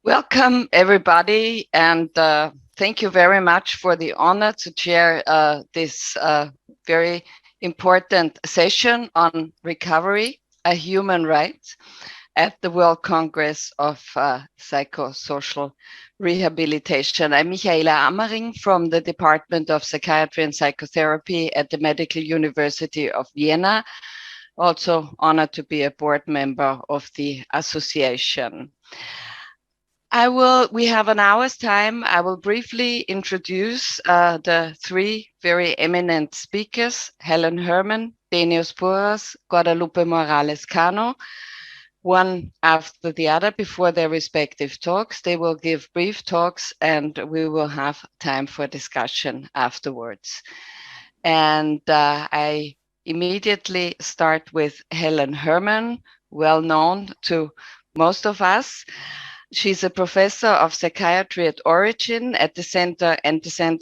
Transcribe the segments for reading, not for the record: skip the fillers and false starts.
Welcome, everybody, and thank you very much for the honor to chair this very important session on recovery, a human right, at the World Congress of Psychosocial Rehabilitation. I'm Michaela Ammering from the Department of Psychiatry and Psychotherapy at the Medical University of Vienna. Also honored to be a board member of the association. We have an hour's time. I will briefly introduce the three very eminent speakers, Helen Herman, Denius Puras, Guadalupe Morales Cano, one after the other before their respective talks. They will give brief talks and we will have time for discussion afterwards. And I immediately start with Helen Herman, well known to most of us. She's a professor of psychiatry at Origin at the Center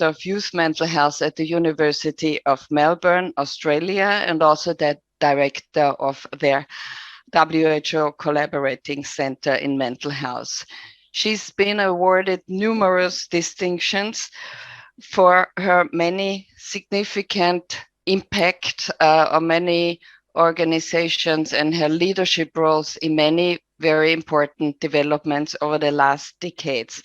of Youth Mental Health at the University of Melbourne, Australia, and also the director of their WHO Collaborating Center in Mental Health. She's been awarded numerous distinctions for her many significant impact on many organizations and her leadership roles in many very important developments over the last decades.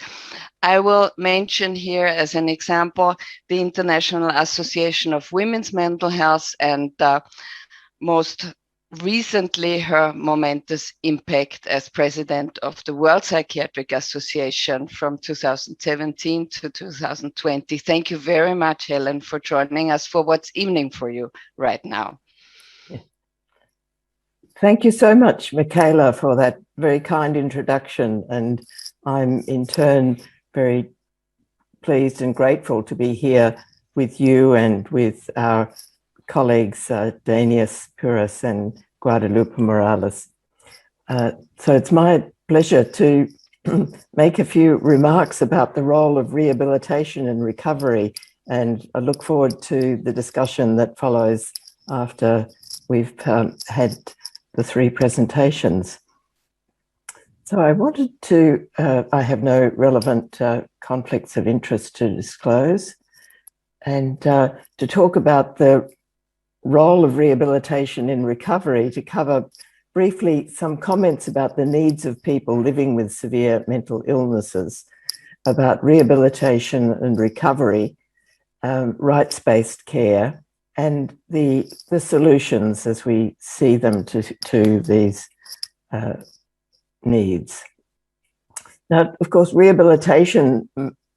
I will mention here as an example the International Association of Women's Mental Health and most recently her momentous impact as president of the World Psychiatric Association from 2017 to 2020. Thank you very much, Helen, for joining us for What's Evening for You right now. Thank you so much, Michaela, for that very kind introduction. And I'm in turn very pleased and grateful to be here with you and with our colleagues, Denius Puras and Guadalupe Morales. So it's my pleasure to make a few remarks about the role of rehabilitation and recovery. And I look forward to the discussion that follows after we've had the three presentations. So I wanted to, I have no relevant conflicts of interest to disclose, and to talk about the role of rehabilitation in recovery, to cover briefly some comments about the needs of people living with severe mental illnesses, about rehabilitation and recovery, rights-based care, and the solutions as we see them to these needs. Now, of course, rehabilitation,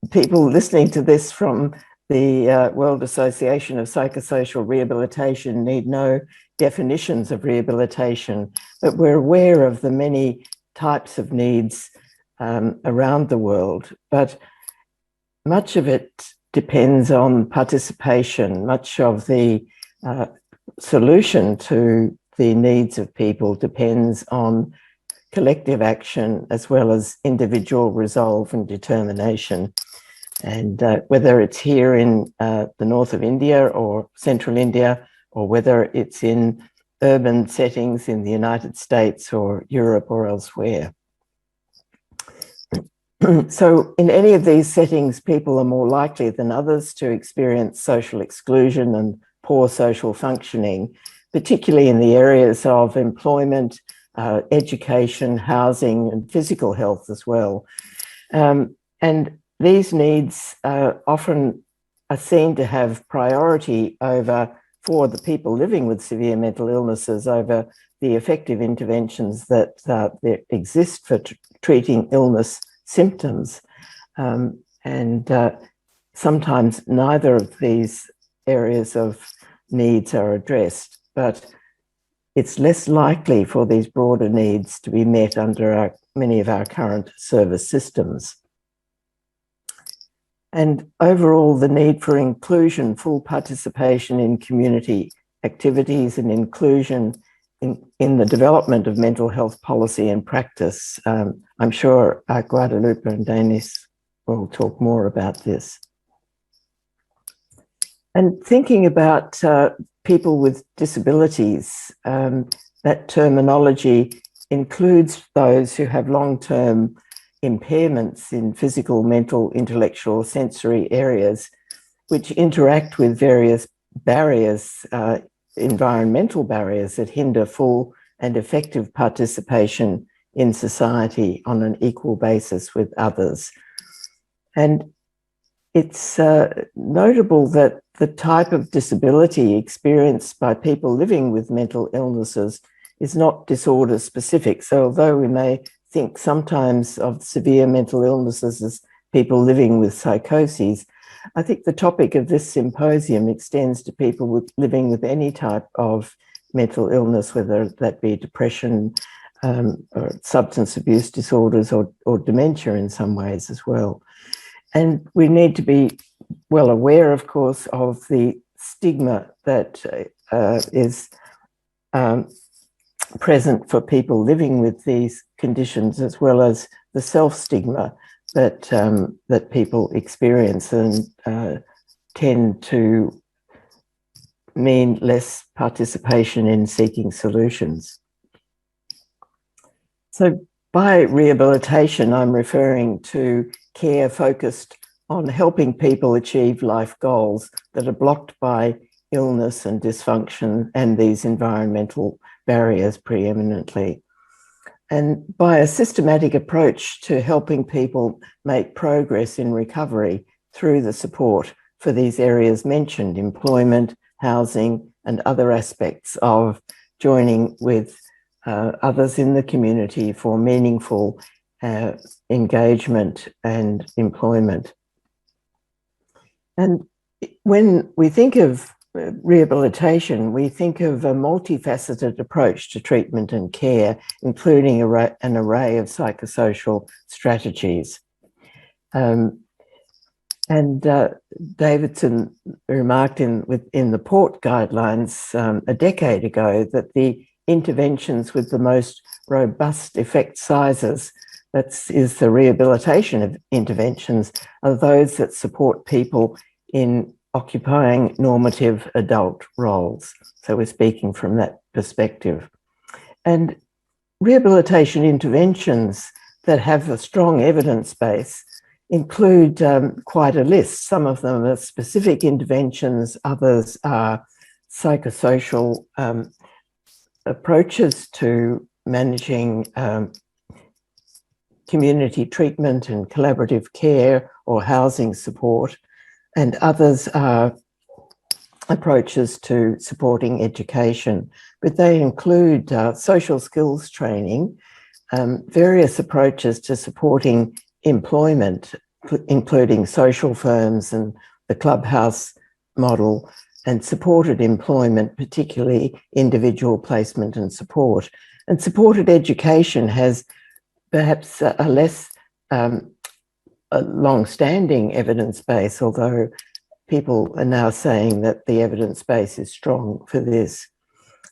people listening to this from the World Association of Psychosocial Rehabilitation need no definitions of rehabilitation, but we're aware of the many types of needs around the world. But much of it depends on participation. Much of the solution to the needs of people depends on collective action as well as individual resolve and determination. And whether it's here in the north of India or central India, or whether it's in urban settings in the United States or Europe or elsewhere. So in any of these settings, people are more likely than others to experience social exclusion and poor social functioning, particularly in the areas of employment, education, housing, and physical health as well. And these needs often are seen to have priority for the people living with severe mental illnesses over the effective interventions that exist for treating illness symptoms. And sometimes neither of these areas of needs are addressed, but it's less likely for these broader needs to be met under many of our current service systems. And overall, the need for inclusion, full participation in community activities and inclusion in the development of mental health policy and practice. I'm sure Guadalupe and Denius will talk more about this. And thinking about people with disabilities, that terminology includes those who have long-term impairments in physical, mental, intellectual, sensory areas, which interact with various barriers, environmental barriers that hinder full and effective participation in society on an equal basis with others. And it's notable that the type of disability experienced by people living with mental illnesses is not disorder specific. So although we may think sometimes of severe mental illnesses as people living with psychoses, I think the topic of this symposium extends to people living with any type of mental illness, whether that be depression, or substance abuse disorders, or dementia in some ways as well. And we need to be well aware, of course, of the stigma that is present for people living with these conditions, as well as the self-stigma that that people experience and tend to mean less participation in seeking solutions. So by rehabilitation, I'm referring to care focused on helping people achieve life goals that are blocked by illness and dysfunction and these environmental barriers preeminently. And by a systematic approach to helping people make progress in recovery through the support for these areas mentioned, employment, housing, and other aspects of joining with others in the community for meaningful engagement and employment. And when we think of rehabilitation, we think of a multifaceted approach to treatment and care, including an array of psychosocial strategies. Davidson remarked in the Port guidelines a decade ago that the interventions with the most robust effect sizes, that is the rehabilitation of interventions, are those that support people in occupying normative adult roles. So we're speaking from that perspective. And rehabilitation interventions that have a strong evidence base include quite a list. Some of them are specific interventions, others are psychosocial approaches to managing community treatment and collaborative care or housing support, and others are approaches to supporting education. But they include social skills training, various approaches to supporting employment, including social firms and the clubhouse model, and supported employment, particularly individual placement and support. And supported education has perhaps a less long-standing evidence base, although people are now saying that the evidence base is strong for this.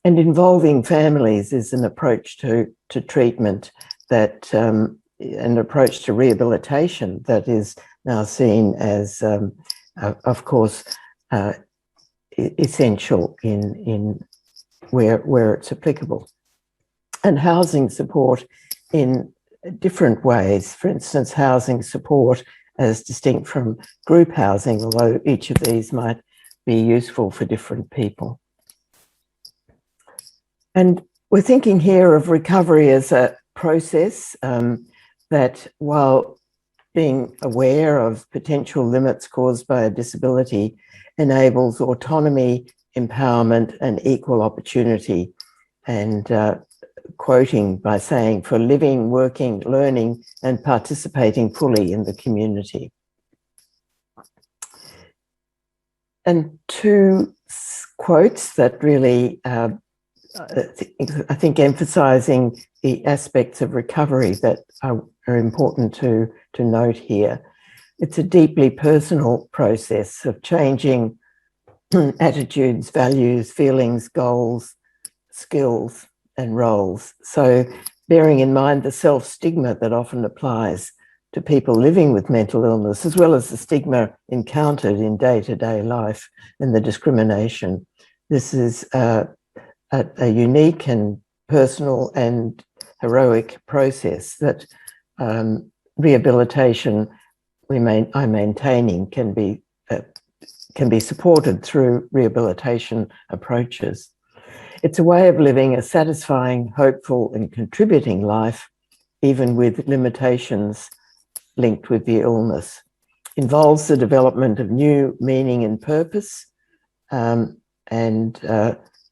And involving families is an approach to treatment that, an approach to rehabilitation that is now seen as, of course, essential in where it's applicable. And housing support in different ways. For instance, housing support as distinct from group housing, although each of these might be useful for different people. And we're thinking here of recovery as a process that, while being aware of potential limits caused by a disability, enables autonomy, empowerment, and equal opportunity. And quoting by saying, for living, working, learning, and participating fully in the community. And two quotes that really, I think, emphasizing the aspects of recovery that are important to note here. It's a deeply personal process of changing attitudes, values, feelings, goals, skills, and roles. So bearing in mind the self-stigma that often applies to people living with mental illness, as well as the stigma encountered in day-to-day life and the discrimination. This is a unique and personal and heroic process that rehabilitation I'm maintaining can be supported through rehabilitation approaches. It's a way of living a satisfying, hopeful, and contributing life, even with limitations linked with the illness. Involves the development of new meaning and purpose, and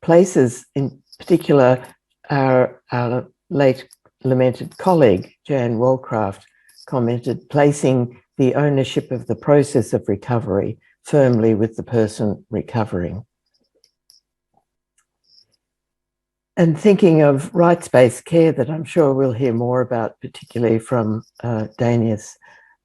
places, in particular, our late lamented colleague, Jan Walcraft, commented, placing the ownership of the process of recovery firmly with the person recovering. And thinking of rights-based care, that I'm sure we'll hear more about, particularly from Danius,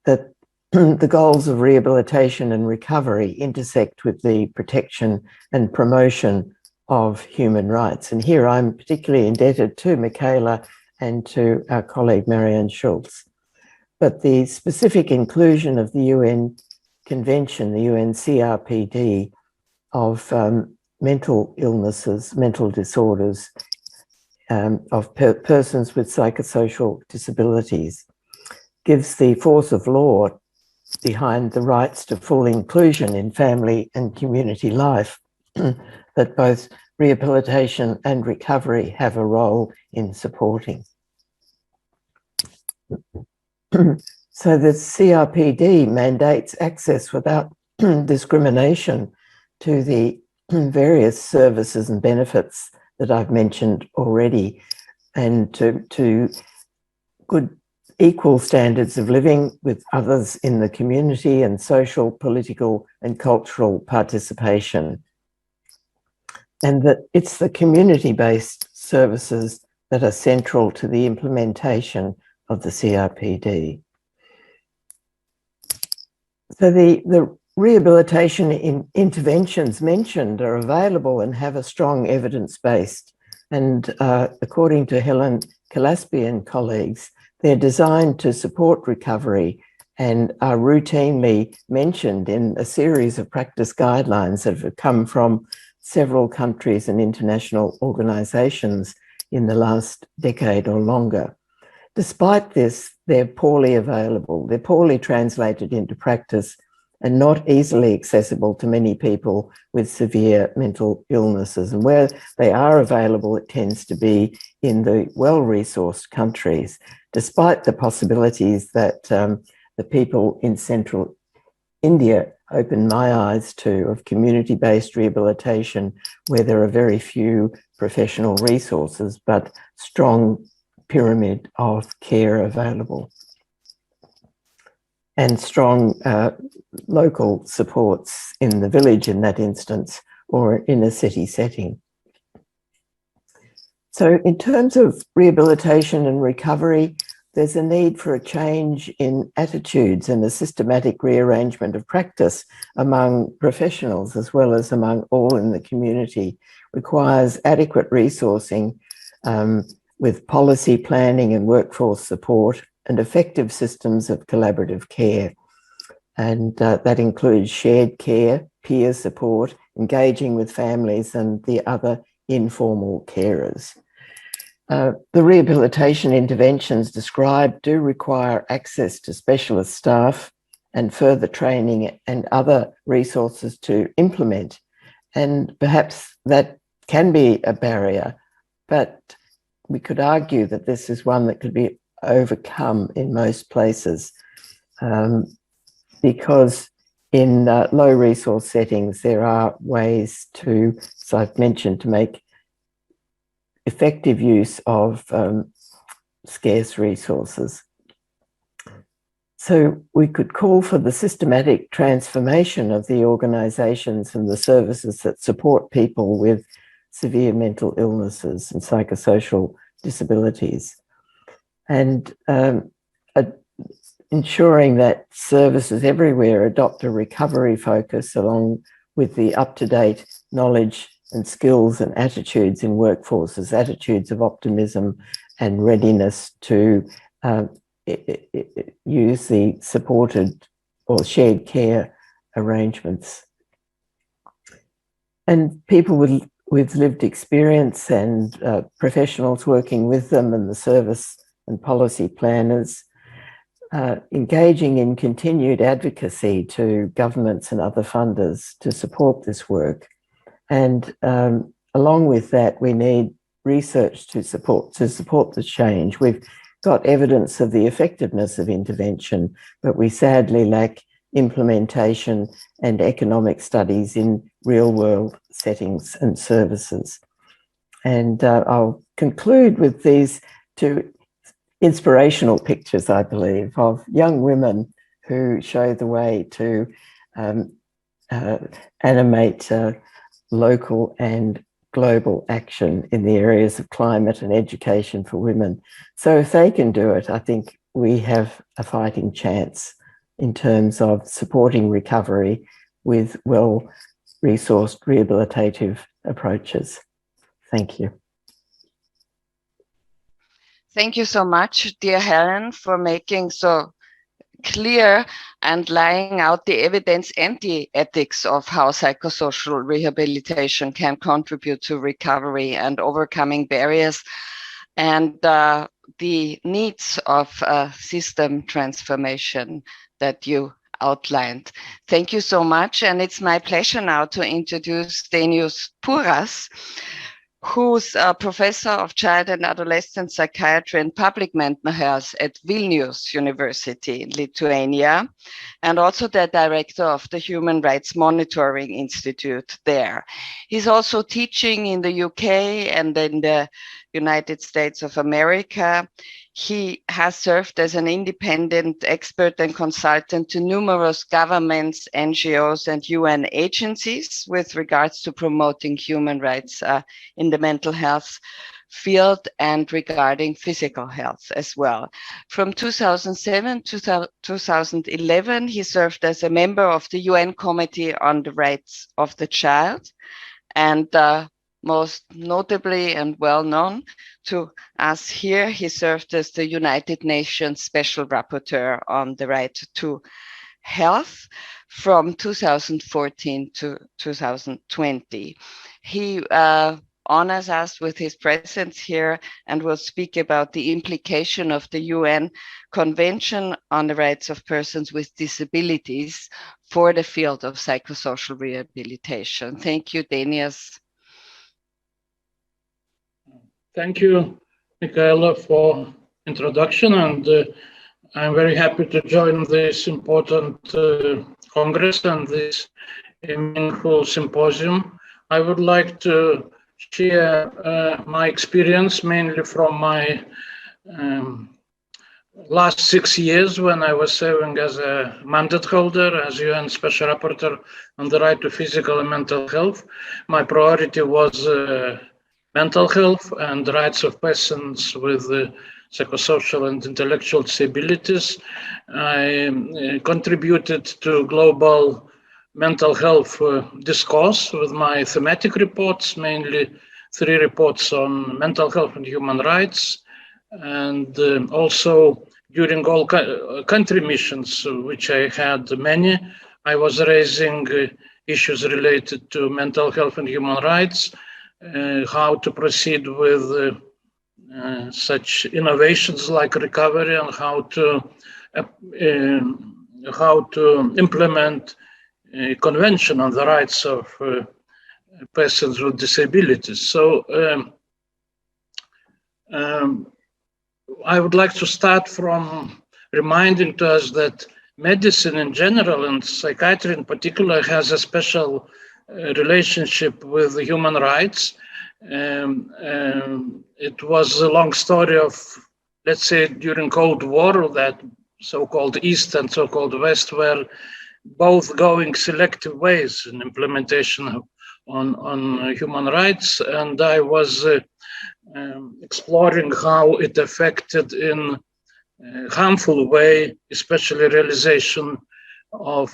that the goals of rehabilitation and recovery intersect with the protection and promotion of human rights. And here I'm particularly indebted to Michaela and to our colleague Marianne Schultz. But the specific inclusion of the UN Convention, the UN CRPD, of mental illnesses, mental disorders, of persons with psychosocial disabilities, gives the force of law behind the rights to full inclusion in family and community life that both rehabilitation and recovery have a role in supporting. So the CRPD mandates access without discrimination to the various services and benefits that I've mentioned already, and to good equal standards of living with others in the community and social, political, and cultural participation. And that it's the community-based services that are central to the implementation of the CRPD. So the rehabilitation interventions mentioned are available and have a strong evidence-based. And according to Helen Gillespie and colleagues, they're designed to support recovery and are routinely mentioned in a series of practice guidelines that have come from several countries and international organizations in the last decade or longer. Despite this, they're poorly available. They're poorly translated into practice and not easily accessible to many people with severe mental illnesses. And where they are available, it tends to be in the well-resourced countries, despite the possibilities that the people in central India opened my eyes to, of community-based rehabilitation, where there are very few professional resources, but strong pyramid of care available, and strong local supports in the village in that instance, or in a city setting. So in terms of rehabilitation and recovery, there's a need for a change in attitudes and a systematic rearrangement of practice among professionals as well as among all in the community. Requires adequate resourcing with policy planning and workforce support and effective systems of collaborative care. And that includes shared care, peer support, engaging with families and the other informal carers. The rehabilitation interventions described do require access to specialist staff and further training and other resources to implement. And perhaps that can be a barrier, but we could argue that this is one that could be overcome in most places, because in low resource settings, there are ways to, as I've mentioned, to make effective use of scarce resources. So we could call for the systematic transformation of the organisations and the services that support people with severe mental illnesses and psychosocial disabilities, and ensuring that services everywhere adopt a recovery focus along with the up-to-date knowledge and skills and attitudes in workforces, attitudes of optimism and readiness to use the supported or shared care arrangements. And people with lived experience and professionals working with them and the service and policy planners engaging in continued advocacy to governments and other funders to support this work. And along with that, we need research to support the change. We've got evidence of the effectiveness of intervention, but we sadly lack implementation and economic studies in real-world settings and services. And I'll conclude with these two inspirational pictures, I believe, of young women who show the way to animate local and global action in the areas of climate and education for women. So if they can do it, I think we have a fighting chance in terms of supporting recovery with well-resourced rehabilitative approaches. Thank you. Thank you so much, dear Helen, for making so clear and laying out the evidence and the ethics of how psychosocial rehabilitation can contribute to recovery and overcoming barriers and the needs of system transformation that you outlined. Thank you so much. And it's my pleasure now to introduce Dainius Puras, who's a professor of child and adolescent psychiatry and public mental health at Vilnius University in Lithuania, and also the director of the Human Rights Monitoring Institute there. He's also teaching in the UK and in the United States of America. He has served as an independent expert and consultant to numerous governments, NGOs, and UN agencies with regards to promoting human rights in the mental health field and regarding physical health as well. From 2007 to 2011, he served as a member of the UN Committee on the Rights of the Child, and most notably and well known to us here, he served as the United Nations Special Rapporteur on the right to health from 2014 to 2020. He honors us with his presence here and will speak about the implication of the UN Convention on the Rights of Persons with Disabilities for the field of psychosocial rehabilitation. Thank you, Dainius. Thank you, Michaela, for introduction, and I'm very happy to join this important Congress and this meaningful symposium. I would like to share my experience mainly from my last 6 years when I was serving as a mandate holder, as UN Special Rapporteur on the right to physical and mental health. My priority was mental health and the rights of persons with psychosocial and intellectual disabilities. I contributed to global mental health discourse with my thematic reports, mainly 3 reports on mental health and human rights, and also during all country missions, which I had many, I was raising issues related to mental health and human rights, how to proceed with such innovations like recovery, and how to implement a convention on the rights of persons with disabilities. So I would like to start from reminding to us that medicine in general and psychiatry in particular has a special relationship with human rights. It was a long story of, let's say, during Cold War, that so-called East and so-called West were both going selective ways in implementation on human rights, and I was exploring how it affected in a harmful way, especially realization of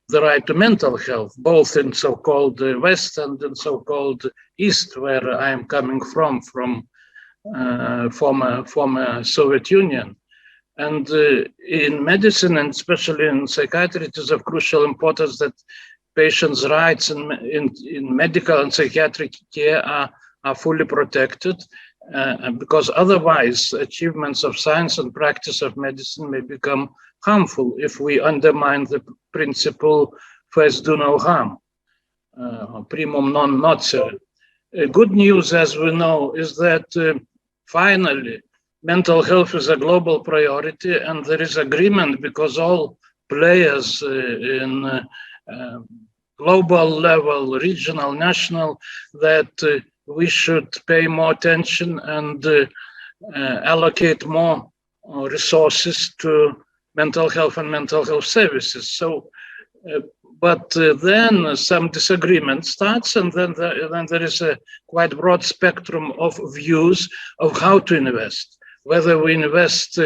the right to mental health, both in so-called West and in so-called East, where I am coming from former Soviet Union. And in medicine, and especially in psychiatry, it is of crucial importance that patients' rights in medical and psychiatric care are fully protected. because otherwise achievements of science and practice of medicine may become harmful if we undermine the principle first do no harm, primum non nocere. Good news, as we know, is that finally mental health is a global priority, and there is agreement because all players in global level, regional, national, that we should pay more attention and allocate more resources to mental health and mental health services. So, but then some disagreement starts, and then there is a quite broad spectrum of views of how to invest. Whether we invest,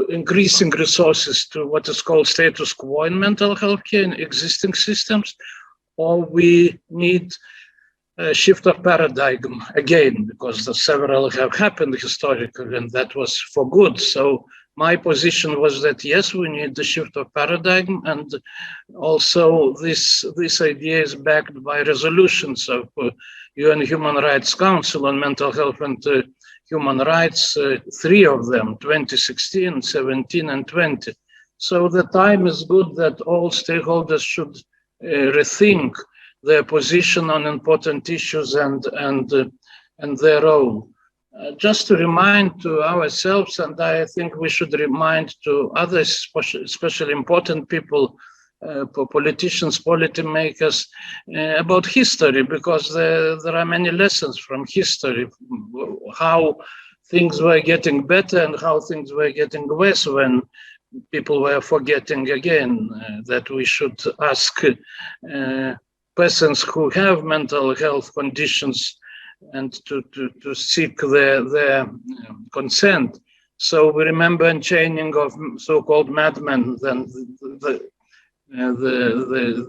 increasing resources to what is called status quo in mental health care in existing systems, or we need a shift of paradigm again, because several have happened historically, and that was for good. So my position was that yes, we need the shift of paradigm, and also this idea is backed by resolutions of UN Human Rights Council on mental health and human rights, 3 of them, 2016, 17, and 20. So the time is good that all stakeholders should rethink their position on important issues and their role. Just to remind to ourselves, and I think we should remind to others, especially important people, politicians, policymakers, about history, because there are many lessons from history, how things were getting better and how things were getting worse when people were forgetting again that we should ask persons who have mental health conditions and to seek their consent. So we remember unchaining of so-called madmen. Then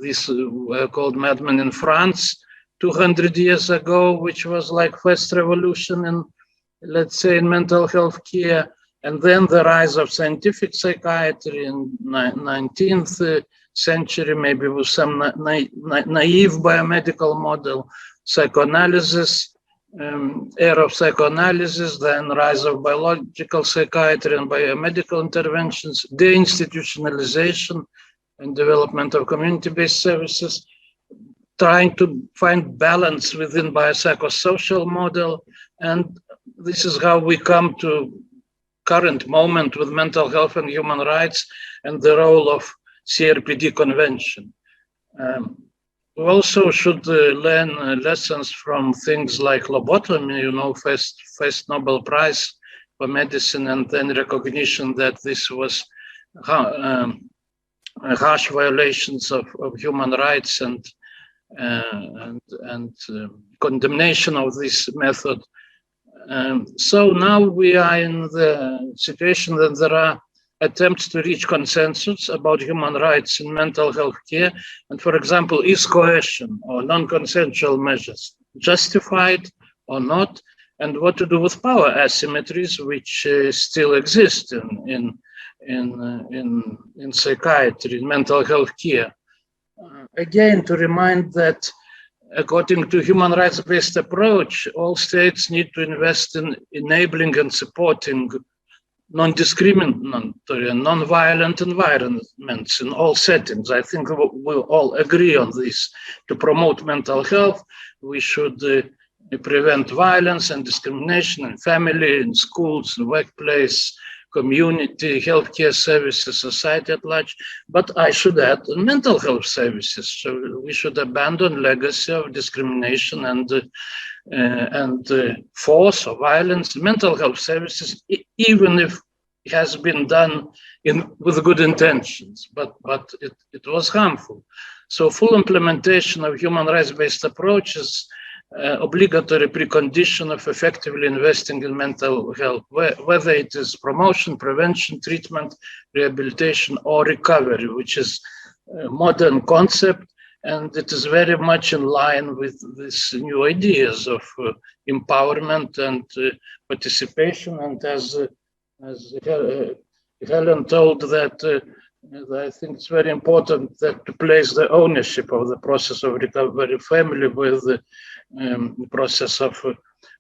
these were called madmen in France 200 years ago, which was like first revolution in, let's say, in mental health care. And then the rise of scientific psychiatry in 19th century, maybe with some naive biomedical model, psychoanalysis, era of psychoanalysis, then rise of biological psychiatry and biomedical interventions, deinstitutionalization and development of community-based services, trying to find balance within biopsychosocial model. And this is how we come to current moment with mental health and human rights and the role of CRPD convention. We also should learn lessons from things like lobotomy, first Nobel Prize for medicine, and then recognition that this was harsh violations of human rights and condemnation of this method. So now we are in the situation that there are attempts to reach consensus about human rights in mental health care. And for example, is coercion or non-consensual measures justified or not? And what to do with power asymmetries, which still exist in psychiatry, in mental health care. Again, to remind that according to human rights-based approach, all states need to invest in enabling and supporting non-discriminatory and non-violent environments in all settings. I think we'll all agree on this. To promote mental health, we should prevent violence and discrimination in family, in schools, in workplace, community, healthcare services, society at large. But I should add mental health services. So we should abandon legacy of discrimination and force or violence in mental health services, even if it has been done with good intentions, but it was harmful. So full implementation of human rights-based approaches obligatory precondition of effectively investing in mental health, whether it is promotion, prevention, treatment, rehabilitation, or recovery, which is a modern concept, and it is very much in line with these new ideas of empowerment and participation. And as Helen told, that And I think it's very important that to place the ownership of the process of recovery family with the process of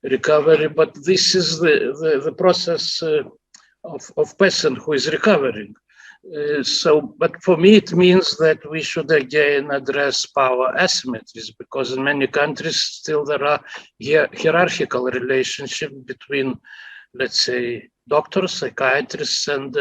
recovery, but this is the process of person who is recovering. But for me, it means that we should again address power asymmetries, because in many countries still there are hierarchical relationships between, let's say, doctors, psychiatrists, and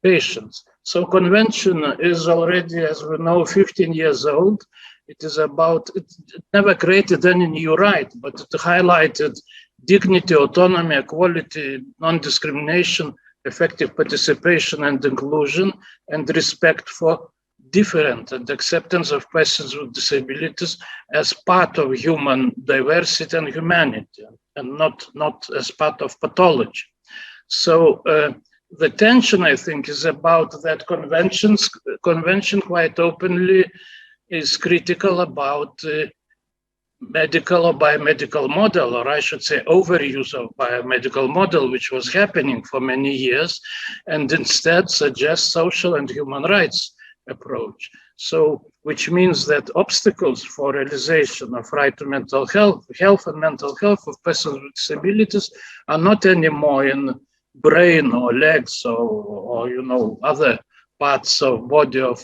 patients. So convention is already, as we know, 15 years old. It is about, it never created any new right, but it highlighted dignity, autonomy, equality, non-discrimination, effective participation and inclusion, and respect for different and acceptance of persons with disabilities as part of human diversity and humanity, and not as part of pathology. So the tension, I think, is about that convention quite openly is critical about medical or biomedical model, or I should say overuse of biomedical model, which was happening for many years, and instead suggests social and human rights approach. So, which means that obstacles for realization of right to mental health and mental health of persons with disabilities are not anymore in brain or legs or other parts of body of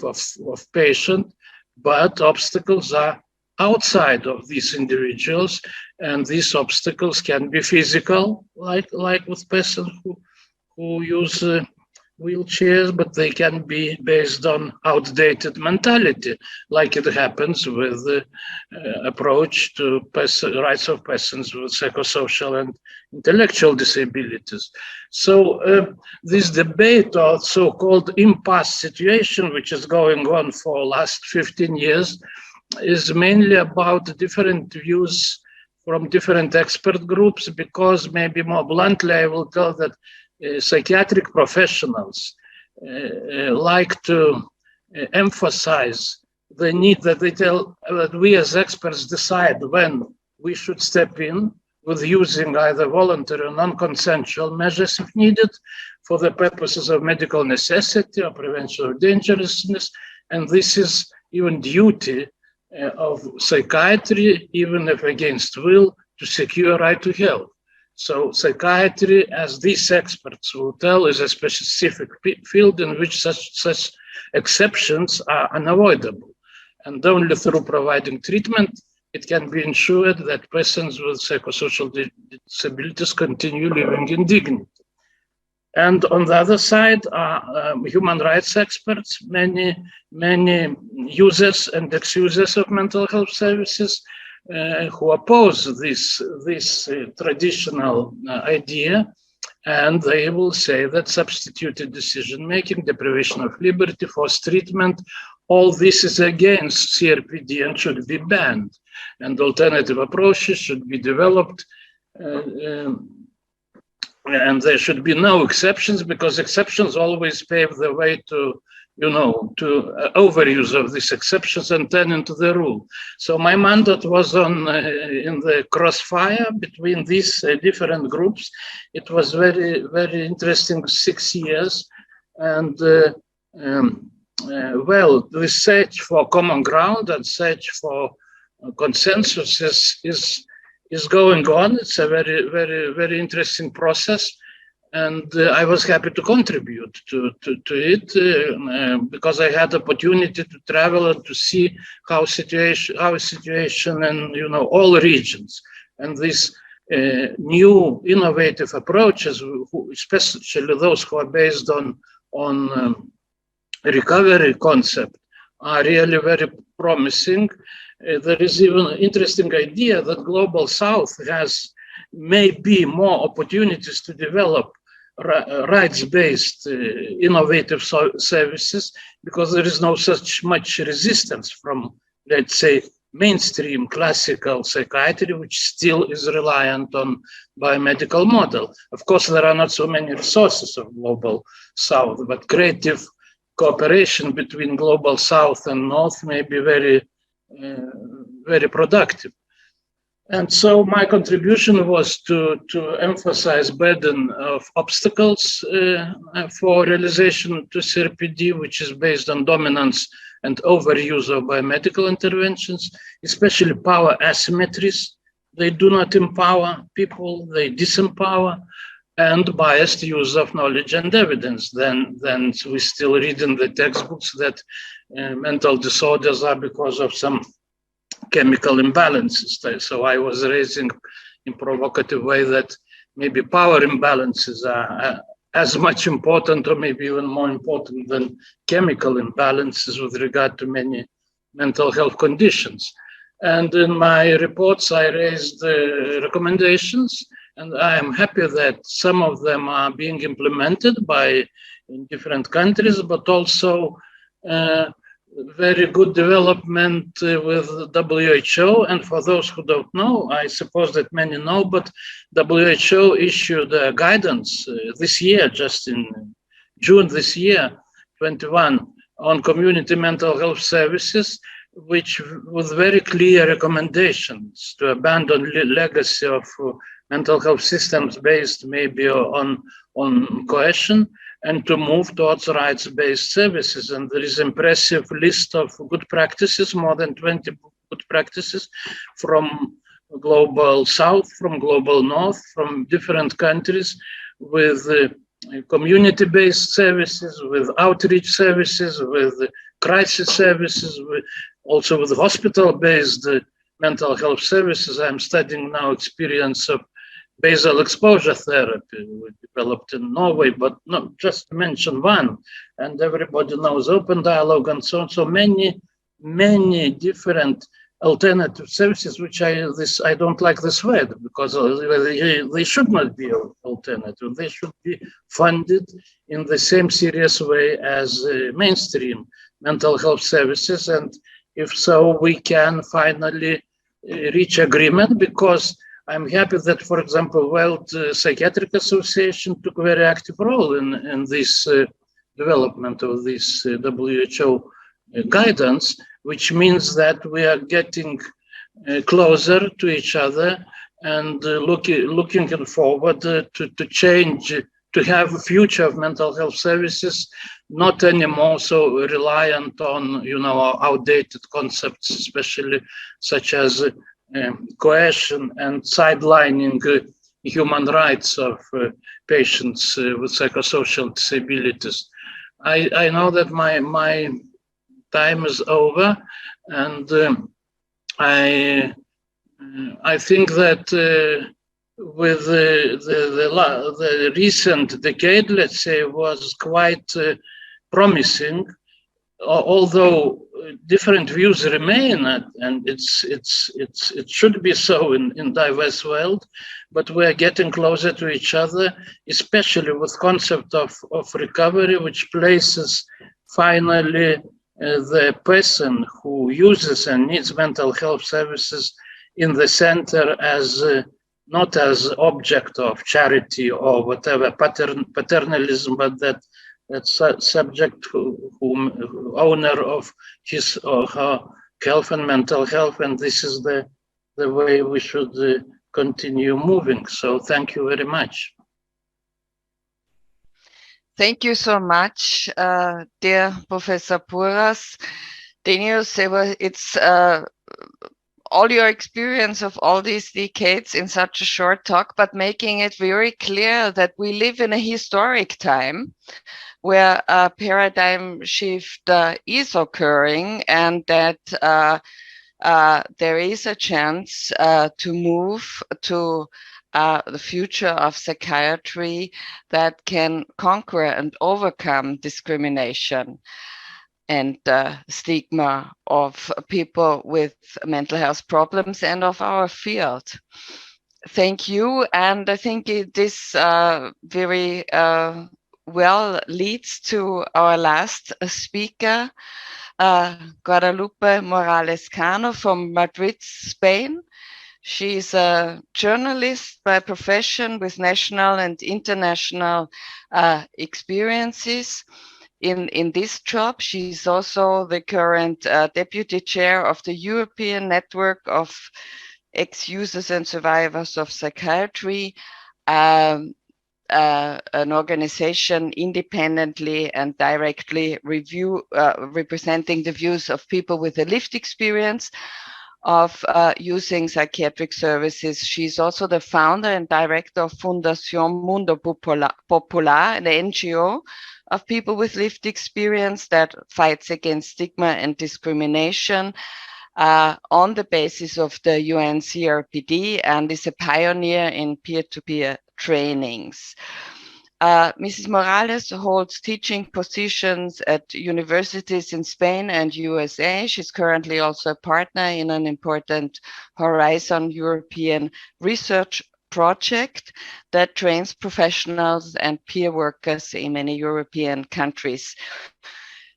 patient, but obstacles are outside of these individuals, and these obstacles can be physical, like with persons who use wheelchairs, but they can be based on outdated mentality, like it happens with the approach to rights of persons with psychosocial and intellectual disabilities. So this debate or so-called impasse situation, which is going on for last 15 years, is mainly about different views from different expert groups, because maybe more bluntly, I will tell that psychiatric professionals like to emphasize the need that that we as experts decide when we should step in with using either voluntary or non-consensual measures if needed for the purposes of medical necessity or prevention of dangerousness. And this is even duty of psychiatry, even if against will, to secure right to health. So psychiatry, as these experts will tell, is a specific field in which such exceptions are unavoidable. And only through providing treatment, it can be ensured that persons with psychosocial disabilities continue living in dignity. And on the other side are human rights experts, many users and ex-users of mental health services who oppose this traditional idea, and they will say that substituted decision-making, deprivation of liberty, forced treatment, all this is against CRPD and should be banned, and alternative approaches should be developed. And there should be no exceptions, because exceptions always pave the way to overuse of these exceptions and turn into the rule. So my mandate was in the crossfire between these different groups. It was very, very interesting 6 years. And well, the search for common ground and search for consensus is going on. It's a very, very, very interesting process, and I was happy to contribute to it because I had the opportunity to travel and to see how situation in all regions, and these new innovative approaches, especially those who are based on recovery concept, are really very promising. There is even an interesting idea that Global South has maybe more opportunities to develop rights-based innovative services, because there is no such much resistance from, let's say, mainstream classical psychiatry, which still is reliant on biomedical model. Of course, there are not so many resources of Global South, but creative cooperation between Global South and North may be very productive. And so my contribution was to emphasize burden of obstacles for realization to CRPD, which is based on dominance and overuse of biomedical interventions, especially power asymmetries. They do not empower people, they disempower, and biased use of knowledge and evidence. Then we still read in the textbooks that mental disorders are because of some chemical imbalances. So I was raising in provocative way that maybe power imbalances are as much important or maybe even more important than chemical imbalances with regard to many mental health conditions. And in my reports, I raised recommendations, and I am happy that some of them are being implemented in different countries, but also very good development with WHO. And for those who don't know, I suppose that many know, but WHO issued a guidance this year, just in June this year, 21, on community mental health services, which with very clear recommendations to abandon legacy of mental health systems based maybe on coercion and to move towards rights-based services. And there is an impressive list of good practices, more than 20 good practices from global south, from global north, from different countries with community-based services, with outreach services, with crisis services, also with hospital-based mental health services. I'm studying now experience of basal exposure therapy developed in Norway, but not just to mention one. And everybody knows open dialogue and so on. So many different alternative services, which I don't like this word because they should not be alternative. They should be funded in the same serious way as mainstream mental health services. And if so, we can finally reach agreement, because I'm happy that, for example, World Psychiatric Association took a very active role in this development of this WHO guidance, which means that we are getting closer to each other and looking forward to change, to have a future of mental health services, not anymore so reliant on outdated concepts, especially such as coercion and sidelining human rights of patients with psychosocial disabilities. I know that my time is over, and I think that with the recent decade, let's say, was quite promising, although different views remain, and it should be so in diverse world, but we're getting closer to each other, especially with concept of recovery, which places finally the person who uses and needs mental health services in the center, as not as object of charity or whatever paternalism, but that subject who owner of his or her health and mental health, and this is the way we should continue moving. So thank you very much. Thank you so much, dear Professor Pouras. Denius, it's all your experience of all these decades in such a short talk, but making it very clear that we live in a historic time where a paradigm shift is occurring, and that there is a chance to move to the future of psychiatry that can conquer and overcome discrimination and stigma of people with mental health problems and of our field. Thank you. And I think this very well leads to our last speaker, Guadalupe Morales Cano from Madrid, Spain. She's a journalist by profession with national and international experiences in this job. She's also the current deputy chair of the European Network of ex-users and survivors of psychiatry, an organization independently and directly representing the views of people with a lived experience of using psychiatric services. She's also the founder and director of Fundación Mundo Popular, an NGO of people with lived experience that fights against stigma and discrimination on the basis of the UN CRPD, and is a pioneer in peer-to-peer trainings. Mrs. Morales holds teaching positions at universities in Spain and USA. She's currently also a partner in an important Horizon European research project that trains professionals and peer workers in many European countries.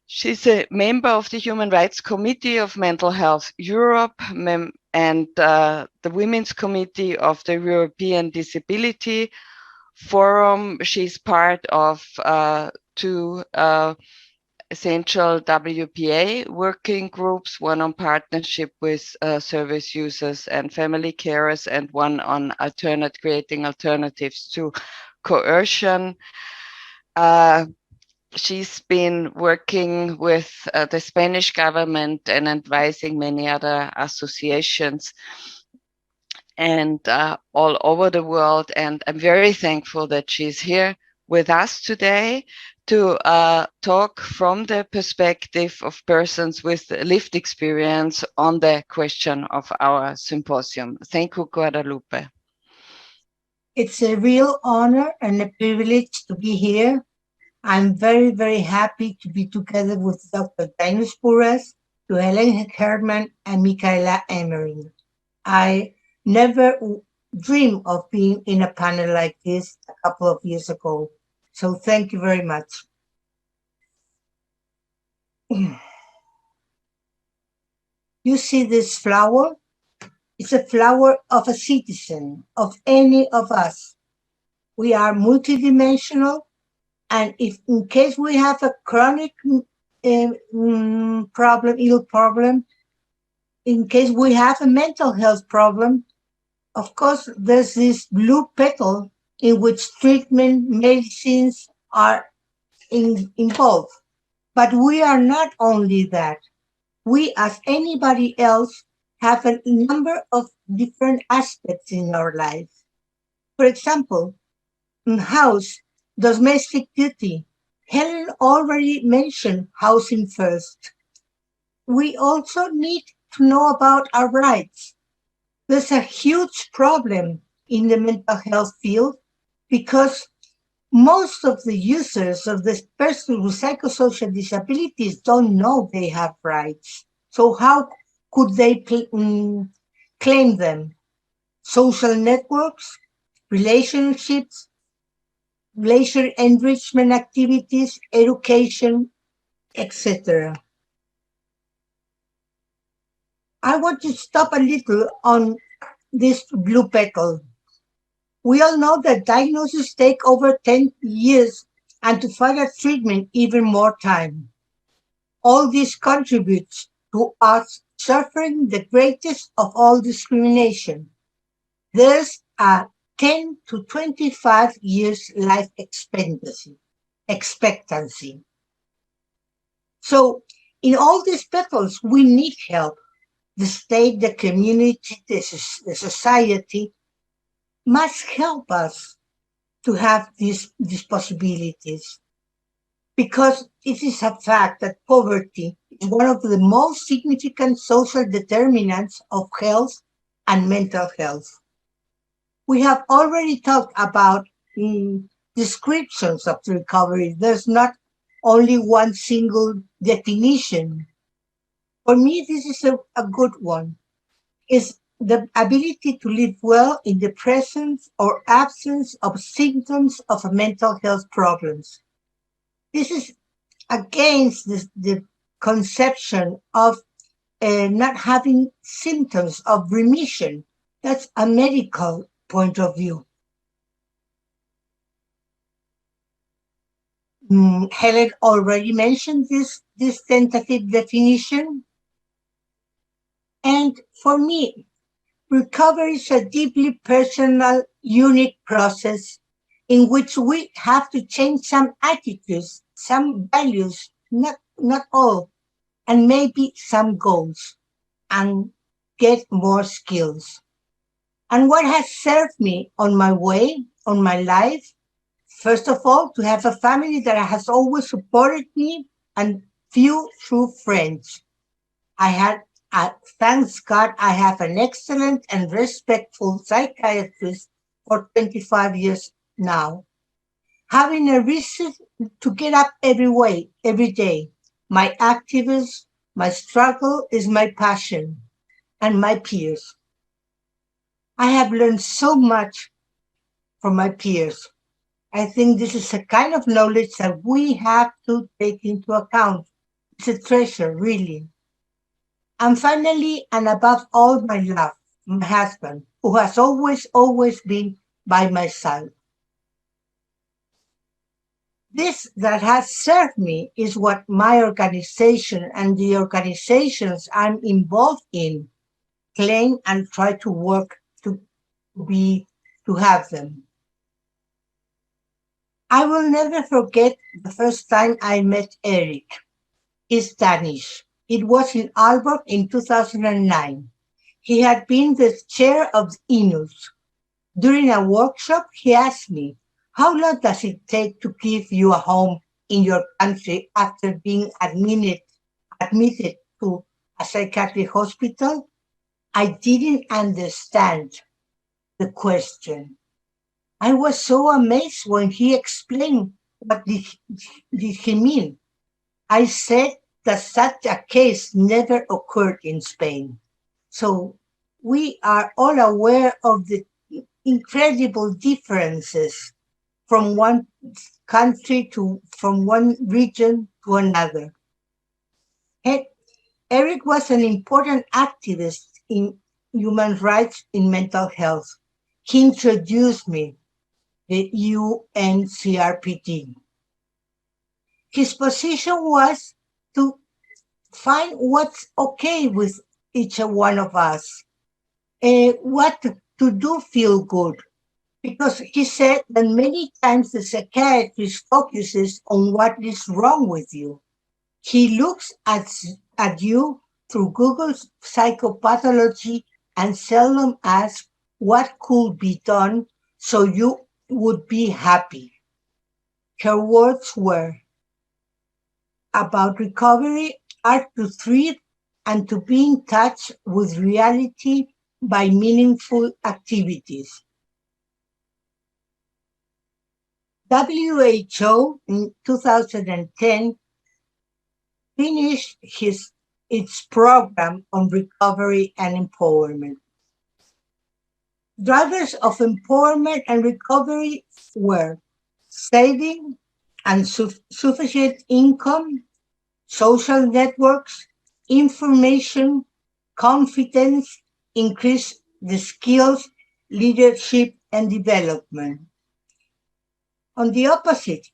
She's a member of the Human Rights Committee of Mental Health Europe and the Women's Committee of the European Disability Forum. She's part of two essential WPA working groups, one on partnership with service users and family carers, and one on creating alternatives to coercion. She's been working with the Spanish government and advising many other associations and all over the world. And I'm very thankful that she's here with us today to talk from the perspective of persons with lived experience on the question of our symposium. Thank you, Guadalupe. It's a real honor and a privilege to be here. I'm very, very happy to be together with Dr. Dinos Puras, to Helen Herman, and Michaela Emmering. I never dreamed of being in a panel like this a couple of years ago. So thank you very much. You see this flower? It's a flower of a citizen, of any of us. We are multidimensional. And if in case we have a chronic ill problem, in case we have a mental health problem, of course, there's this blue petal in which treatment medicines are involved. But we are not only that. We, as anybody else, have a number of different aspects in our lives. For example, in house, domestic duty. Helen already mentioned housing first. We also need to know about our rights. There's a huge problem in the mental health field because most of the users of this person with psychosocial disabilities don't know they have rights. So how could they claim them? Social networks, relationships, leisure enrichment activities, education, etc. I want to stop a little on this blue petal. We all know that diagnoses take over 10 years and to further treatment even more time. All this contributes to us suffering the greatest of all discrimination. There's a 10 to 25 years life expectancy. So in all these petals, we need help. The state, the community, the society must help us to have these possibilities. Because it is a fact that poverty is one of the most significant social determinants of health and mental health. We have already talked about descriptions of recovery. There's not only one single definition. For me, this is a good one. It's the ability to live well in the presence or absence of symptoms of mental health problems. This is against the conception of not having symptoms of remission. That's a medical point of view. Helen already mentioned this tentative definition. And for me, Recovery is a deeply personal, unique process in which we have to change some attitudes, some values, not all, and maybe some goals, and get more skills. And what has served me on my way, on my life? First of all, to have a family that has always supported me and few true friends. I had, thanks God, I have an excellent and respectful psychiatrist for 25 years now. Having a reason to get up every day. My activism, my struggle is my passion, and my peers. I have learned so much from my peers. I think this is a kind of knowledge that we have to take into account. It's a treasure, really. And finally, and above all, my love, my husband, who has always been by my side. This that has served me is what my organization and the organizations I'm involved in claim and try to work be to have them. I will never forget the first time I met Eric. He's Danish. It was in Aalborg in 2009. He had been the chair of INUS. During a workshop, he asked me, how long does it take to give you a home in your country after being admitted to a psychiatric hospital? I didn't understand the question. I was so amazed when he explained what did he mean. I said that such a case never occurred in Spain. So we are all aware of the incredible differences from one country from one region to another. Eric was an important activist in human rights in mental health. He introduced me the UNCRPD. His position was to find what's okay with each one of us, what to do feel good. Because he said that many times the psychiatrist focuses on what is wrong with you. He looks at you through Google's psychopathology and seldom asks what could be done so you would be happy. Her words were, about recovery are to thrive and to be in touch with reality by meaningful activities. WHO in 2010 finished its program on recovery and empowerment. Drivers of empowerment and recovery were saving and sufficient income, social networks, information, confidence, increase the skills, leadership, and development. On the opposite,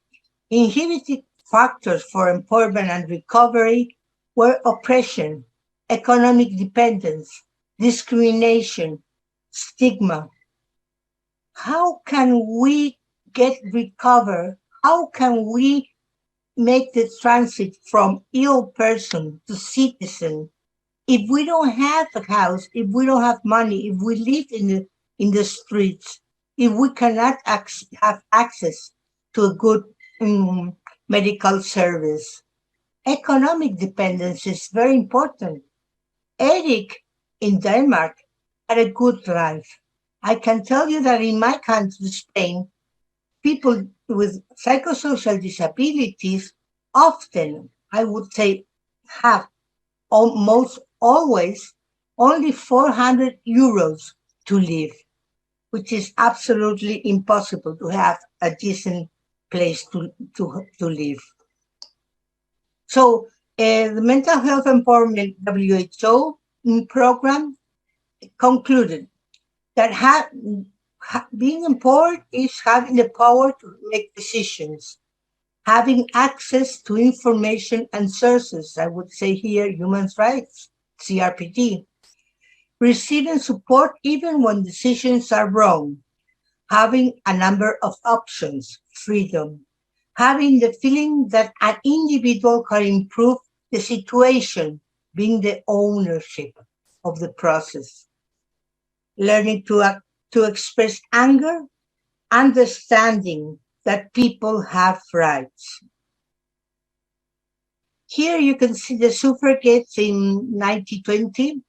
inhibiting factors for empowerment and recovery were oppression, economic dependence, discrimination, stigma. How can we recover? How can we make the transit from ill person to citizen if we don't have a house, if we don't have money, if we live in the streets, if we cannot have access to a good medical service? Economic dependence is very important. Eric in Denmark had a good life. I can tell you that in my country, Spain, people with psychosocial disabilities often, I would say, have almost always only 400 euros to live, which is absolutely impossible to have a decent place to live. So the Mental Health Empowerment WHO program concluded that being empowered is having the power to make decisions, having access to information and sources, I would say here human rights, CRPD, receiving support even when decisions are wrong, having a number of options, freedom, having the feeling that an individual can improve the situation, being the ownership of the process, learning to express anger, understanding that people have rights. Here you can see the suffragettes in 1920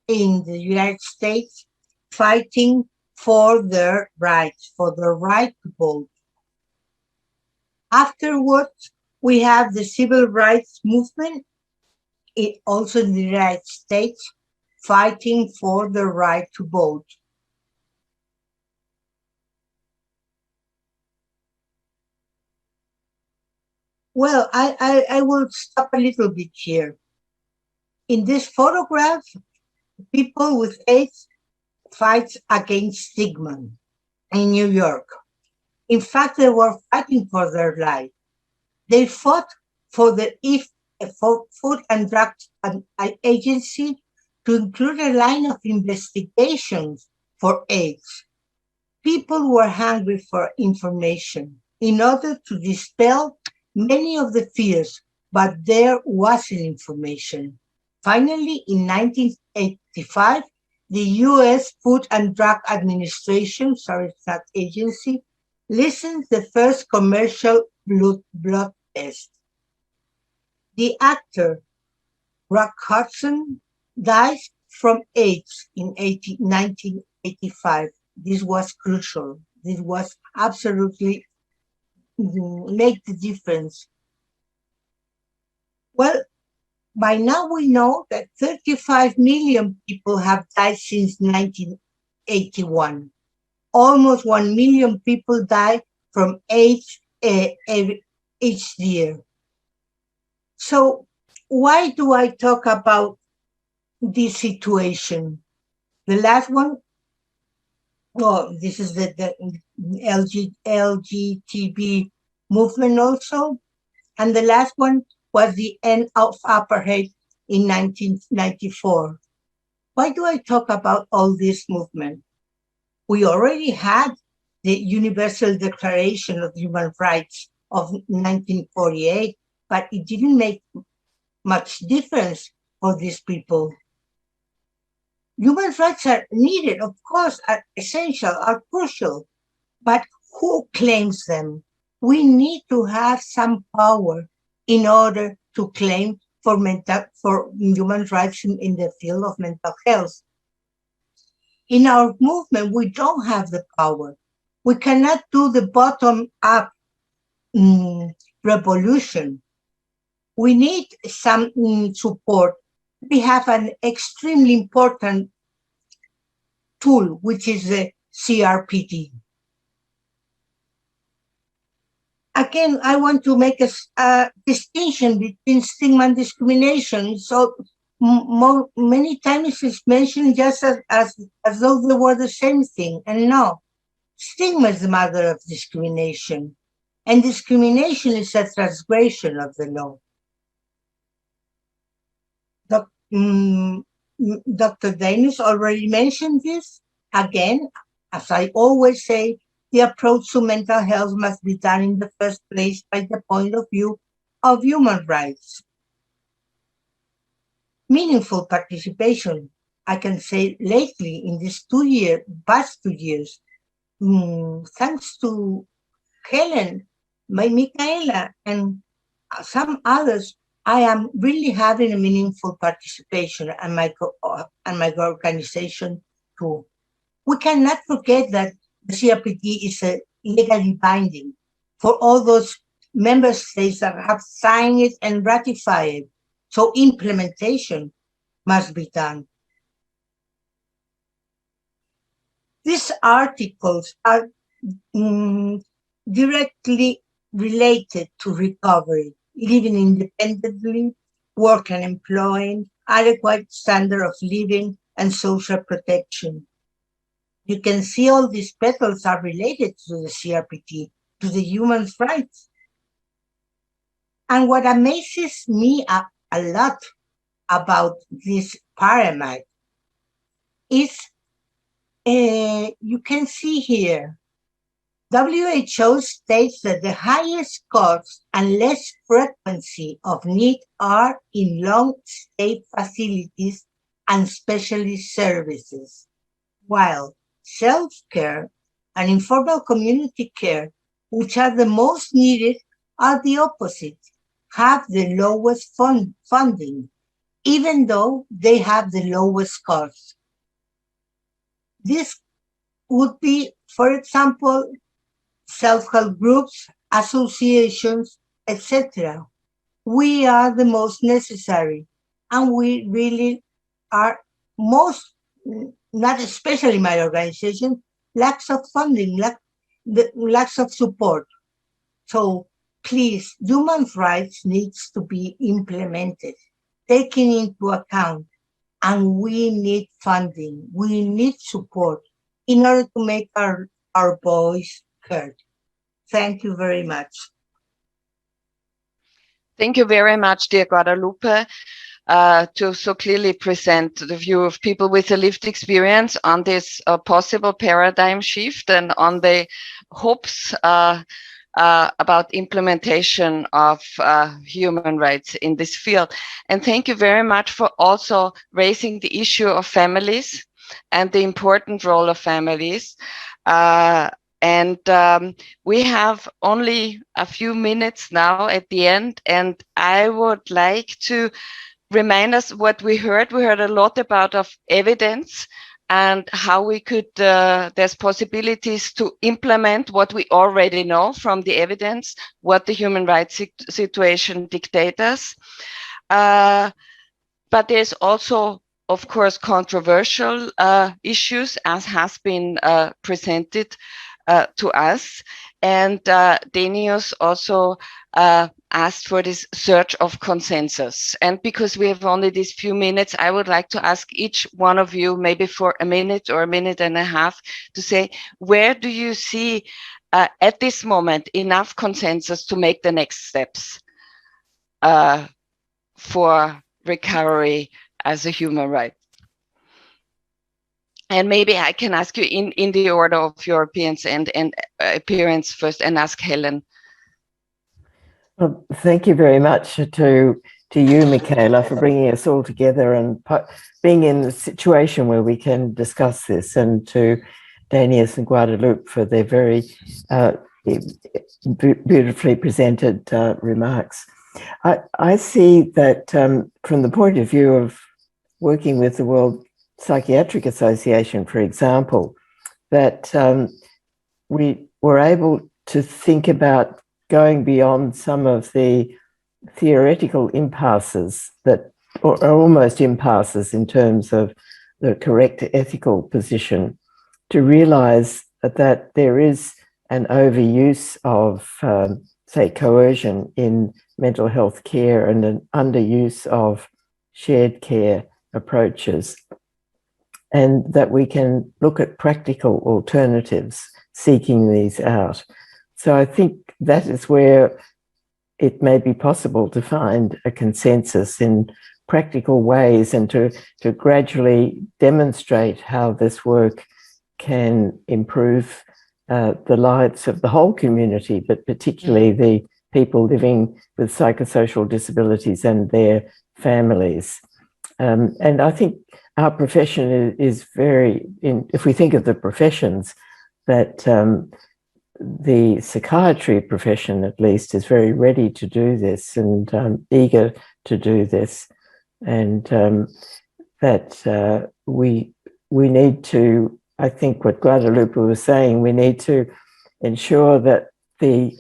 in the United States fighting for their rights, for the right to vote. Afterwards, we have the civil rights movement, also in the United States, fighting for the right to vote. Well, I will stop a little bit here. In this photograph, people with AIDS fights against stigma in New York. In fact, they were fighting for their life. They fought for the Food and Drug Agency to include a line of investigations for AIDS. People were hungry for information in order to dispel many of the fears, but there wasn't information. Finally, in 1985, the U.S. Food and Drug Administration, it's not agency, licensed the first commercial blood test. The actor Rock Hudson died from AIDS in 1985. This was crucial. This was absolutely make the difference. Well, by now we know that 35 million people have died since 1981. Almost 1 million people die from AIDS each year. So why do I talk about this situation? The last one, well, this is the LGBT movement also. And the last one was the end of apartheid in 1994. Why do I talk about all this movement? We already had the Universal Declaration of Human Rights of 1948, but it didn't make much difference for these people. Human rights are needed, of course, are essential, are crucial, but who claims them? We need to have some power in order to claim for human rights in the field of mental health. In our movement, we don't have the power. We cannot do the bottom-up revolution. We need some support. We have an extremely important tool, which is the CRPD. Again, I want to make a distinction between stigma and discrimination. So many times it's mentioned just as though they were the same thing. And no, stigma is the mother of discrimination. And discrimination is a transgression of the law. Dr. Danis already mentioned this. Again, as I always say, the approach to mental health must be done in the first place by the point of view of human rights. Meaningful participation, I can say lately in these past 2 years, thanks to Helen, Michaela, and some others, I am really having a meaningful participation and my organization too. We cannot forget that the CRPD is legally binding for all those member states that have signed it and ratified it. So implementation must be done. These articles are directly related to recovery, living independently, work and employing, adequate standard of living, and social protection. You can see all these petals are related to the CRPD, to the human rights. And what amazes me a lot about this pyramid is, you can see here, WHO states that the highest cost and less frequency of need are in long-stay facilities and specialist services, while self-care and informal community care, which are the most needed, are the opposite, have the lowest funding, even though they have the lowest cost. This would be, for example, self-help groups, associations, etc. We are the most necessary, and we really are most, not especially my organization, lacks of funding, lacks of support. So please, human rights needs to be implemented, taken into account, and we need funding, we need support in order to make our voice heard. Thank you very much. Thank you very much, dear Guadalupe, to so clearly present the view of people with a lived experience on this possible paradigm shift and on the hopes about implementation of human rights in this field. And thank you very much for also raising the issue of families and the important role of families. We have only a few minutes now at the end, and I would like to remind us what we heard. We heard a lot about evidence and how we could, there's possibilities to implement what we already know from the evidence, what the human rights situation dictates us. But there's also, of course, controversial issues, as has been presented to us. And Denius also asked for this search of consensus. And because we have only these few minutes, I would like to ask each one of you, maybe for a minute or a minute and a half, to say, where do you see at this moment enough consensus to make the next steps for recovery as a human right? And maybe I can ask you in the order of your appearance and appearance first, and ask Helen. Well, thank you very much to you, Michaela, for bringing us all together and being in the situation where we can discuss this, and to Denius and Guadalupe for their very beautifully presented remarks. I see that from the point of view of working with the World Psychiatric Association, for example, that we were able to think about going beyond some of the theoretical impasses that are almost impasses in terms of the correct ethical position, to realize that there is an overuse of, say, coercion in mental health care and an underuse of shared care approaches, and that we can look at practical alternatives, seeking these out. So I think that is where it may be possible to find a consensus in practical ways, and to gradually demonstrate how this work can improve the lives of the whole community, but particularly the people living with psychosocial disabilities and their families. And I think our profession is very, if we think of the professions, that the psychiatry profession, at least, is very ready to do this and eager to do this, and that we need to, I think what Guadalupe was saying, we need to ensure that the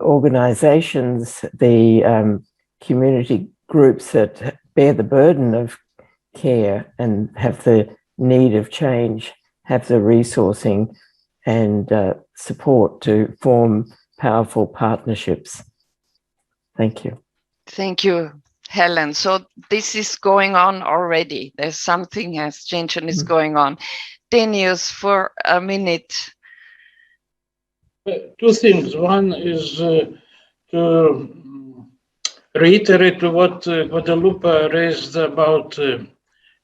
organizations, the community groups that bear the burden of care and have the need of change have the resourcing and support to form powerful partnerships. Thank you. Thank you, Helen. So this is going on already. There's something has changed and is going on. Denius, for a minute. Two things. One is to reiterate what Guadalupe raised about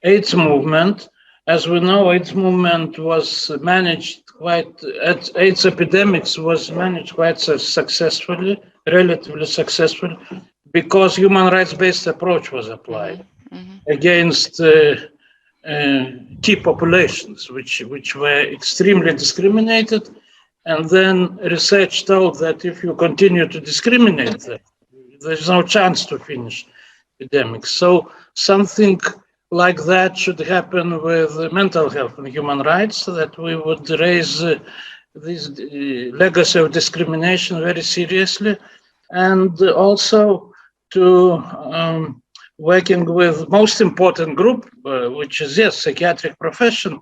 AIDS movement, As we know, AIDS movement was managed AIDS epidemics was managed quite successfully, relatively successfully, because human rights-based approach was applied against key populations, which were extremely discriminated. And then research told that if you continue to discriminate them, there's no chance to finish epidemics. So something like that should happen with mental health and human rights, so that we would raise this legacy of discrimination very seriously, and also to working with most important group, which is, yes, psychiatric profession.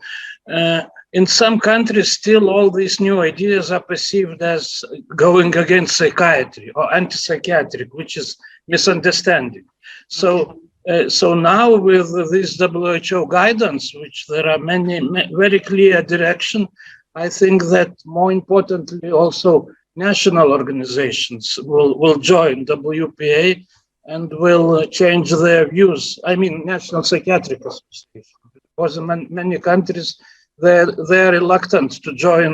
In some countries, still all these new ideas are perceived as going against psychiatry or anti-psychiatric, which is misunderstanding. So now with this WHO guidance, which there are many very clear direction, I think that more importantly also national organizations will join WPA and will change their views. I mean, National Psychiatric Association, because in many countries they're reluctant to join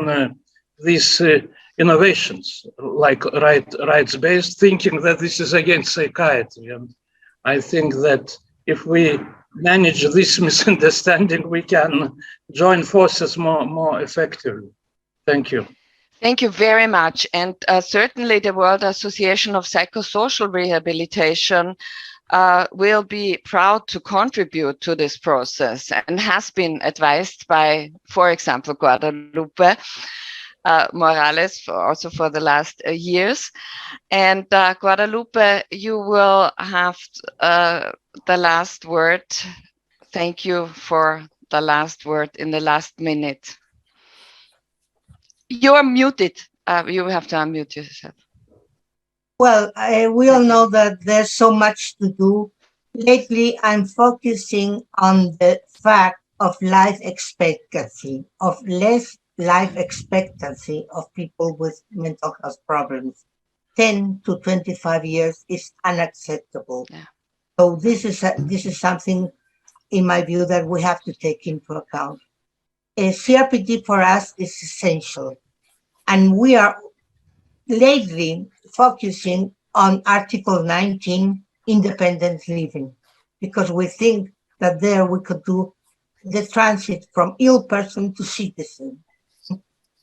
these innovations, like rights-based, thinking that this is against psychiatry. And I think that if we manage this misunderstanding, we can join forces more effectively. Thank you. Thank you very much. And certainly the World Association of Psychosocial Rehabilitation will be proud to contribute to this process and has been advised by, for example, Guadalupe Morales also for the last years. And Guadalupe, you will have the last word. Thank you for the last word in the last minute. You're muted. You have to unmute yourself. Well, we all know that there's so much to do. Lately, I'm focusing on the fact of life expectancy, of less life expectancy of people with mental health problems. 10 to 25 years is unacceptable. Yeah. So this is something, in my view, that we have to take into account. CRPD for us is essential. And we are lately focusing on Article 19, independent living, because we think that there we could do the transit from ill person to citizen.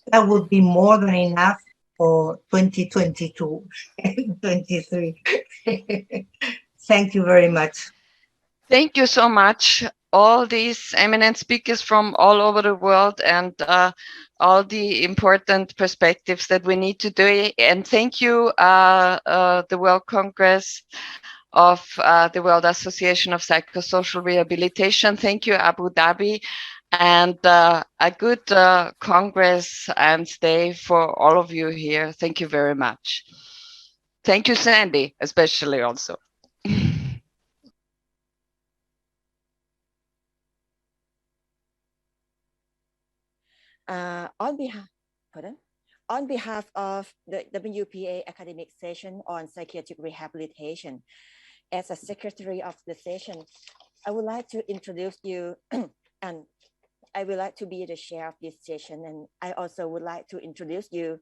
That would be more than enough for 2022 and 23. Thank you very much. Thank you so much. All these eminent speakers from all over the world and all the important perspectives that we need today. And thank you, the World Congress of the World Association of Psychosocial Rehabilitation. Thank you, Abu Dhabi. And a good Congress and stay for all of you here. Thank you very much. Thank you, Sandy, especially also. On behalf of the WPA academic session on psychiatric rehabilitation, as a secretary of the session, I would like to introduce you and I would like to be the chair of this session. And I also would like to introduce you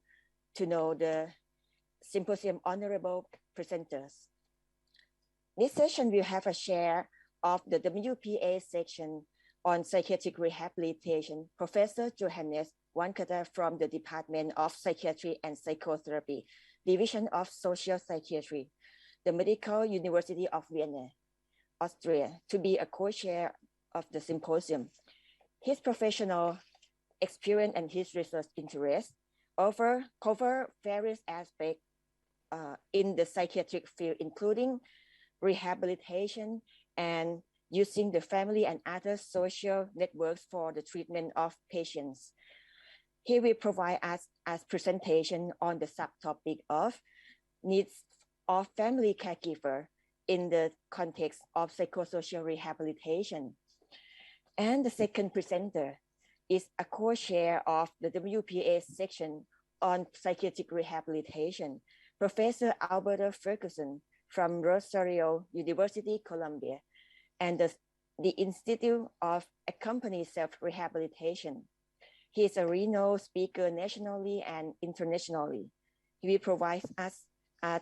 to know the symposium honorable presenters. This session will have a share of the WPA section on psychiatric rehabilitation, Professor Johannes Wanketer from the Department of Psychiatry and Psychotherapy, Division of Social Psychiatry, the Medical University of Vienna, Austria, to be a co-chair of the symposium. His professional experience and his research interests cover various aspects in the psychiatric field, including rehabilitation and using the family and other social networks for the treatment of patients. He will provide us a presentation on the subtopic of needs of family caregiver in the context of psychosocial rehabilitation. And the second presenter is a co-chair of the WPA section on psychiatric rehabilitation, Professor Alberto Ferguson from Rosario University, Colombia, and the the Institute of Accompanied Self-Rehabilitation. He is a renowned speaker nationally and internationally. He will provide us a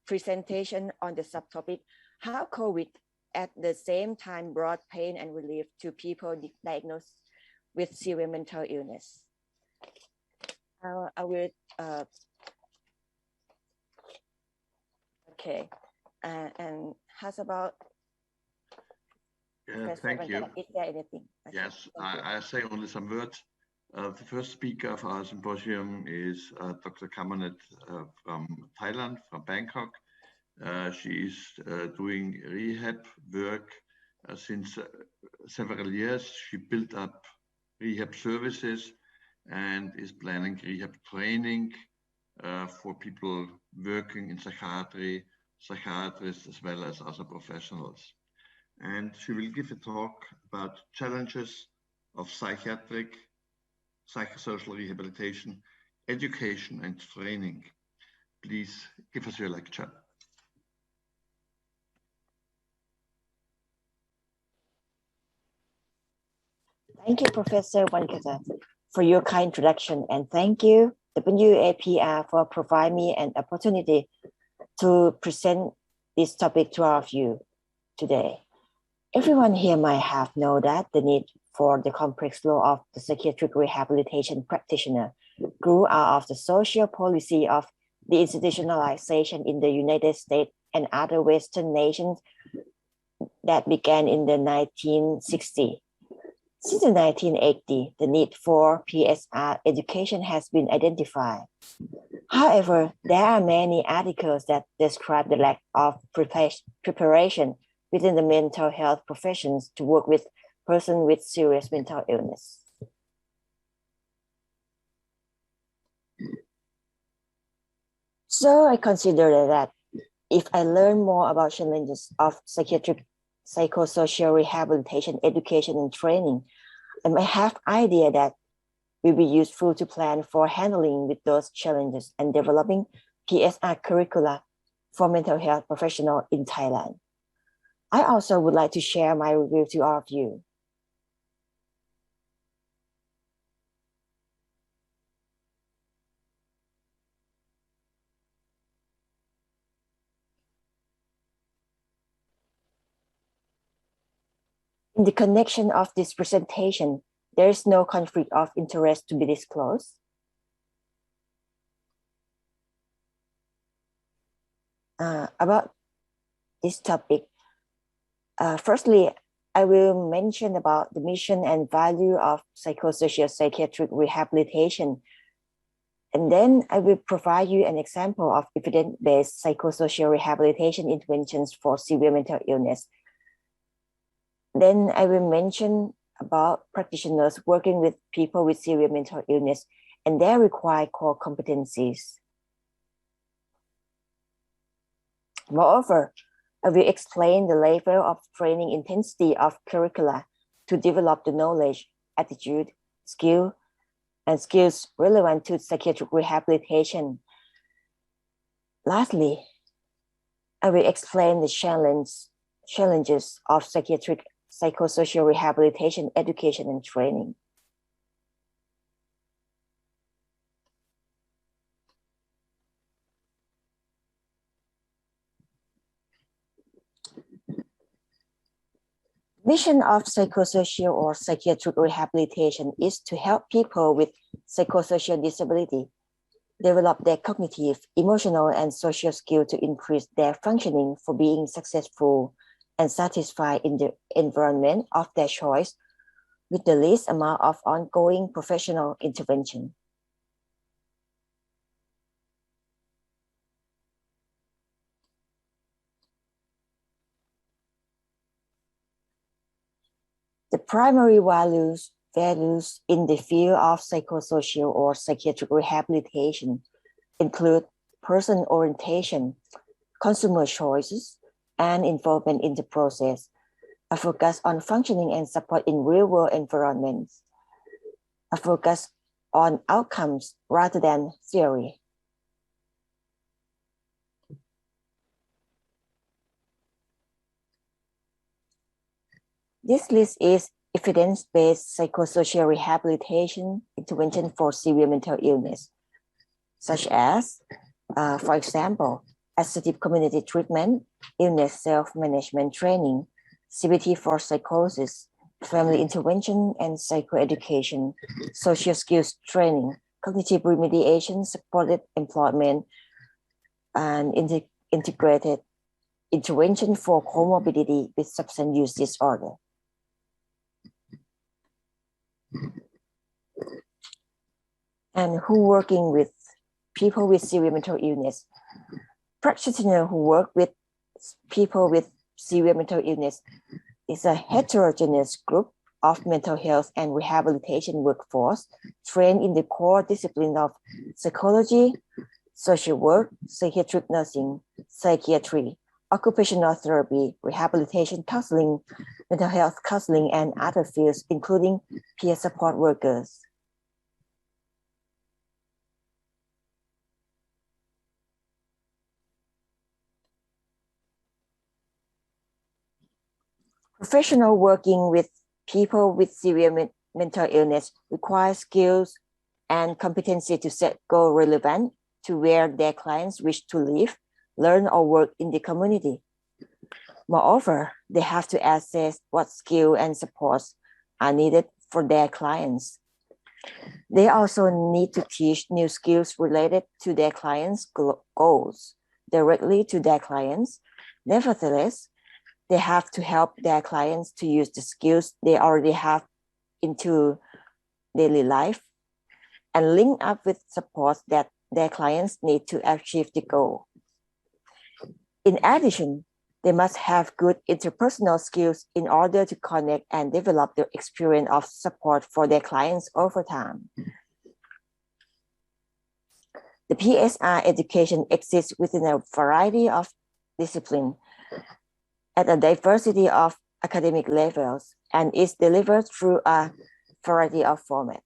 presentation on the subtopic, how COVID at the same time brought pain and relief to people diagnosed with severe mental illness. I will, okay, and how's about? Thank you. Is there anything? Yes, I say only some words. The first speaker of our symposium is Dr. Kamanet from Thailand, from Bangkok. She is doing rehab work since several years. She built up rehab services and is planning rehab training for people working in psychiatry, psychiatrists, as well as other professionals. And she will give a talk about challenges of psychosocial rehabilitation, education, and training. Please give us your lecture. Thank you, Professor Wankata, for your kind introduction, and thank you, WAPR, for providing me an opportunity to present this topic to all of you today. Everyone here might have known that the need for the complex law of the psychiatric rehabilitation practitioner grew out of the social policy of the institutionalization in the United States and other Western nations that began in the 1960s. Since the 1980s, the need for PSR education has been identified. However, there are many articles that describe the lack of preparation within the mental health professions to work with persons with serious mental illness. So I consider that if I learn more about challenges of psychiatric psychosocial rehabilitation, education, and training, I may have idea that will be useful to plan for handling with those challenges and developing PSR curricula for mental health professionals in Thailand. I also would like to share my review to all of you. In the connection of this presentation, there is no conflict of interest to be disclosed. About this topic, firstly, I will mention about the mission and value of psychosocial psychiatric rehabilitation. And then I will provide you an example of evidence-based psychosocial rehabilitation interventions for severe mental illness. Then I will mention about practitioners working with people with severe mental illness and their required core competencies. Moreover, I will explain the level of training intensity of curricula to develop the knowledge, attitude, skill, and skills relevant to psychiatric rehabilitation. Lastly, I will explain the challenges of psychiatric psychosocial rehabilitation, education, and training. Mission of psychosocial or psychiatric rehabilitation is to help people with psychosocial disability develop their cognitive, emotional, and social skills to increase their functioning for being successful and satisfied in the environment of their choice with the least amount of ongoing professional intervention. The primary values in the field of psychosocial or psychiatric rehabilitation include person orientation, consumer choices, and involvement in the process, a focus on functioning and support in real-world environments, a focus on outcomes rather than theory. This list is evidence-based psychosocial rehabilitation intervention for severe mental illness, such as, for example, assertive community treatment, illness self-management training, CBT for psychosis, family intervention and psychoeducation, social skills training, cognitive remediation, supported employment, and integrated intervention for comorbidity with substance use disorder. And who working with people with severe mental illness? Practitioners who work with people with severe mental illness is a heterogeneous group of mental health and rehabilitation workforce trained in the core discipline of psychology, social work, psychiatric nursing, psychiatry, occupational therapy, rehabilitation counseling, mental health counseling, and other fields, including peer support workers. Professional working with people with severe mental illness requires skills and competency to set goals relevant to where their clients wish to live, learn, or work in the community. Moreover, they have to assess what skills and supports are needed for their clients. They also need to teach new skills related to their clients' goals directly to their clients. Nevertheless, they have to help their clients to use the skills they already have into daily life and link up with support that their clients need to achieve the goal. In addition, they must have good interpersonal skills in order to connect and develop the experience of support for their clients over time. The PSR education exists within a variety of disciplines at a diversity of academic levels and is delivered through a variety of formats.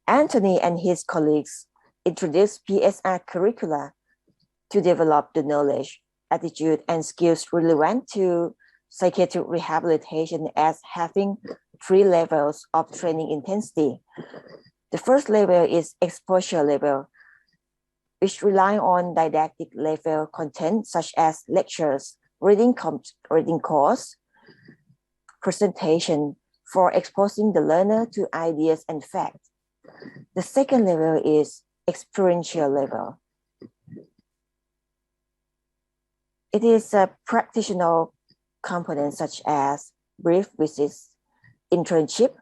Anthony and his colleagues introduced PSR curricula to develop the knowledge, attitude, and skills relevant to psychiatric rehabilitation as having 3 levels of training intensity. The first level is exposure level, which rely on didactic level content such as lectures, reading course, presentation for exposing the learner to ideas and facts. The second level is experiential level. It is a practitioner component such as brief visits, internship,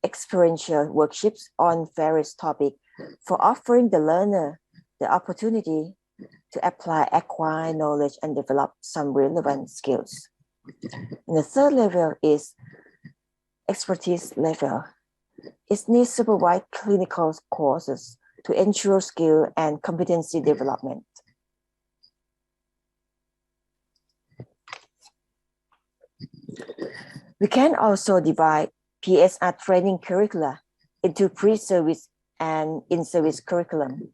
experiential workshops on various topics for offering the learner the opportunity to acquire knowledge and develop some relevant skills. And the third level is expertise level. It needs supervised clinical courses to ensure skill and competency development. We can also divide PSR training curricula into pre-service and in-service curriculum.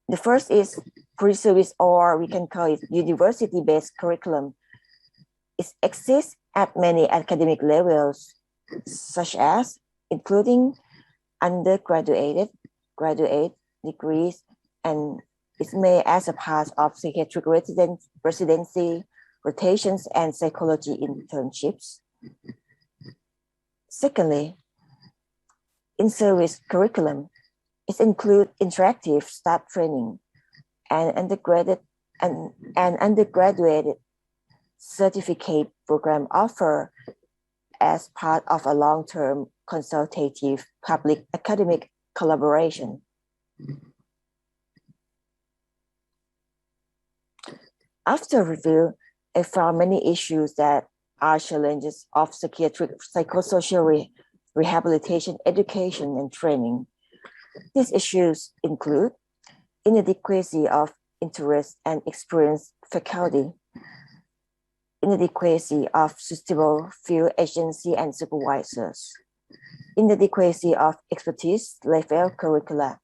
The first is pre-service, or we can call it university-based curriculum. It exists at many academic levels, such as including undergraduate, graduate degrees, and it's made as a part of psychiatric residency, rotations, and psychology internships. Secondly, in-service curriculum. It includes interactive staff training and undergraduate certificate program offered as part of a long-term consultative public academic collaboration. After review, I found many issues that are challenges of psychiatric psychosocial rehabilitation education and training. These issues include inadequacy of interest and experienced faculty, inadequacy of suitable field agency and supervisors, inadequacy of expertise level curricula,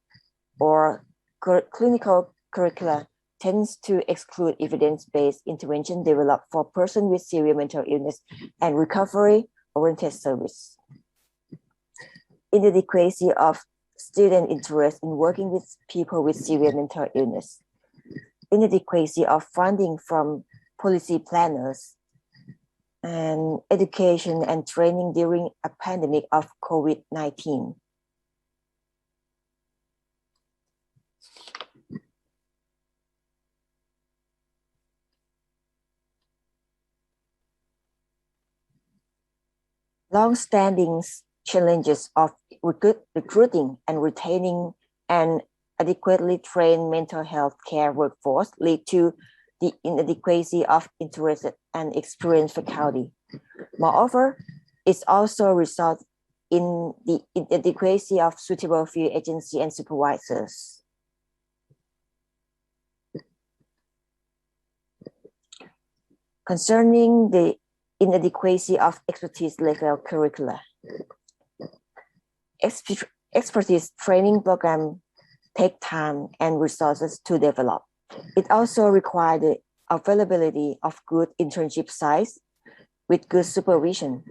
or clinical curricula tends to exclude evidence-based intervention developed for persons with severe mental illness and recovery-oriented service. Inadequacy of student interest in working with people with severe mental illness. Inadequacy of funding from policy planners, and education and training during a pandemic of COVID-19. Long-standing challenges of recruiting and retaining an adequately trained mental health care workforce lead to the inadequacy of interested and experienced faculty. Moreover, it also results in the inadequacy of suitable field agency and supervisors. Concerning the inadequacy of expertise level curricula. Expertise training program take time and resources to develop. It also requires the availability of good internship sites with good supervision.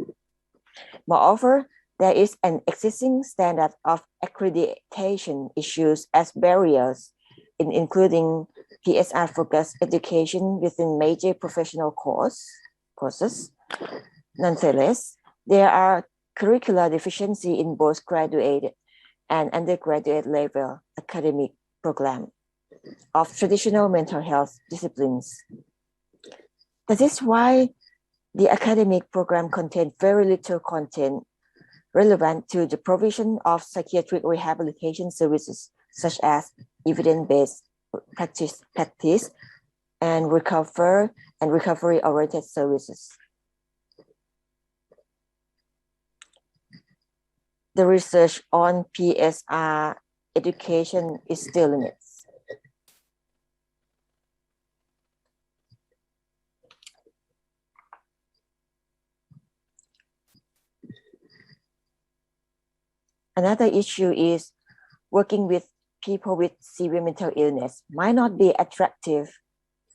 Moreover, there is an existing standard of accreditation issues as barriers in including PSR-focused education within major professional courses. Nonetheless, there are curricular deficiency in both graduate and undergraduate level academic program of traditional mental health disciplines. That is why the academic program contains very little content relevant to the provision of psychiatric rehabilitation services, such as evidence-based practice and recovery-oriented services. The research on PSR education is still limited. Another issue is working with people with severe mental illness might not be attractive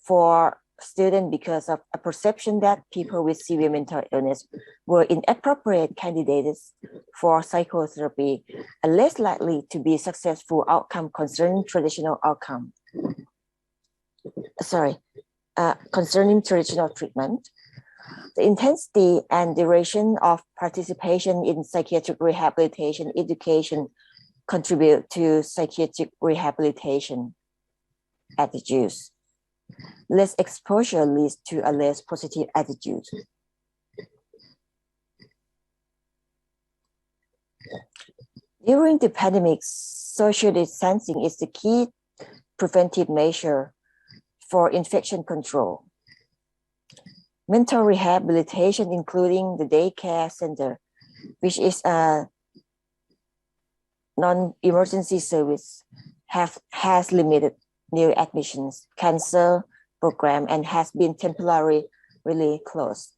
for students because of a perception that people with severe mental illness were inappropriate candidates for psychotherapy and less likely to be successful outcome concerning traditional treatment. The intensity and duration of participation in psychiatric rehabilitation education contribute to psychiatric rehabilitation attitudes. Less exposure leads to a less positive attitude. During the pandemic, social distancing is the key preventive measure for infection control. Mental rehabilitation, including the daycare center, which is a non-emergency service, has limited new admissions, cancer program, and has been temporarily closed.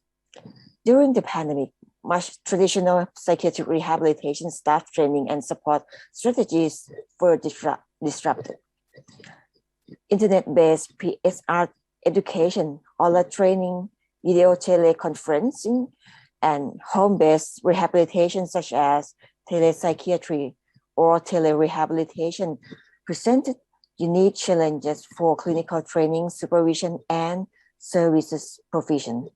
During the pandemic, much traditional psychiatric rehabilitation staff training and support strategies were disrupted. Internet-based PSR education, online training, video teleconferencing, and home-based rehabilitation such as telepsychiatry or telerehabilitation presented unique challenges for clinical training, supervision, and services provision.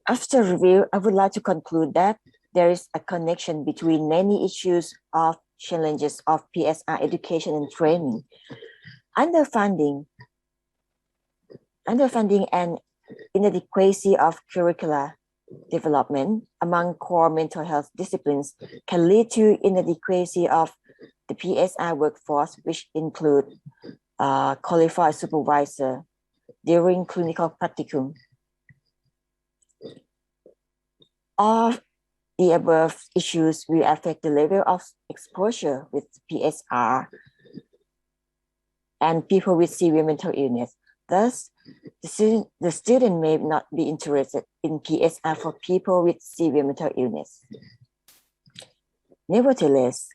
After review, I would like to conclude that there is a connection between many issues of challenges of PSR education and training. Underfunding and inadequacy of curricular development among core mental health disciplines can lead to inadequacy of the PSR workforce, which include qualified supervisor during clinical practicum. All the above issues will affect the level of exposure with PSR and people with severe mental illness. Thus, the student may not be interested in PSR for people with severe mental illness. Nevertheless,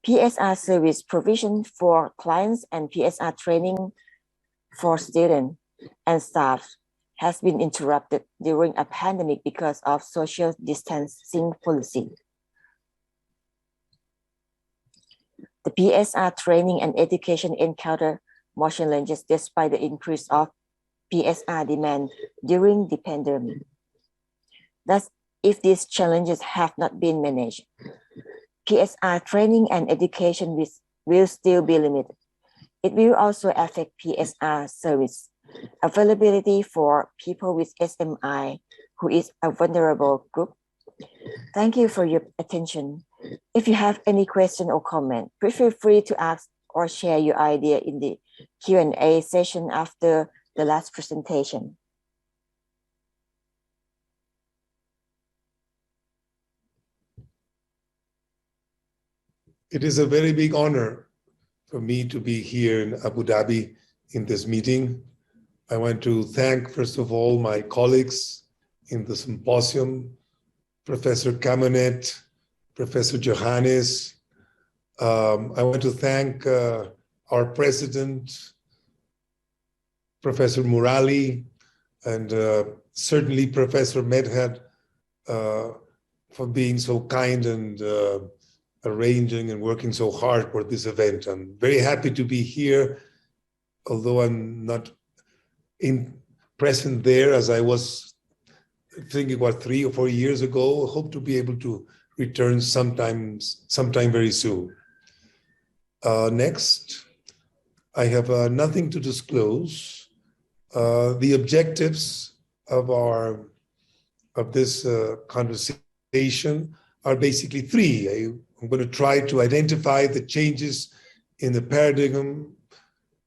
PSR service provision for clients and PSR training for students and staff has been interrupted during a pandemic because of social distancing policy. The PSR training and education encounter more challenges despite the increase of PSR demand during the pandemic. Thus, if these challenges have not been managed, PSR training and education will still be limited. It will also affect PSR service availability for people with SMI, who is a vulnerable group. Thank you for your attention. If you have any question or comment, please feel free to ask or share your idea in the Q&A session after the last presentation. It is a very big honor for me to be here in Abu Dhabi in this meeting. I want to thank, first of all, my colleagues in the symposium, Professor Kamenet, Professor Johannes. I want to thank our president, Professor Murali, and certainly Professor Medhad for being so kind and arranging and working so hard for this event. I'm very happy to be here, although I'm not present there as I was thinking about 3 or 4 years ago. I hope to be able to return sometime very soon. Next, I have nothing to disclose. The objectives of this conversation are basically 3. I'm going to try to identify the changes in the paradigm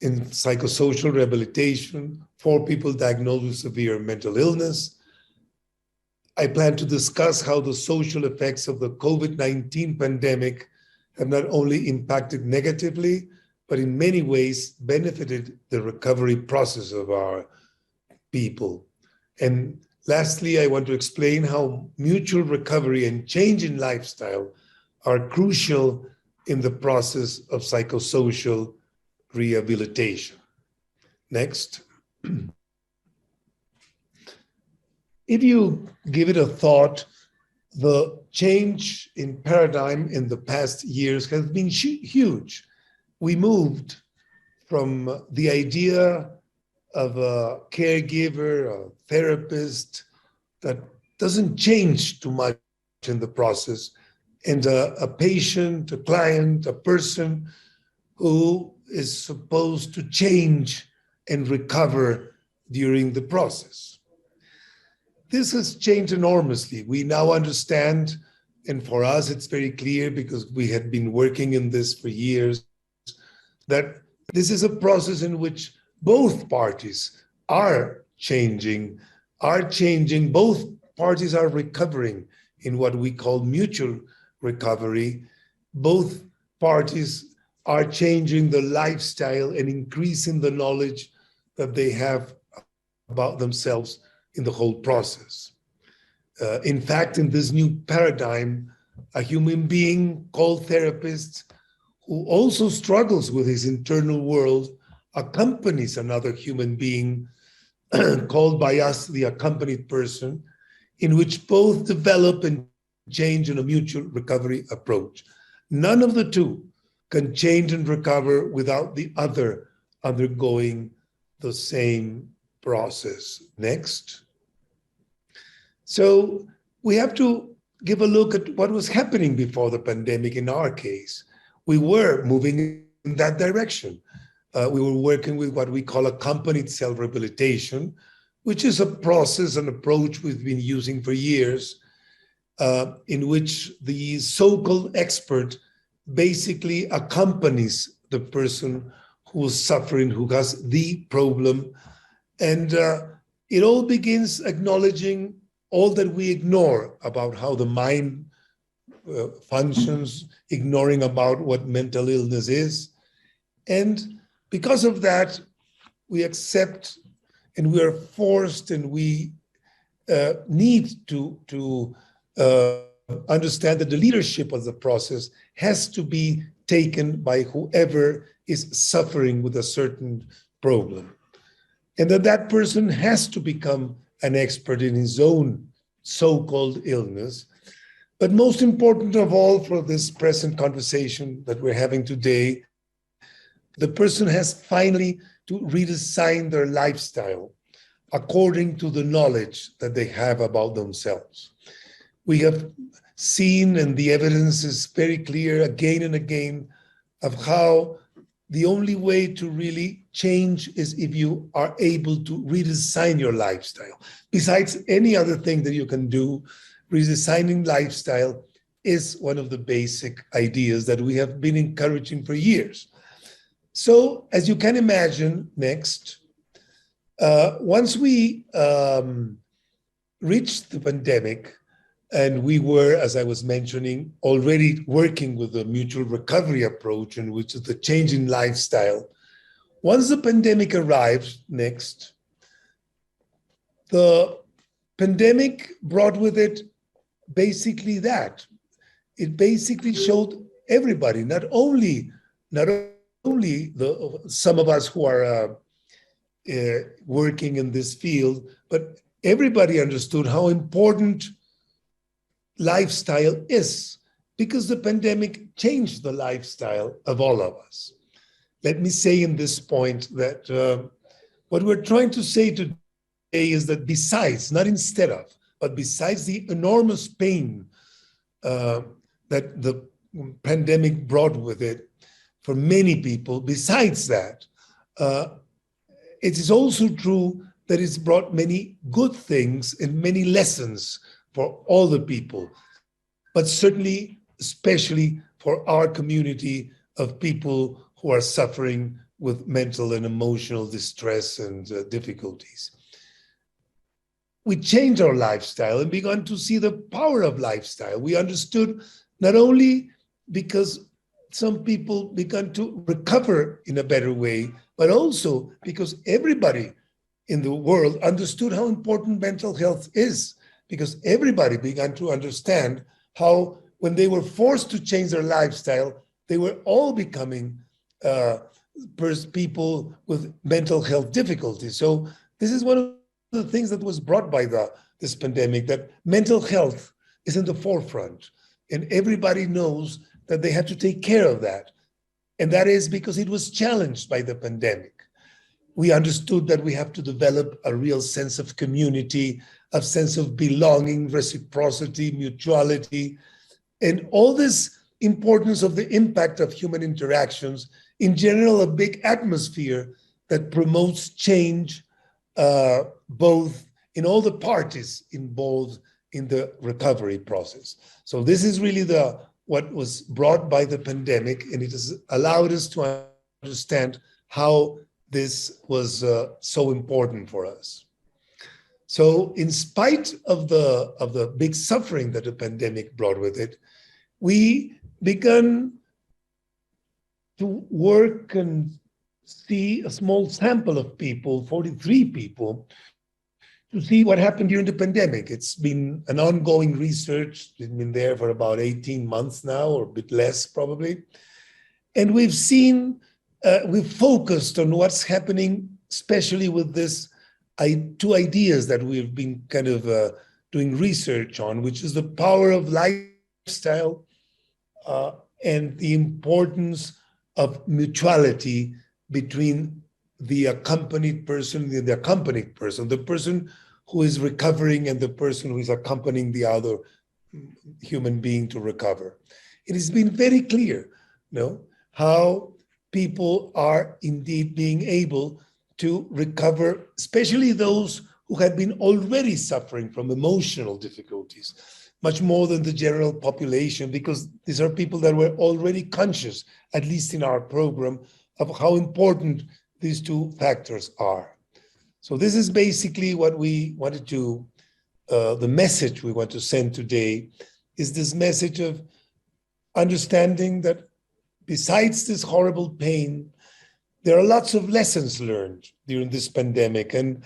in psychosocial rehabilitation for people diagnosed with severe mental illness. I plan to discuss how the social effects of the COVID-19 pandemic have not only impacted negatively, but in many ways benefited the recovery process of our people. And lastly, I want to explain how mutual recovery and change in lifestyle are crucial in the process of psychosocial rehabilitation. Next. If you give it a thought, the change in paradigm in the past years has been huge. We moved from the idea of a caregiver, a therapist that doesn't change too much in the process, and a patient, a client, a person who is supposed to change and recover during the process. This has changed enormously. We now understand, and for us it's very clear because we had been working in this for years, that this is a process in which both parties are changing, both parties are recovering in what we call mutual recovery. Both parties are changing the lifestyle and increasing the knowledge that they have about themselves in the whole process. In fact, in this new paradigm, a human being called therapist who also struggles with his internal world accompanies another human being called by us the accompanied person, in which both develop and change in a mutual recovery approach. None of the two can change and recover without the other undergoing the same process. Next. So we have to give a look at what was happening before the pandemic in our case. We were moving in that direction. We were working with what we call accompanied self-rehabilitation, which is a process, an approach we've been using for years, in which the so-called expert basically accompanies the person who's suffering, who has the problem. And it all begins acknowledging all that we ignore about how the mind functions, ignoring about what mental illness is, and because of that, we accept and we are forced and we need to understand that the leadership of the process has to be taken by whoever is suffering with a certain problem. And that person has to become an expert in his own so-called illness. But most important of all for this present conversation that we're having today, the person has finally to redesign their lifestyle according to the knowledge that they have about themselves. We have seen, and the evidence is very clear again and again, of how the only way to really change is if you are able to redesign your lifestyle. Besides any other thing that you can do, redesigning lifestyle is one of the basic ideas that we have been encouraging for years. So, as you can imagine, next, once we reached the pandemic, and we were, as I was mentioning, already working with the mutual recovery approach, and which is the change in lifestyle. Once the pandemic arrived, next, the pandemic brought with it basically that. It basically showed everybody, not only some of us who are working in this field, but everybody understood how important lifestyle is, because the pandemic changed the lifestyle of all of us. Let me say in this point that what we're trying to say today is that besides, not instead of, but besides the enormous pain that the pandemic brought with it for many people, besides that, it is also true that it's brought many good things and many lessons for all the people, but certainly, especially for our community of people who are suffering with mental and emotional distress and difficulties. We changed our lifestyle and began to see the power of lifestyle. We understood not only because some people began to recover in a better way, but also because everybody in the world understood how important mental health is, because everybody began to understand how when they were forced to change their lifestyle, they were all becoming people with mental health difficulties. So this is one of the things that was brought by this pandemic, that mental health is in the forefront, and everybody knows that they have to take care of that. And that is because it was challenged by the pandemic. We understood that we have to develop a real sense of community, a sense of belonging, reciprocity, mutuality, and all this importance of the impact of human interactions, in general, a big atmosphere that promotes change, both in all the parties involved in the recovery process. So this is really what was brought by the pandemic, and it has allowed us to understand how this was so important for us. So in spite of the big suffering that the pandemic brought with it, we began to work and see a small sample of people, 43 people, to see what happened during the pandemic. It's been an ongoing research. It's been there for about 18 months now, or a bit less probably. And we've seen, we've focused on what's happening, especially with this two ideas that we've been kind of doing research on, which is the power of lifestyle and the importance of mutuality between the accompanied person and the accompanied person, the person who is recovering and the person who is accompanying the other human being to recover. It has been very clear, how people are indeed being able to recover, especially those who had been already suffering from emotional difficulties, much more than the general population, because these are people that were already conscious, at least in our program, of how important these two factors are. So this is basically what we wanted to, the message we want to send today is this message of understanding that besides this horrible pain, there are lots of lessons learned during this pandemic. And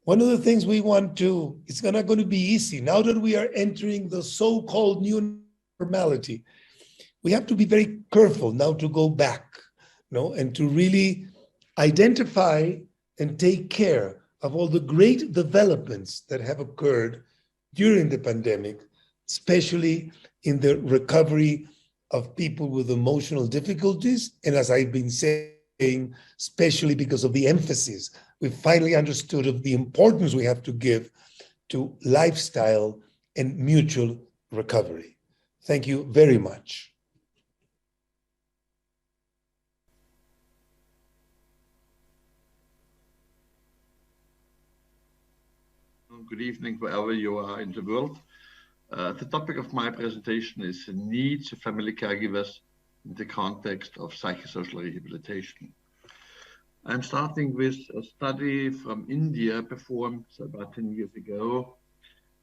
one of the things we want to, it's not going to be easy. Now that we are entering the so-called new normality, we have to be very careful now to go back, and to really identify and take care of all the great developments that have occurred during the pandemic, especially in the recovery of people with emotional difficulties. And as I've been saying, especially because of the emphasis we finally understood of the importance we have to give to lifestyle and mutual recovery. Thank you very much. Good evening, wherever you are in the world. The topic of my presentation is the needs of family caregivers in the context of psychosocial rehabilitation. I'm starting with a study from India performed about 10 years ago,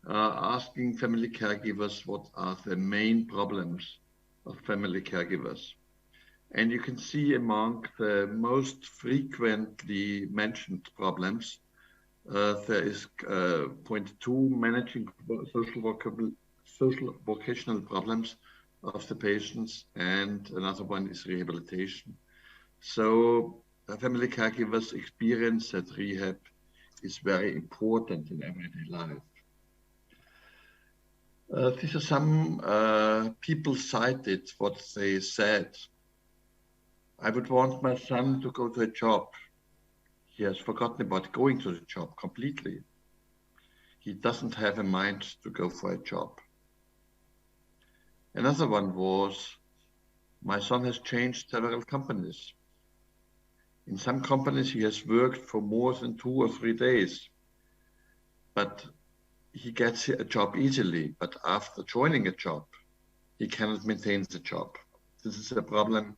asking family caregivers what are the main problems of family caregivers. And you can see among the most frequently mentioned problems, there is point 2, managing social vocational problems of the patients, and another one is rehabilitation. So family caregivers experience that rehab is very important in everyday life. These are some people cited what they said. I would want my son to go to a job. He has forgotten about going to the job completely. He doesn't have a mind to go for a job. Another one was, my son has changed several companies. In some companies, he has worked for more than 2 or 3 days, but he gets a job easily. But after joining a job, he cannot maintain the job. This is a problem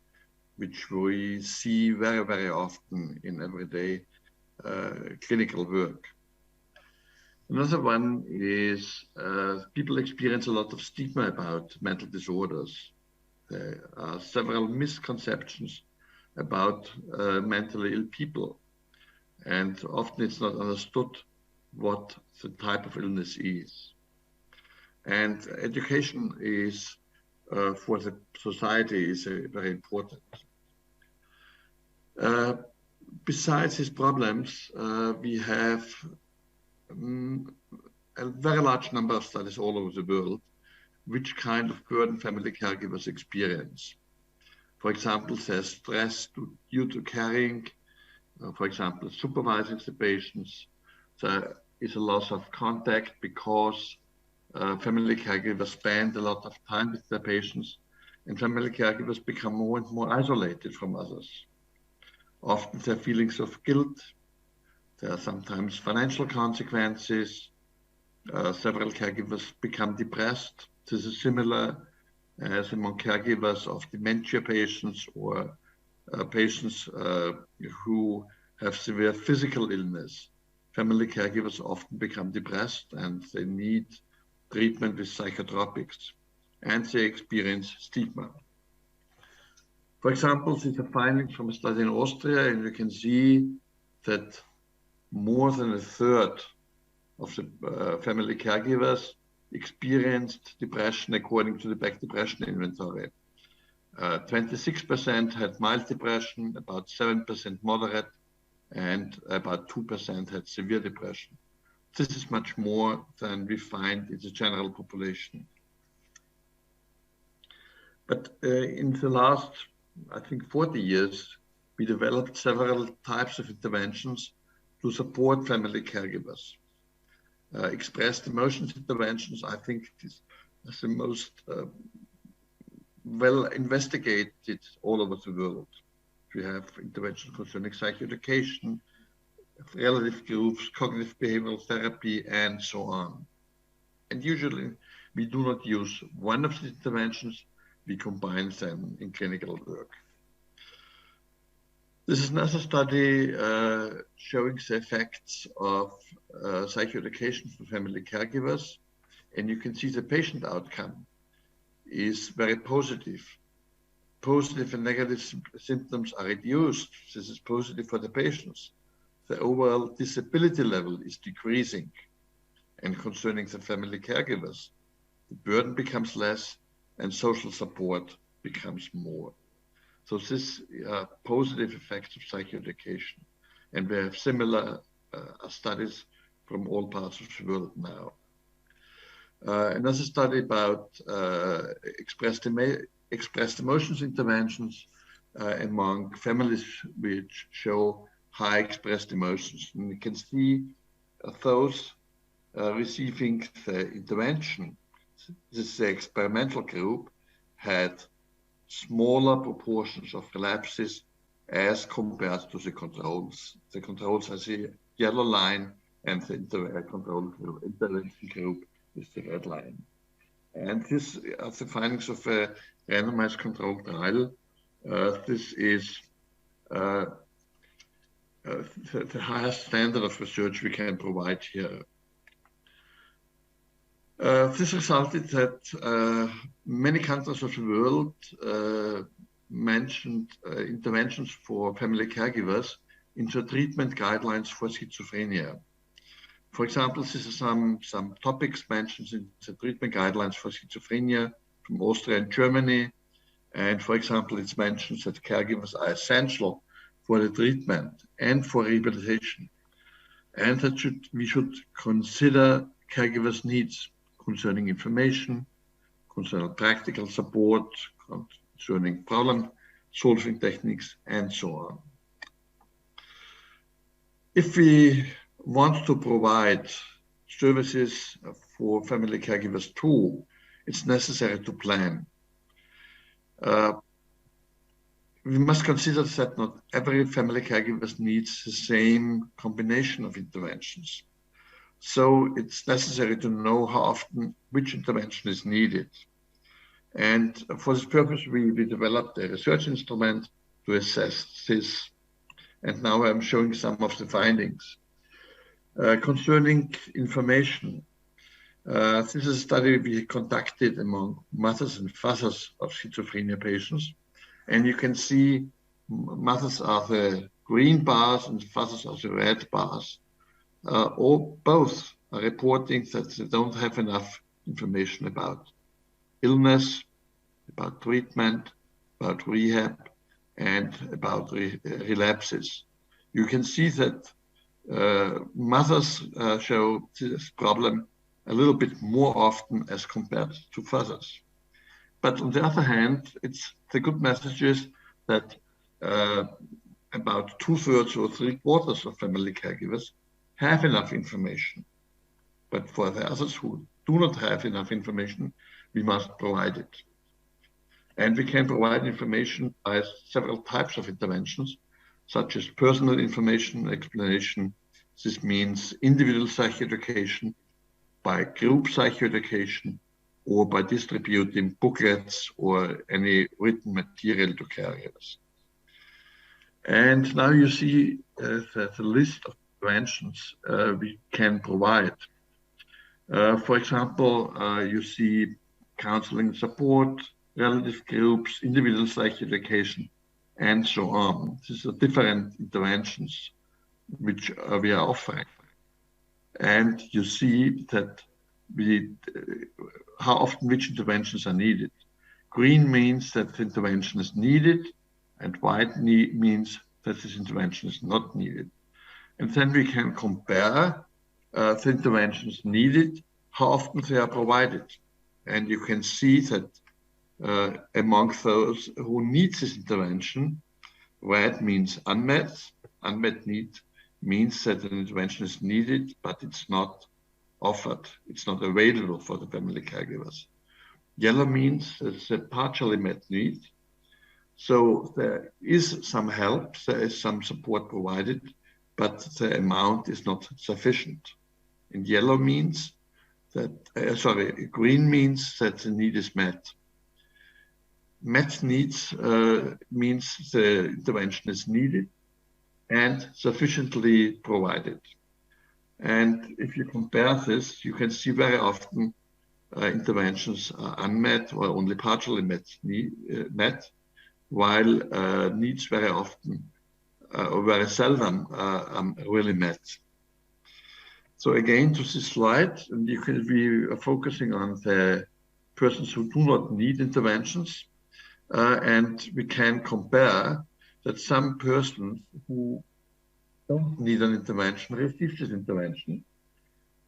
which we see very, very often in everyday clinical work. Another one is people experience a lot of stigma about mental disorders. There are several misconceptions about mentally ill people, and often it's not understood what the type of illness is. And education is for the society is very important. Besides these problems, we have a very large number of studies all over the world which kind of burden family caregivers experience. For example, there's stress due to caring, for example, supervising the patients. There is a loss of contact because family caregivers spend a lot of time with their patients, and family caregivers become more and more isolated from others. Often there are feelings of guilt. There are sometimes financial consequences. Several caregivers become depressed. This is similar as among caregivers of dementia patients or patients who have severe physical illness. Family caregivers often become depressed and they need treatment with psychotropics, and they experience stigma. For example, these are findings from a study in Austria, and you can see that more than a third of the family caregivers experienced depression according to the Beck Depression Inventory. 26% had mild depression, about 7% moderate, and about 2% had severe depression. This is much more than we find in the general population. But in the last, I think, 40 years, we developed several types of interventions to support family caregivers. Expressed emotions interventions, I think, is the most well investigated all over the world. We have interventions concerning psychoeducation, relative groups, cognitive behavioral therapy, and so on. And usually we do not use one of these interventions, we combine them in clinical work. This is another study showing the effects of psychoeducation for family caregivers. And you can see the patient outcome is very positive. positive and negative symptoms are reduced, this is positive for the patients. The overall disability level is decreasing. And concerning the family caregivers, the burden becomes less and social support becomes more. So this are positive effects of psychoeducation. And we have similar studies from all parts of the world now. Another study about expressed emotions interventions among families which show high expressed emotions. And you can see those receiving the intervention, this is the experimental group, had smaller proportions of relapses as compared to the controls. The controls are the yellow line and the intervention group is the red line. And this are the findings of a randomized controlled trial. This is the highest standard of research we can provide here. This resulted that many countries of the world mentioned interventions for family caregivers into treatment guidelines for schizophrenia. For example, this is some topics mentioned in the treatment guidelines for schizophrenia from Austria and Germany. And for example, it's mentioned that caregivers are essential for the treatment and for rehabilitation. And that we should consider caregivers' needs concerning information, concerning practical support, concerning problem-solving techniques, and so on. If we want to provide services for family caregivers too, it's necessary to plan. We must consider that not every family caregiver needs the same combination of interventions. So it's necessary to know how often which intervention is needed. And for this purpose, we developed a research instrument to assess this. And now I'm showing some of the findings. Concerning information, this is a study we conducted among mothers and fathers of schizophrenia patients. And you can see mothers are the green bars and fathers are the red bars. Both are reporting that they don't have enough information about illness, about treatment, about rehab, and about relapses. You can see that mothers show this problem a little bit more often as compared to fathers. But on the other hand, the good message is that about 2/3 or 3/4 of family caregivers have enough information. But for the others who do not have enough information, we must provide it. And we can provide information by several types of interventions, such as personal information explanation. This means individual psychoeducation, by group psychoeducation, or by distributing booklets or any written material to caregivers. And now you see the list of interventions we can provide. For example, you see counseling support, relative groups, individual psychoeducation, and so on. These are different interventions which we are offering. And you see that how often which interventions are needed. Green means that the intervention is needed, and white means that this intervention is not needed. And then we can compare the interventions needed, how often they are provided. And you can see that among those who need this intervention, red means unmet. Unmet need means that an intervention is needed, but it's not offered. It's not available for the family caregivers. Yellow means it's a partially met need. So there is some help, there is some support provided, but the amount is not sufficient. And yellow means that, green means that the need is met. Met needs means the intervention is needed and sufficiently provided. And if you compare this, you can see very often interventions are unmet or only partially met. while needs very often or very seldom really met. So again, to this slide, and we are focusing on the persons who do not need interventions, and we can compare that some persons who don't need an intervention receive this intervention,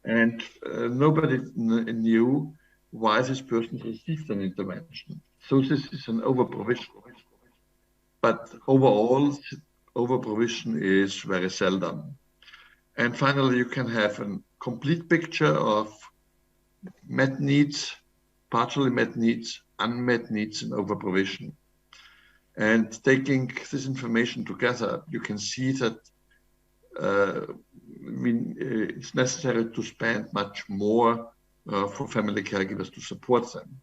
and nobody knew why this person received an intervention. So this is an overprovision. But overall, overprovision is very seldom. And finally, you can have a complete picture of met needs, partially met needs, unmet needs, and overprovision. And taking this information together, you can see that it's necessary to spend much more for family caregivers to support them.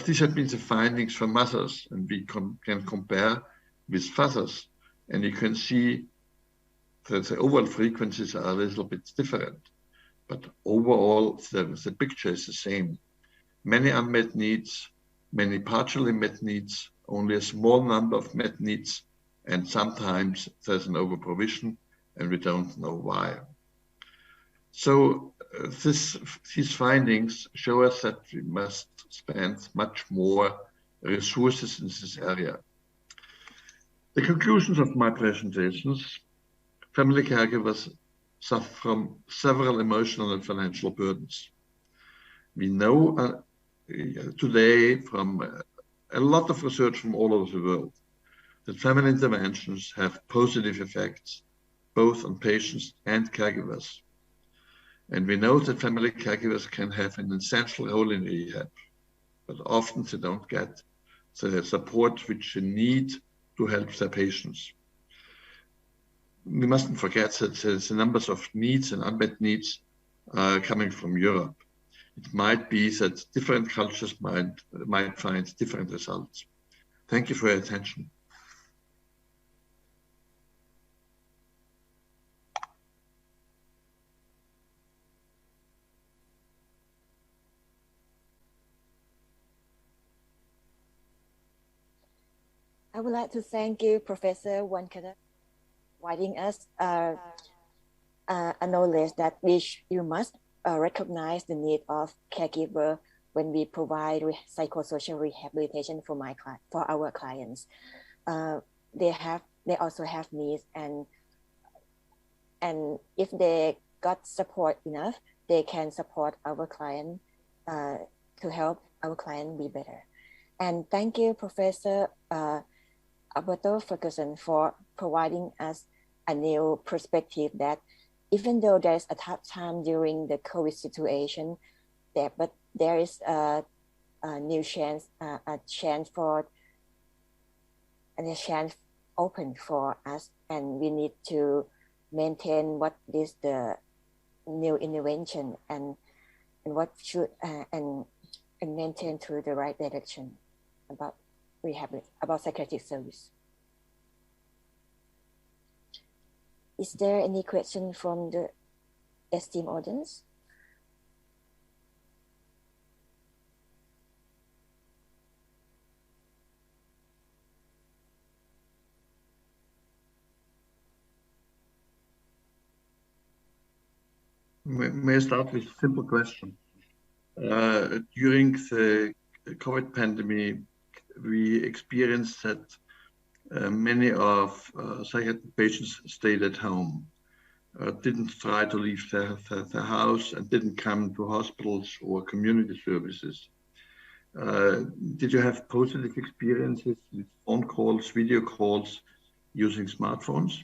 These have been the findings for mothers, and we can compare with fathers, and you can see that the overall frequencies are a little bit different, but overall the picture is the same. Many unmet needs, many partially met needs, only a small number of met needs, and sometimes there's an overprovision, and we don't know why. So these findings show us that we must spend much more resources in this area. The conclusions of my presentations: family caregivers suffer from several emotional and financial burdens. We know today from a lot of research from all over the world that family interventions have positive effects both on patients and caregivers. And we know that family caregivers can have an essential role in rehab, but often they don't get the support which they need to help their patients. We mustn't forget that the numbers of needs and unmet needs are coming from Europe. It might be that different cultures might find different results. Thank you for your attention. I would like to thank you, Professor Wankata, providing us a knowledge that you must recognize the need of caregiver when we provide psychosocial rehabilitation for our clients. They also have needs, and if they got support enough, they can support our client to help our client be better. And thank you, Professor Alberto Ferguson, for providing us a new perspective that even though there's a tough time during the COVID situation, but there is a new chance, a chance open for us, and we need to maintain what is the new innovation and what should and maintain to the right direction about about psychiatric service. Is there any question from the esteemed audience? May I start with a simple question? During the COVID pandemic, we experienced that many of psychiatric patients stayed at home, didn't try to leave their house, and didn't come to hospitals or community services. Did you have positive experiences with phone calls, video calls, using smartphones?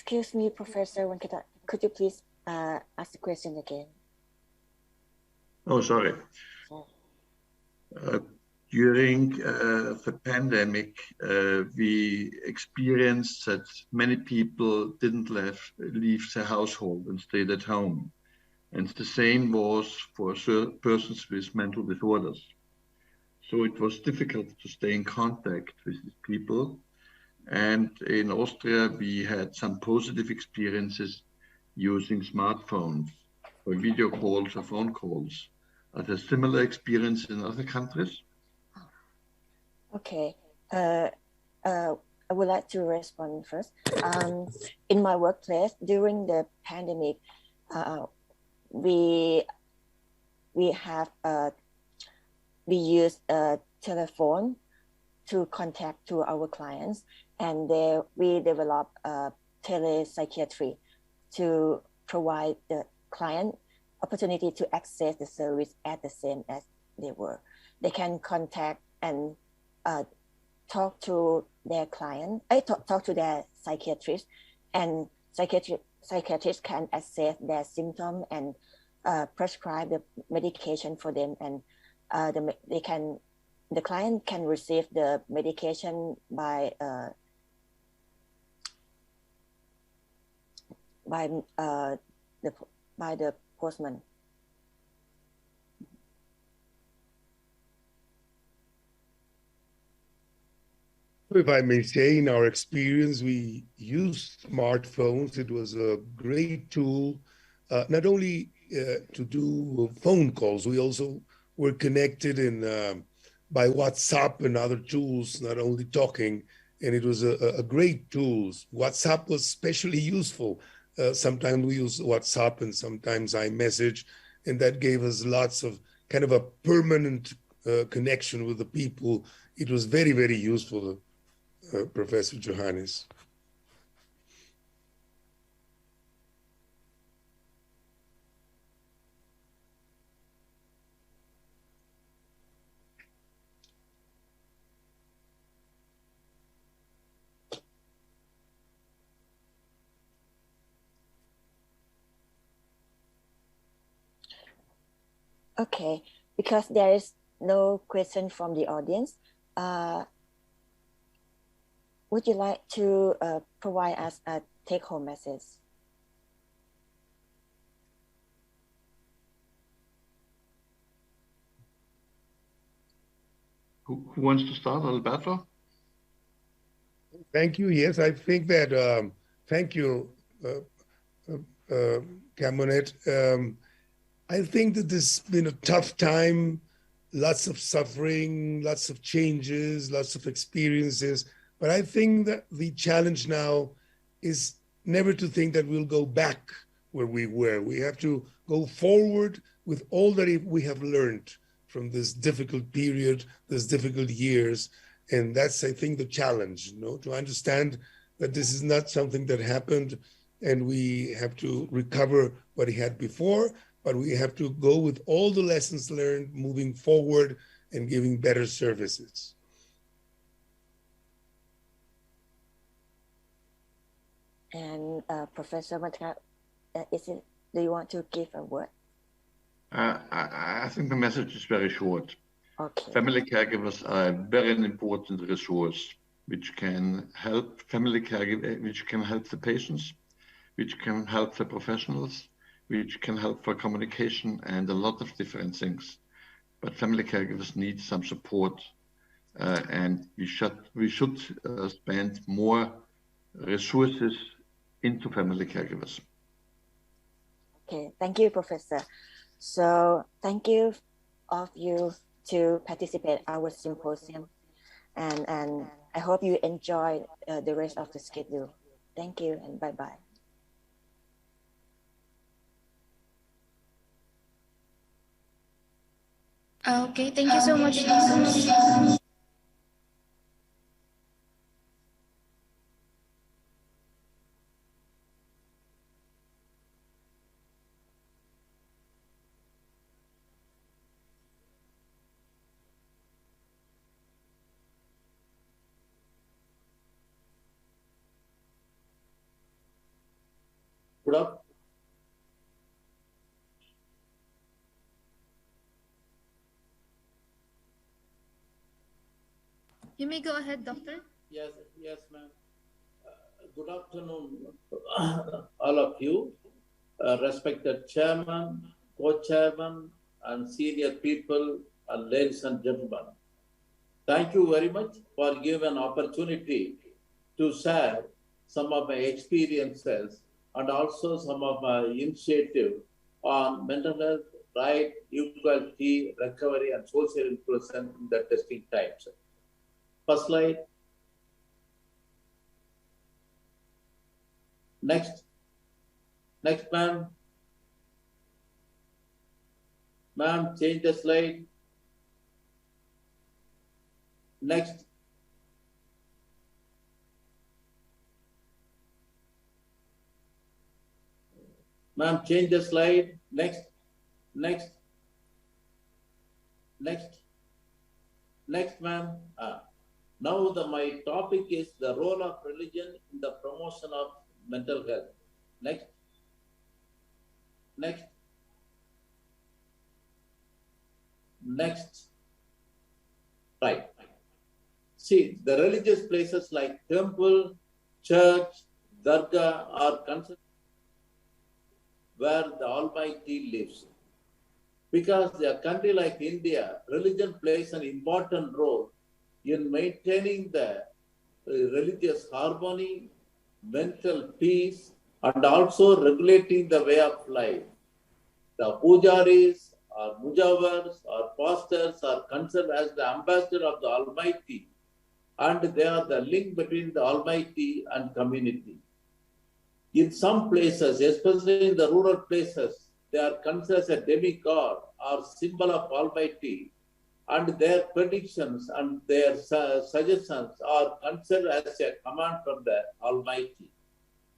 Excuse me, Professor Wankata, could you please ask the question again? Oh, sorry. During the pandemic, we experienced that many people didn't leave their household and stayed at home. And the same was for persons with mental disorders. So it was difficult to stay in contact with these people. And in Austria, we had some positive experiences using smartphones for video calls or phone calls. Are there similar experiences in other countries? Okay. I would like to respond first. In my workplace during the pandemic, we use a telephone to contact to our clients, and we develop telepsychiatry to provide the client opportunity to access the service at the same as they were. They can contact and talk to their client, talk to their psychiatrist, and psychiatrists can assess their symptoms and prescribe the medication for them, and the client can receive the medication by the postman. If I may say, in our experience, we used smartphones. It was a great tool, not only to do phone calls, we also were connected by WhatsApp and other tools, not only talking, and it was a great tool. WhatsApp was especially useful. Sometimes we use WhatsApp and sometimes iMessage, and that gave us lots of kind of a permanent connection with the people. It was very, very useful. Professor Johannes. Okay, because there is no question from the audience, would you like to provide us a take-home message? Who wants to start, Alberto? Thank you. Yes, I think that, thank you, Camonet. I think that this has been a tough time, lots of suffering, lots of changes, lots of experiences. But I think that the challenge now is never to think that we'll go back where we were. We have to go forward with all that we have learned from this difficult period, these difficult years. And that's, I think, the challenge, to understand that this is not something that happened and we have to recover what we had before, but we have to go with all the lessons learned, moving forward and giving better services. And Professor Matka, do you want to give a word? I think the message is very short. Okay. Family caregivers are a very important resource which can help which can help the patients, which can help the professionals, which can help for communication and a lot of different things. But family caregivers need some support, and we should spend more resources into family caregivers. Okay, thank you, Professor. So thank you of you to participate in our symposium, and I hope you enjoy the rest of the schedule. Thank you and bye-bye. Okay, thank you so much. Good up. You may go ahead, doctor. Yes, ma'am. Good afternoon, all of you, respected chairman, co-chairman, and senior people, and ladies and gentlemen. Thank you very much for giving an opportunity to share some of my experiences and also some of my initiative on mental health, right, equality, recovery, and social inclusion in the testing times. First slide. Next. Next, ma'am. Ma'am, change the slide. Next. Ma'am, change the slide. Next. Next. Next. Next, ma'am. Now my topic is the role of religion in the promotion of mental health. Next. Next. Next. Right. See, the religious places like temple, church, dargah are considered where the Almighty lives. Because a country like India, religion plays an important role in maintaining the religious harmony, mental peace, and also regulating the way of life. The pujaris or mujawars or pastors are considered as the ambassador of the Almighty, and they are the link between the Almighty and community. In some places, especially in the rural places, they are considered as a demigod or symbol of Almighty, and their predictions and their suggestions are considered as a command from the Almighty.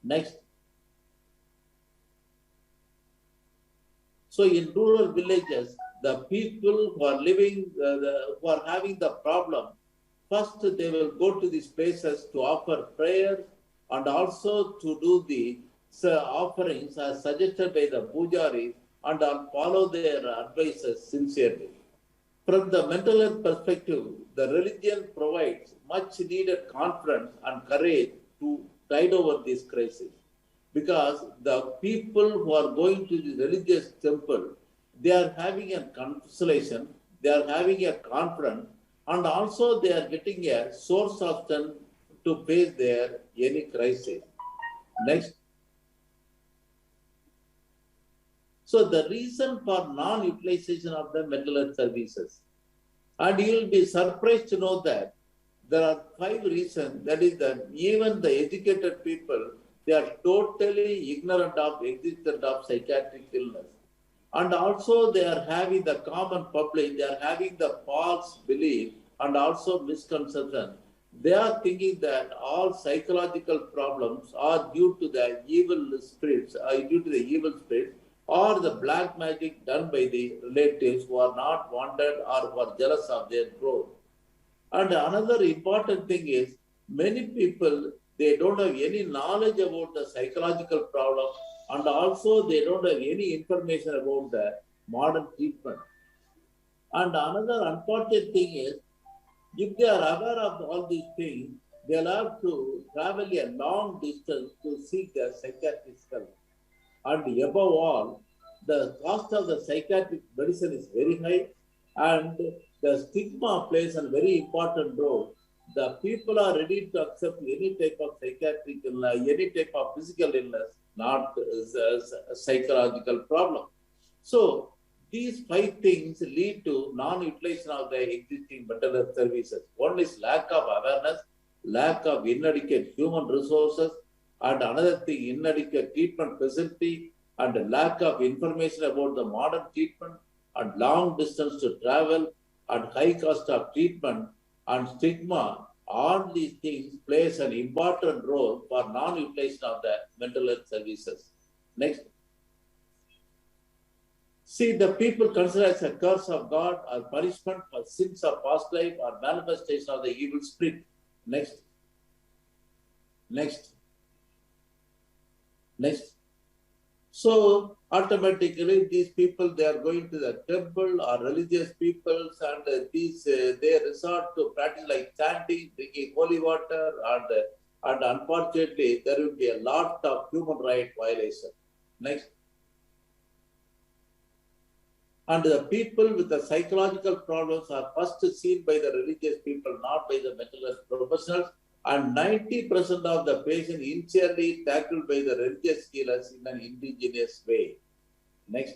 Next. So in rural villages, the people who are living, who are having the problem, first they will go to these places to offer prayers and also to do the offerings as suggested by the pujaris and follow their advices sincerely. From the mental health perspective, the religion provides much needed confidence and courage to tide over this crisis. Because the people who are going to the religious temple, they are having a consolation, they are having a confidence, and also they are getting a source of strength to face their any crisis. Next. So the reason for non-utilization of the mental health services, and you will be surprised to know that there are 5 reasons. That is that even the educated people, they are totally ignorant of existence of psychiatric illness. And also they are having the common public, they are having the false belief and also misconception. They are thinking that all psychological problems are due to the evil spirits, or the black magic done by the relatives who are not wanted or who are jealous of their growth. And another important thing is, many people, they don't have any knowledge about the psychological problem, and also they don't have any information about the modern treatment. And another unfortunate thing is, if they are aware of all these things, they'll have to travel a long distance to seek their psychiatrist help. And above all, the cost of the psychiatric medicine is very high, and the stigma plays a very important role. The people are ready to accept any type of psychiatric illness, any type of physical illness, not a psychological problem. So these 5 things lead to non-utilization of the existing mental health services. One is lack of awareness, lack of inadequate human resources, and another thing, inadequate treatment facility, and lack of information about the modern treatment, and long distance to travel, and high cost of treatment, and stigma. All these things plays an important role for non-utilization of the mental health services. Next. See, the people consider as a curse of God or punishment for sins of past life or manifestation of the evil spirit. Next. Next. Next. So automatically these people, they are going to the temple or religious peoples, and they resort to practice like chanting, drinking holy water, and unfortunately there will be a lot of human right violation. Next. And the people with the psychological problems are first seen by the religious people, not by the mental health professionals, and 90% of the patient initially tackled by the religious healers in an indigenous way. Next.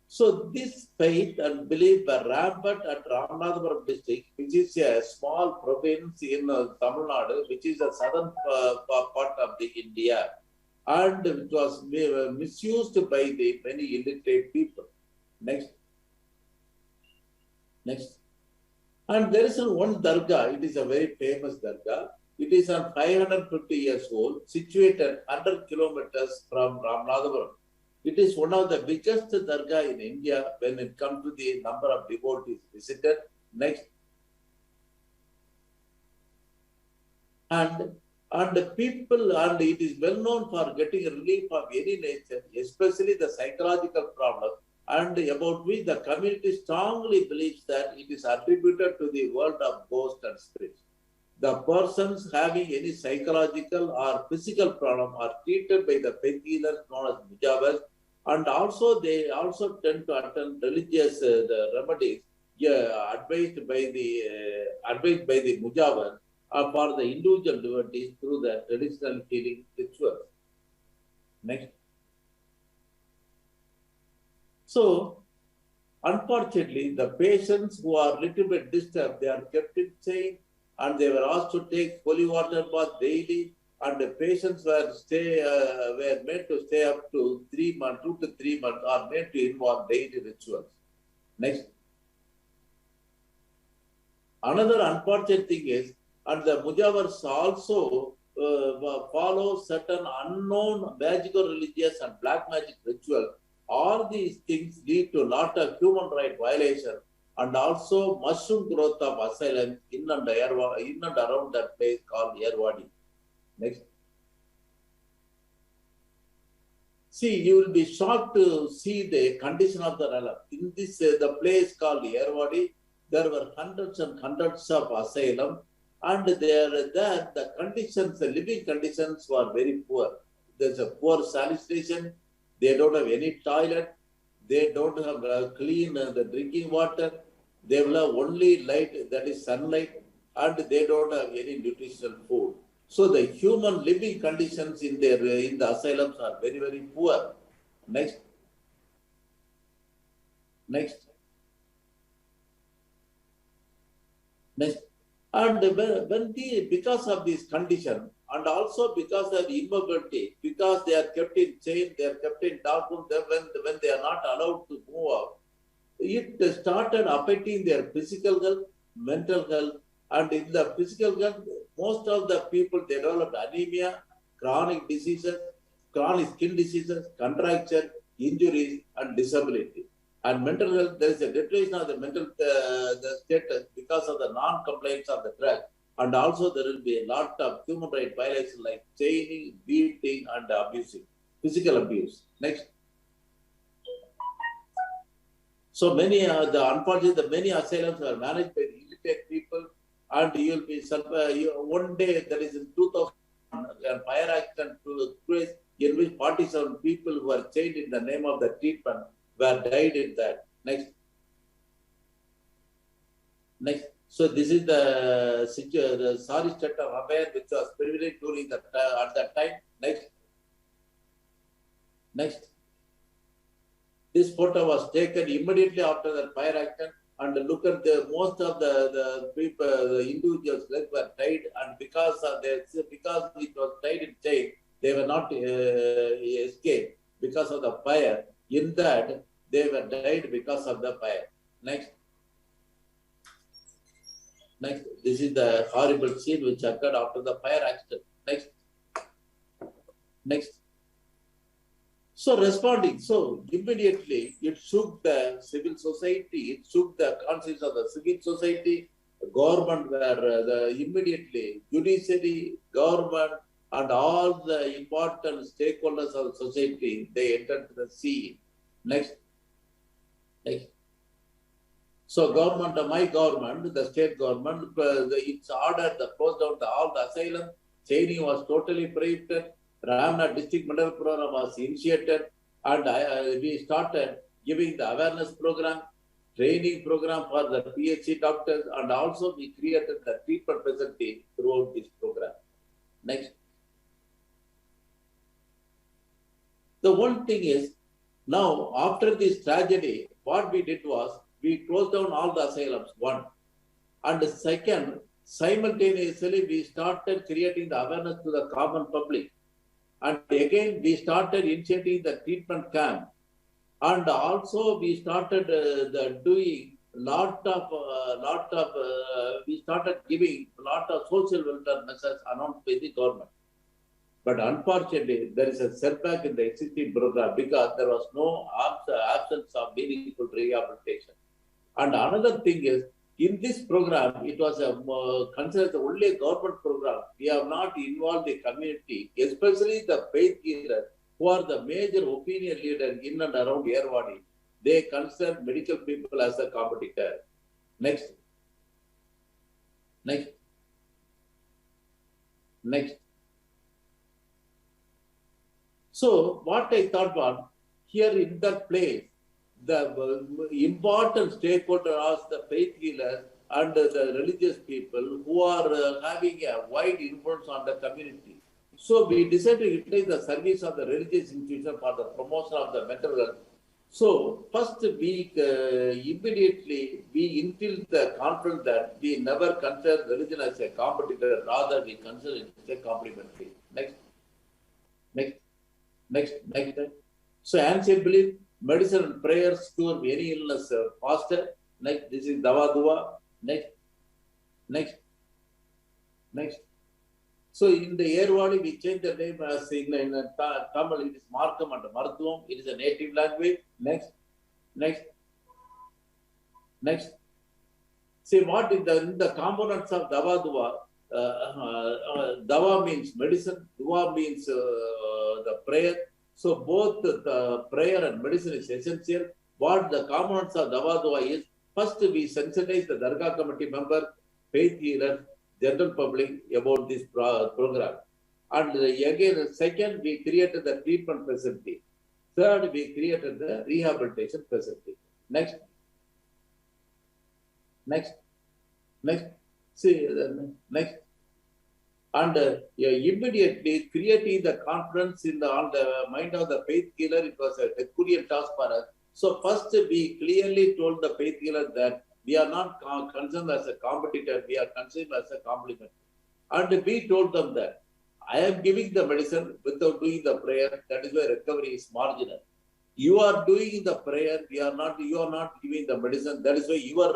So this faith and belief were rampant at Ramanathapuram district, which is a small province in Tamil Nadu, which is the southern part of the India, and it was misused by the many illiterate people. Next. Next. And there is one dargah, it is a very famous dargah. It is on 550 years old, situated 100 kilometers from Ramanathapuram. It is one of the biggest dargah in India when it comes to the number of devotees visited. Next. And the people, and it is well known for getting relief of any nature, especially the psychological problem, and about which the community strongly believes that it is attributed to the world of ghosts and spirits. The persons having any psychological or physical problem are treated by the faith healers known as mujavas, and also they also tend to attend religious remedies advised by the mujavas for the individual devotees through the traditional healing rituals. Next. So, unfortunately, the patients who are little bit disturbed, they are kept in chain, and they were asked to take holy water bath daily, and the patients were made to stay up to 3 months, 2 to 3 months, or made to involve daily rituals. Next. Another unfortunate thing is, and the mujavars also follow certain unknown magical, religious, and black magic rituals. All these things lead to a lot of human rights violation, and also mushroom growth of asylums in and around that place called Yerwadi. Next. See, you will be shocked to see the condition of the realm. In this, the place called Yerwadi, there were hundreds and hundreds of asylums, and there, the conditions, the living conditions were very poor. There's a poor sanitation. They don't have any toilet. They don't have clean the drinking water. They will have only light, that is sunlight, and they don't have any nutritional food. So the human living conditions in the asylums are very, very poor. Next. Next. Next. And because of this condition, and also because of the immobility, because they are kept in chain, they are kept in dark room, when they are not allowed to move out, it started affecting their physical health, mental health, and in the physical health, most of the people, they developed anemia, chronic diseases, chronic skin diseases, contracture, injuries, and disability. And mental health, there is a deterioration of the mental the status because of the non-compliance of the drug. And also there will be a lot of human rights violations like chaining, beating, and abusing, physical abuse. Next. So many, unfortunately, many asylums are managed by the illiterate people, and you will be, one day, there is in 2000, a fire accident to place in which 47 people who were chained in the name of the treatment were died in that. Next. Next. So this is the sorry state of affairs which was prevalent during at that time. Next. Next. This photo was taken immediately after the fire accident, and look at most of the people, the individuals that were tied, and because it was tied in chain, they were not escaped because of the fire. In that, they were died because of the fire. Next. Next. This is the horrible scene which occurred after the fire accident. Next. Next. So responding, so immediately it shook the civil society, it shook the conscience of the civil society, the government were immediately judiciary, government, and all the important stakeholders of the society, they entered the scene. Next. Next. So government, my government, the state government, it's ordered to close down all the asylum, chaining was totally prohibited. Ramna district medical program was initiated, and we started giving the awareness program, training program for the PhD doctors, and also we created the treatment facility throughout this program. Next. The one thing is, now after this tragedy, what we did was, we closed down all the asylums, one. And second, simultaneously, we started creating the awareness to the common public. And again, we started initiating the treatment camp. And also, we started doing we started giving a lot of social welfare measures announced by the government. But unfortunately, there is a setback in the existing program because there was no absence of meaningful rehabilitation. And another thing is, in this program, it was considered only a government program. We have not involved the community, especially the faith healers, who are the major opinion leaders in and around Yerwadi. They consider medical people as a competitor. Next. Next. Next. So what I thought was, here in that place, the important stakeholders are the faith healers and the religious people who are having a wide influence on the community. So we decided to utilize the service of the religious institution for the promotion of the mental health. So first we immediately we instilled the confidence that we never consider religion as a competitor, rather we consider it as a complementary. Next. Next. Next. Next. So ancient belief, medicine and prayers cure any illness faster. Next, this is Dawa Dua. Next, next, next. So in the Yerwadi, we changed the name as in Tamil, it is Markam and Marthuam. It is a native language. Next, next, next. See what in the components of Dawa Dua. Dawa means medicine. Dua means the prayer. So both the prayer and medicine is essential. What the components of Dawa Dua is, first we sensitize the Dargah committee member, faith healer, general public about this program. And again, second, we created the treatment facility. Third, we created the rehabilitation facility. Next. Next. Next. See, next. And immediately creating the confidence on the mind of the faith healer, it was a Herculean task for us. So first we clearly told the faith healer that we are not concerned as a competitor, we are concerned as a complement. And we told them that I am giving the medicine without doing the prayer, that is why recovery is marginal. You are doing the prayer, you are not giving the medicine, that is why your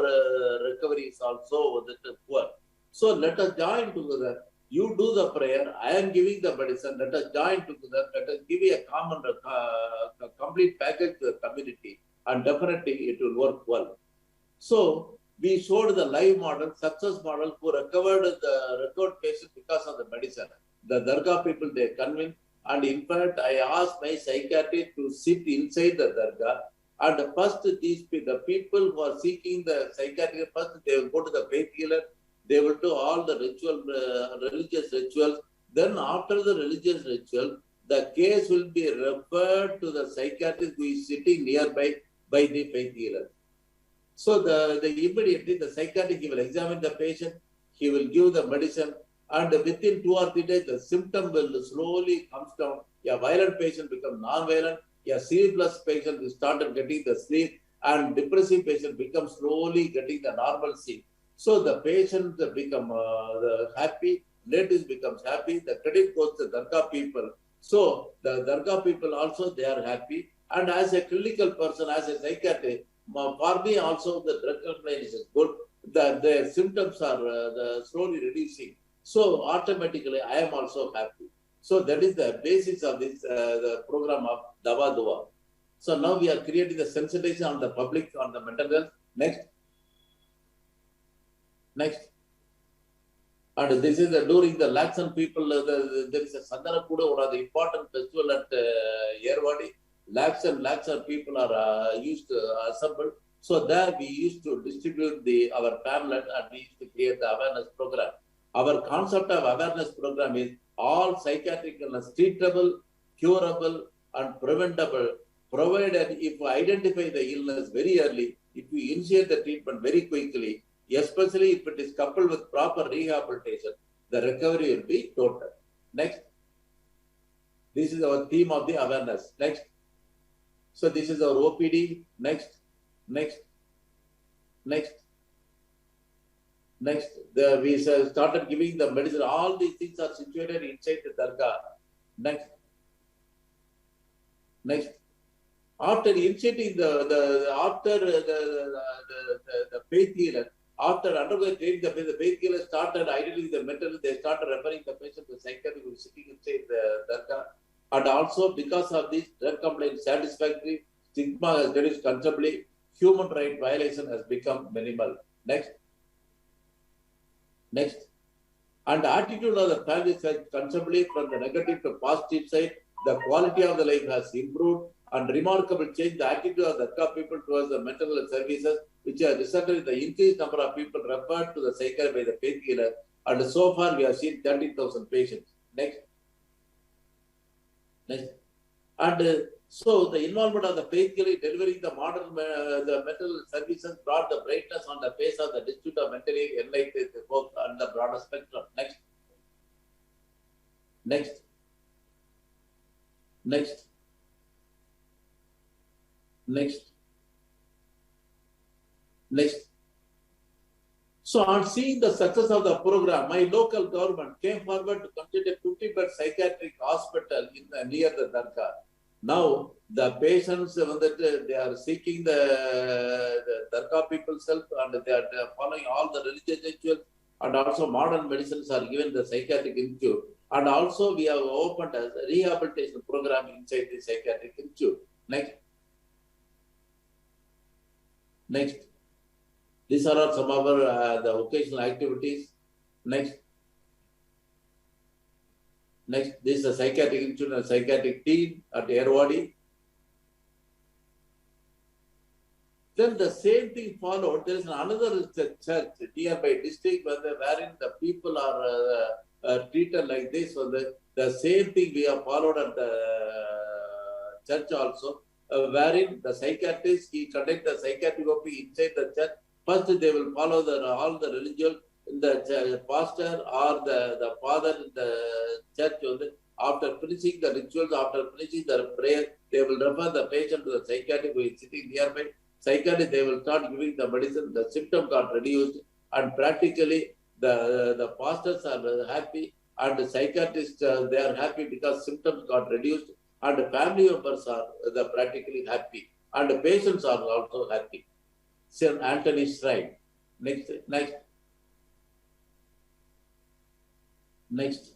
recovery is also poor. So let us join together. You do the prayer, I am giving the medicine, let us join together, let us give a common, complete package to the community, and definitely it will work well. So we showed the live model, success model, who recovered patient because of the medicine. The Dargah people, they convinced, and in fact, I asked my psychiatrist to sit inside the Dargah, and first the people who are seeking the psychiatrist, first they will go to the faith healer. They will do all the religious rituals. Then after the religious ritual, the case will be referred to the psychiatrist who is sitting nearby by the faith healer. So immediately the psychiatrist, he will examine the patient, he will give the medicine, and within 2 or 3 days, the symptom will slowly comes down. A violent patient becomes non-violent, a sleepless patient will start getting the sleep, and depressive patient becomes slowly getting the normalcy. So the patient become happy, relatives becomes happy, the credit goes to the Dargah people. So the Dargah people also, they are happy. And as a clinical person, as a psychiatrist, for me also the drug compliance is good. The symptoms are slowly reducing. So automatically I am also happy. So that is the basis of this the program of Dawa Dua. So now we are creating the sensitization on the public on the mental health. Next. Next. And this is during the Laksan people, there is a Sandanakuda, one of the important festival at Yerwadi. Laksan people are used to assemble. So there we used to distribute our pamphlet and we used to create the awareness program. Our concept of awareness program is all psychiatric illness treatable, curable, and preventable, provided if we identify the illness very early, if you initiate the treatment very quickly, especially if it is coupled with proper rehabilitation, the recovery will be total. Next. This is our theme of the awareness. Next. So this is our OPD. Next. Next. Next. Next. We started giving the medicine. All these things are situated inside the dargah. Next. Next. After initiating the faith healer, after undergoing training, the faith healer started identifying the mental, they started referring the patient to psychiatrist who is sitting inside the dargah. And also because of this, drug complaint satisfactory, stigma has reduced considerably, human right violation has become minimal. Next. Next. And the attitude of the family has considerably from the negative to positive side, the quality of the life has improved, and remarkable change the attitude of the people towards the mental health services, which has resulted in the increased number of people referred to the psychiatrist by the faith healer. And so far, we have seen 30,000 patients. Next. Next. And so the involvement of the faith healer delivering the modern the mental services brought the brightness on the face of the district of mentally enlightened folk on the broader spectrum. Next. Next. Next. Next. Next. So on seeing the success of the program, my local government came forward to construct a 50-bed psychiatric hospital near the dargah. Now the patients, they are seeking the dargah people's help, and they are following all the religious rituals, and also modern medicines are given the psychiatric institute. And also we have opened a rehabilitation program inside the psychiatric institute. Next. Next. These are some of our the occasional activities. Next. Next. This is a psychiatric institute and psychiatric team at Erwadi. Then the same thing followed. There is another church nearby district wherein the people are treated like this. So the same thing we have followed at the church also, wherein the psychiatrist, he conduct the psychiatric OP inside the church. First, they will follow all the religion, the pastor or the father in the church. After finishing the rituals, after finishing the prayer, they will refer the patient to the psychiatrist who is sitting nearby. Psychiatrist, they will start giving the medicine. The symptom got reduced, and practically the pastors are happy, and the psychiatrists they are happy because symptoms got reduced, and the family members are practically happy, and the patients are also happy. St. Anthony's Shrine. Next, next, next.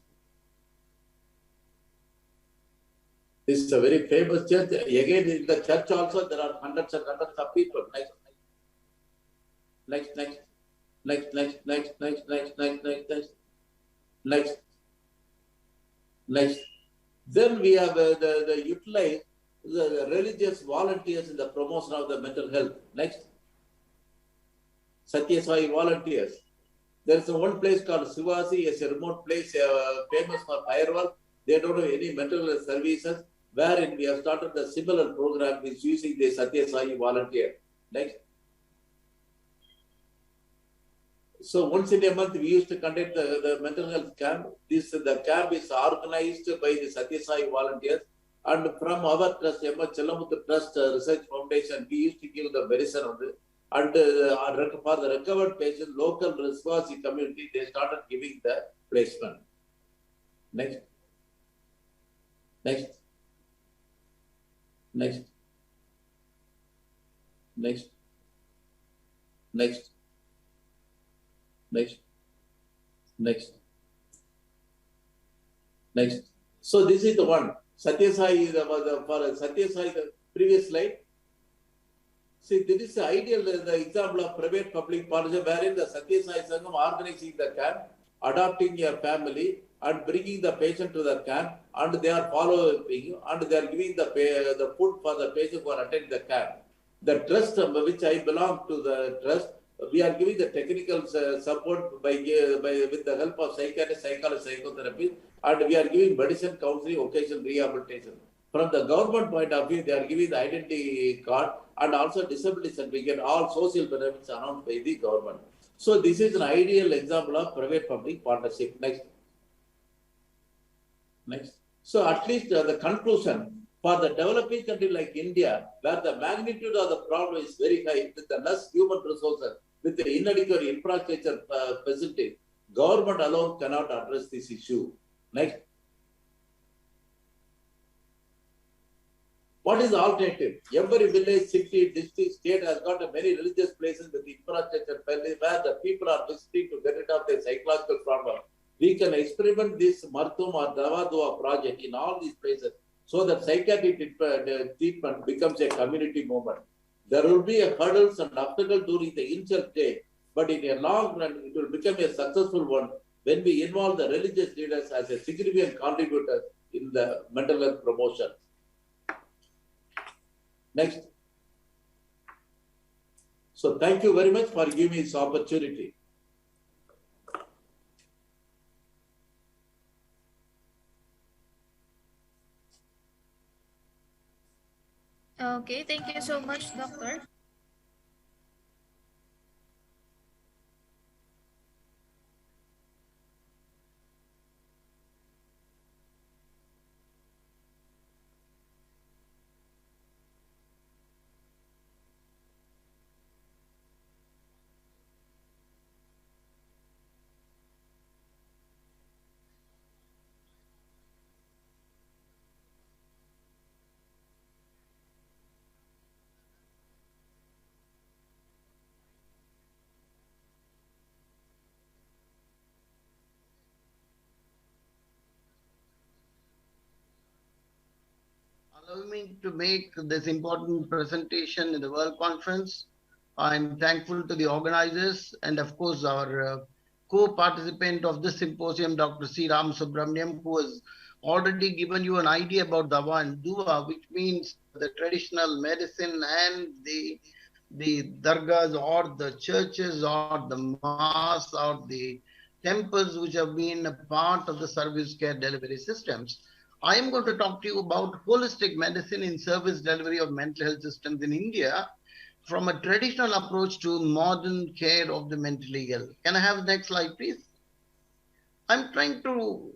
This is a very famous church. Again, in the church also there are hundreds and hundreds of people. Next, next, next, next, next, next, next, next, next, next, next, next, next. Then we have the utilize the religious volunteers in the promotion of the mental health. Next. Satya Sai volunteers. There is one place called Sivasi, it's a remote place famous for firework. They don't have any mental health services, wherein we have started a similar program which using the Satya Sai volunteer. Next. So once in a month we used to conduct the mental health camp. The camp is organized by the Satya Sai volunteers, and from our trust, Emma Chelamuthu Trust Research Foundation, we used to give the medicine on the. And for the recovered patients, local Riswasi community, they started giving the placement. Next. Next. Next. Next. Next. Next. Next. Next. So this is the one. Satya Sai, for Satya Sai, the previous slide. See, this is the ideal, the example of private-public partnership, wherein the Satya Sai Sangam organizing the camp, adopting your family, and bringing the patient to the camp, and they are following, and they are giving the food for the patient who are attending the camp. The trust, which I belong to the trust, we are giving the technical support with the help of psychiatrist, psychologist, psychotherapy, and we are giving medicine, counseling, occasional rehabilitation. From the government point of view, they are giving the identity card and also disability certificate, all social benefits announced by the government. So this is an ideal example of private-public partnership. Next. So at least the conclusion for the developing country like India, where the magnitude of the problem is very high, with the less human resources, with the inadequate infrastructure facility, government alone cannot address this issue. Next. What is the alternative? Every village, city, district, state has got many religious places with infrastructure where the people are visiting to get rid of their psychological problem. We can experiment this Martum or Davadua project in all these places so that psychiatric treatment becomes a community movement. There will be hurdles and obstacles during the initial stage, but in a long run, it will become a successful one when we involve the religious leaders as a significant contributor in the mental health promotion. Next. So thank you very much for giving me this opportunity. Okay, thank you so much, Doctor. Allow me to make this important presentation in the World Conference. I'm thankful to the organizers and of course our co-participant of this symposium, Dr. C. Ram Subramaniam, who has already given you an idea about Dawa and Dua, which means the traditional medicine and the dargahs or the churches or the mosques or the temples which have been a part of the service care delivery systems. I am going to talk to you about holistic medicine in service delivery of mental health systems in India from a traditional approach to modern care of the mentally ill. Can I have the next slide, please? I'm trying to,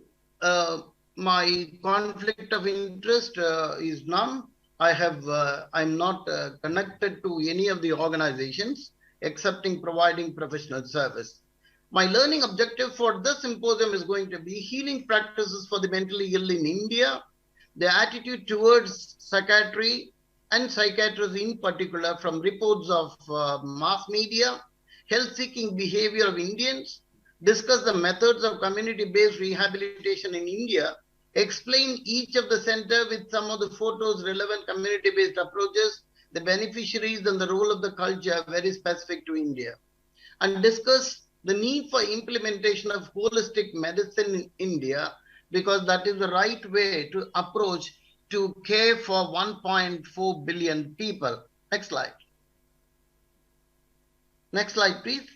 my conflict of interest is none. I'm not connected to any of the organizations excepting providing professional service. My learning objective for this symposium is going to be healing practices for the mentally ill in India, the attitude towards psychiatry and psychiatrists in particular from reports of mass media, health-seeking behavior of Indians, discuss the methods of community-based rehabilitation in India, explain each of the center with some of the photos, relevant community-based approaches, the beneficiaries and the role of the culture very specific to India, and discuss the need for implementation of holistic medicine in India, because that is the right way to approach to care for 1.4 billion people. Next slide. Next slide, please.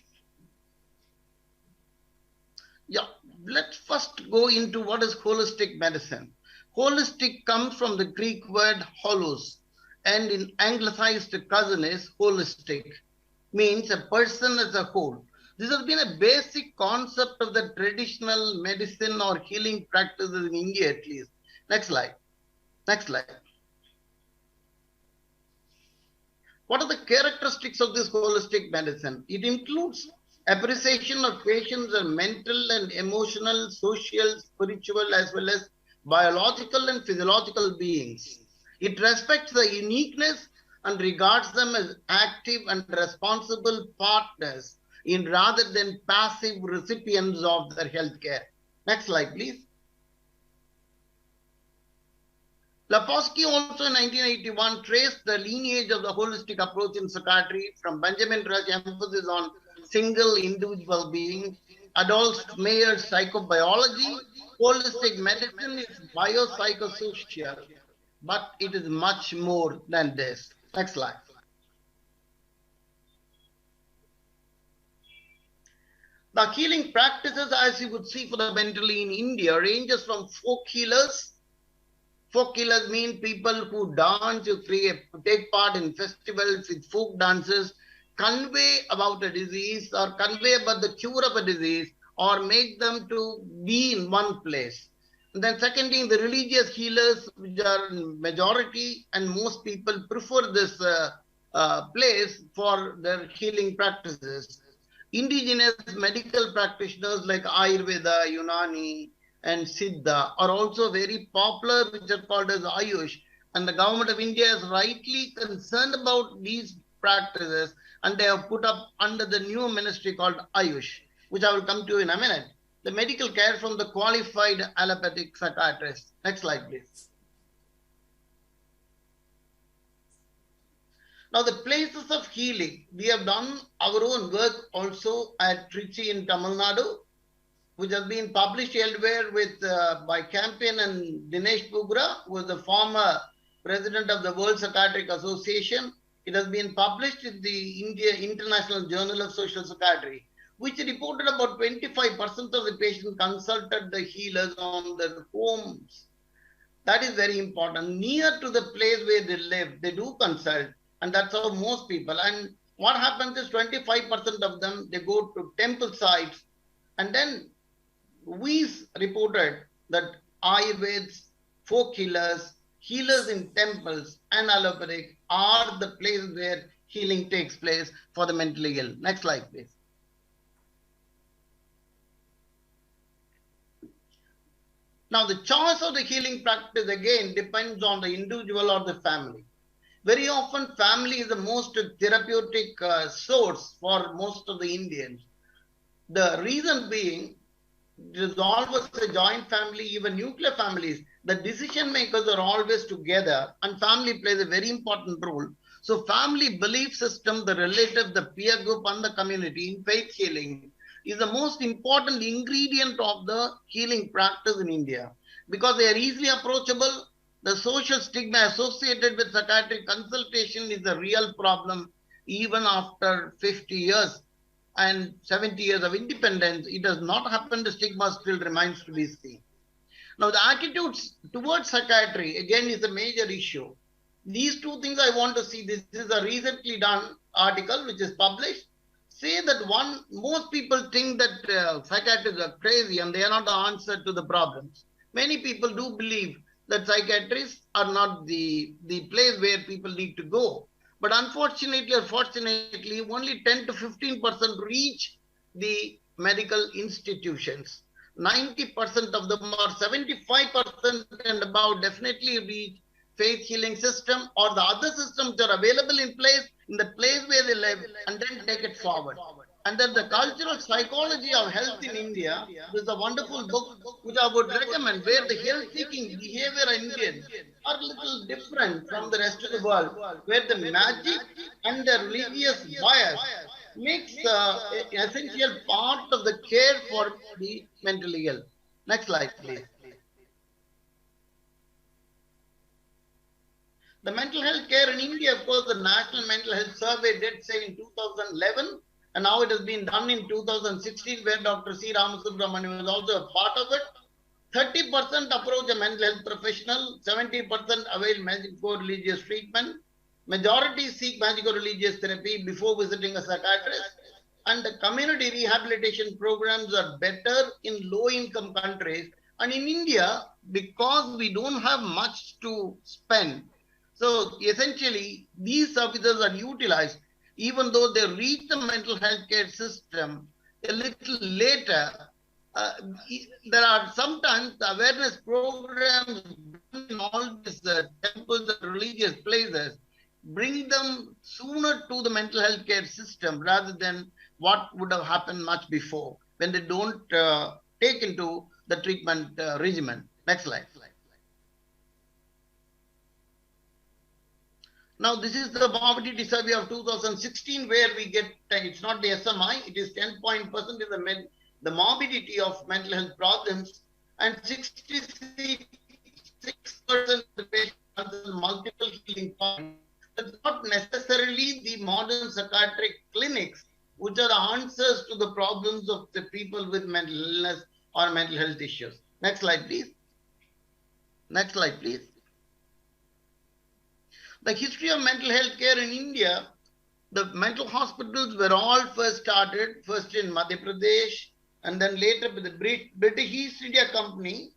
Yeah, let's first go into what is holistic medicine. Holistic comes from the Greek word holos, and in anglicized cousin is holistic, means a person as a whole. This has been a basic concept of the traditional medicine or healing practices in India at least. Next slide. Next slide. What are the characteristics of this holistic medicine? It includes appreciation of patients' mental and emotional, social, spiritual, as well as biological and physiological beings. It respects the uniqueness and regards them as active and responsible partners in rather than passive recipients of their healthcare. Next slide, please. Lapofsky also in 1981 traced the lineage of the holistic approach in psychiatry from Benjamin Rush's emphasis on single individual being, Adolf Mayer's psychobiology. Holistic medicine is biopsychosocial, but it is much more than this. Next slide. The healing practices, as you would see for the mentally in India, ranges from folk healers, Folk healers mean people who dance, who take part in festivals with folk dances, convey about a disease or convey about the cure of a disease or make them to be in one place. And then second thing, the religious healers, which are majority and most people prefer this place for their healing practices. Indigenous medical practitioners like Ayurveda, Unani, and Siddha are also very popular, which are called as Ayush. And the government of India is rightly concerned about these practices, and they have put up under the new ministry called Ayush, which I will come to in a minute. The medical care from the qualified allopathic psychiatrist. Next slide, please. Now, the places of healing, we have done our own work also at Trichy in Tamil Nadu, which has been published elsewhere with by Campion and Dinesh Pugra, who was the former president of the World Psychiatric Association. It has been published in the International Journal of Social Psychiatry, which reported about 25% of the patients consulted the healers on their homes. That is very important. Near to the place where they live, they do consult, and that's how most people. And what happens is 25% of them, they go to temple sites, and then we reported that Ayurveds, folk healers, healers in temples, and allopathic are the places where healing takes place for the mentally ill. Next slide, please. Now, the choice of the healing practice again depends on the individual or the family. Very often, family is the most therapeutic source for most of the Indians. The reason being, it is always a joint family, even nuclear families. The decision makers are always together, and family plays a very important role. So family belief system, the relative, the peer group, and the community in faith healing is the most important ingredient of the healing practice in India, because they are easily approachable. The social stigma associated with psychiatric consultation is a real problem even after 50 years. And 70 years of independence, it does not happen. The stigma still remains to be seen. Now, the attitudes towards psychiatry, again, is a major issue. These two things I want to see. This is a recently done article which is published. Say that most people think that psychiatrists are crazy and they are not the answer to the problems. Many people do believe that psychiatrists are not the place where people need to go. But unfortunately or fortunately, only 10 to 15% reach the medical institutions. 90% of them, or 75% and above, definitely reach faith healing system or the other systems that are available in the place where they live, and then take it forward. And then the cultural psychology of health in India, there's a wonderful book which I would recommend, where the health-seeking behavior in Indians are a little different from the rest of the world, where the magic and the religious bias makes an essential part of the care for the mentally ill. Next slide, please. The mental health care in India, of course, the National Mental Health Survey did say in 2011, and now it has been done in 2016, where Dr. C. Ramasubramanian was also a part of it. 30% approach a mental health professional, 70% avail magico-religious treatment, majority seek magico-religious therapy before visiting a psychiatrist, and the community rehabilitation programs are better in low-income countries. And in India, because we don't have much to spend, so essentially these services are utilized, even though they reach the mental health care system a little later. There are sometimes awareness programs in all these temples and religious places, bring them sooner to the mental health care system rather than what would have happened much before, when they don't take into the treatment regimen. Next slide. Now, this is the morbidity survey of 2016, where we get, it's not the SMI, it is 10% is the morbidity of mental health problems, and 66% of the patients have multiple healing points. That's not necessarily the modern psychiatric clinics, which are the answers to the problems of the people with mental illness or mental health issues. Next slide, please. Next slide, please. The history of mental health care in India, the mental hospitals were all first started, first in Madhya Pradesh, and then later with the British East India Company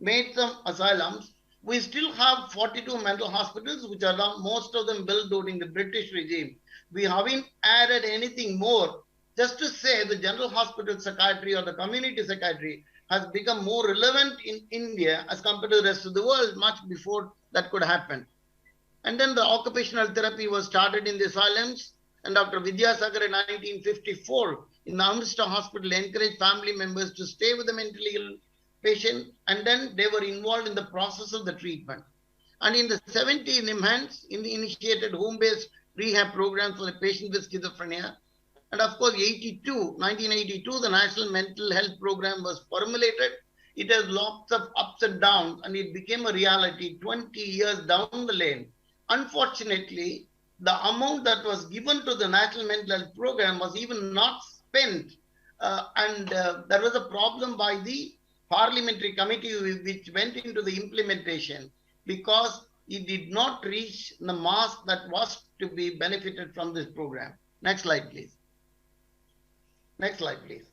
made some asylums. We still have 42 mental hospitals, which are now most of them built during the British regime. We haven't added anything more. Just to say the general hospital psychiatry or the community psychiatry has become more relevant in India as compared to the rest of the world much before that could happen. And then the occupational therapy was started in the asylums. And Dr. Vidyasagar in 1954 in the Amritsar Hospital encouraged family members to stay with the mentally ill patient, and then they were involved in the process of the treatment. And in the 70s, NIMHANS initiated home-based rehab programs for the patient with schizophrenia. And of course, 1982, the National Mental Health Program was formulated. It has lots of ups and downs, and it became a reality 20 years down the lane. Unfortunately, the amount that was given to the National Mental Health Program was even not spent. There was a problem by the parliamentary committee which went into the implementation because it did not reach the mass that was to be benefited from this program. Next slide, please. Next slide, please.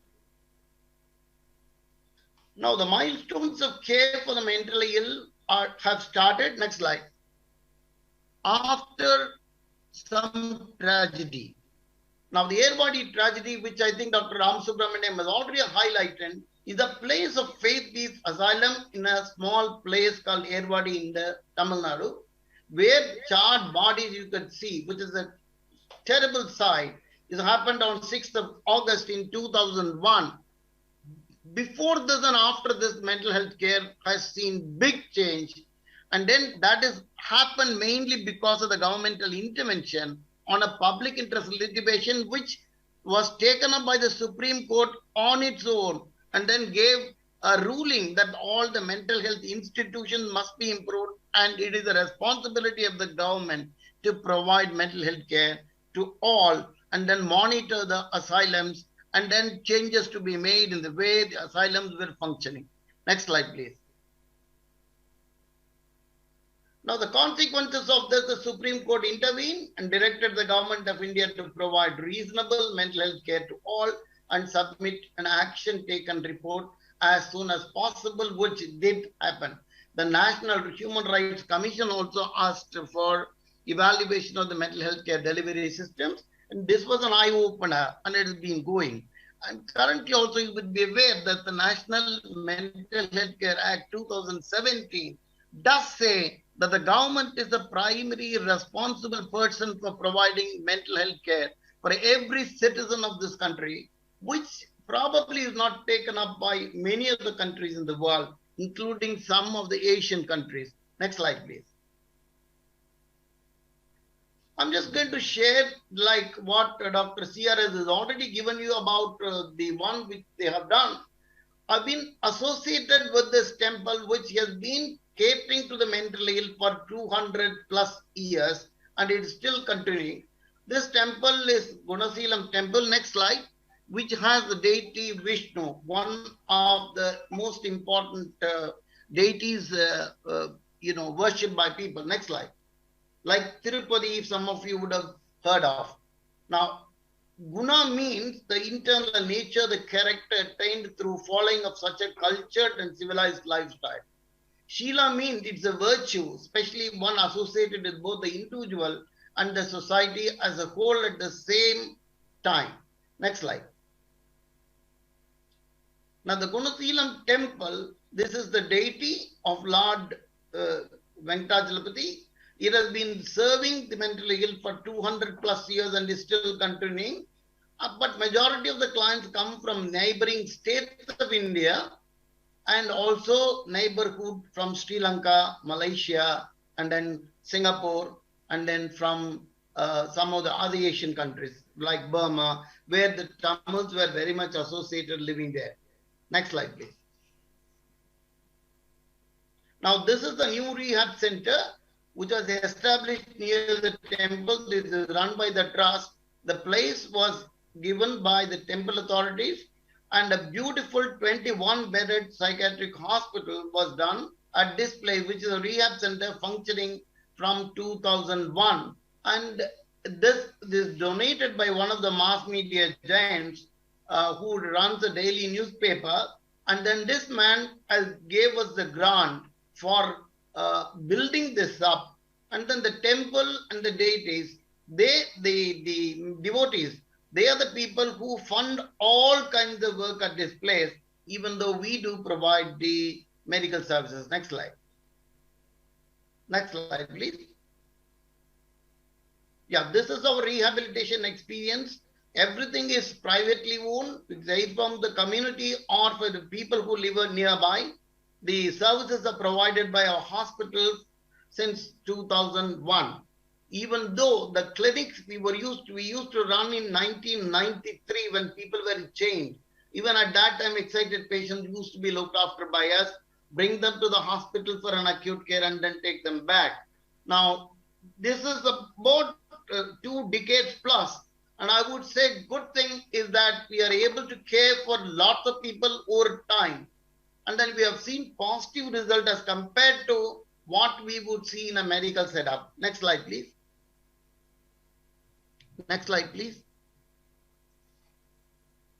Now, the milestones of care for the mentally ill have started. Next slide. After some tragedy. Now, the Airwadi tragedy, which I think Dr. Ram Subramaniam has already highlighted, is a place of faith-based asylum in a small place called Airwadi in the Tamil Nadu, where charred bodies you could see, which is a terrible sight. It happened on 6th of August in 2001. Before this and after this, mental health care has seen big change. And then that has happened mainly because of the governmental intervention on a public interest litigation, which was taken up by the Supreme Court on its own, and then gave a ruling that all the mental health institutions must be improved, and it is the responsibility of the government to provide mental health care to all, and then monitor the asylums, and then changes to be made in the way the asylums were functioning. Next slide, please. Now, the consequences of this, the Supreme Court intervened and directed the government of India to provide reasonable mental health care to all and submit an action taken report as soon as possible, which did happen. The National Human Rights Commission also asked for evaluation of the mental health care delivery systems. And this was an eye-opener, and it has been going. And currently also you would be aware that the National Mental Health Care Act 2017 does say that the government is the primary responsible person for providing mental health care for every citizen of this country, which probably is not taken up by many of the countries in the world, including some of the Asian countries. Next slide, please. I'm just going to share like what Dr. CRS has already given you about the one which they have done. I've been associated with this temple, which has been catering to the mentally ill for 200 plus years, and it is still continuing. This temple is Gunaseelam temple, next slide, which has the deity Vishnu, one of the most important deities, worshipped by people. Next slide. Like Tirupati, some of you would have heard of. Now, Guna means the internal nature, the character attained through following of such a cultured and civilized lifestyle. Shila means it's a virtue, especially one associated with both the individual and the society as a whole at the same time. Next slide. Now, the Gunaseelam temple, this is the deity of Lord Venkatachalapati. It has been serving the mentally ill for 200 plus years and is still continuing. But majority of the clients come from neighboring states of India and also neighborhood from Sri Lanka, Malaysia, and then Singapore, and then from some of the other Asian countries like Burma, where the Tamils were very much associated living there. Next slide, please. Now, this is the new rehab center, which was established near the temple. This is run by the trust. The place was given by the temple authorities, and a beautiful 21-bedded psychiatric hospital was done at this place, which is a rehab center functioning from 2001. And this is donated by one of the mass media giants who runs a daily newspaper. And then this man gave us the grant for building this up. And then the temple and the deities, the devotees, they are the people who fund all kinds of work at this place, even though we do provide the medical services. Next slide. Next slide, please. Yeah, this is our rehabilitation experience. Everything is privately owned, either from the community or for the people who live nearby. The services are provided by our hospitals since 2001. Even though the clinics we used to run in 1993 when people were chained. Even at that time, excited patients used to be looked after by us, bring them to the hospital for an acute care and then take them back. Now, this is about 2 decades plus. And I would say good thing is that we are able to care for lots of people over time. And then we have seen positive result as compared to what we would see in a medical setup. Next slide, please. Next slide, please.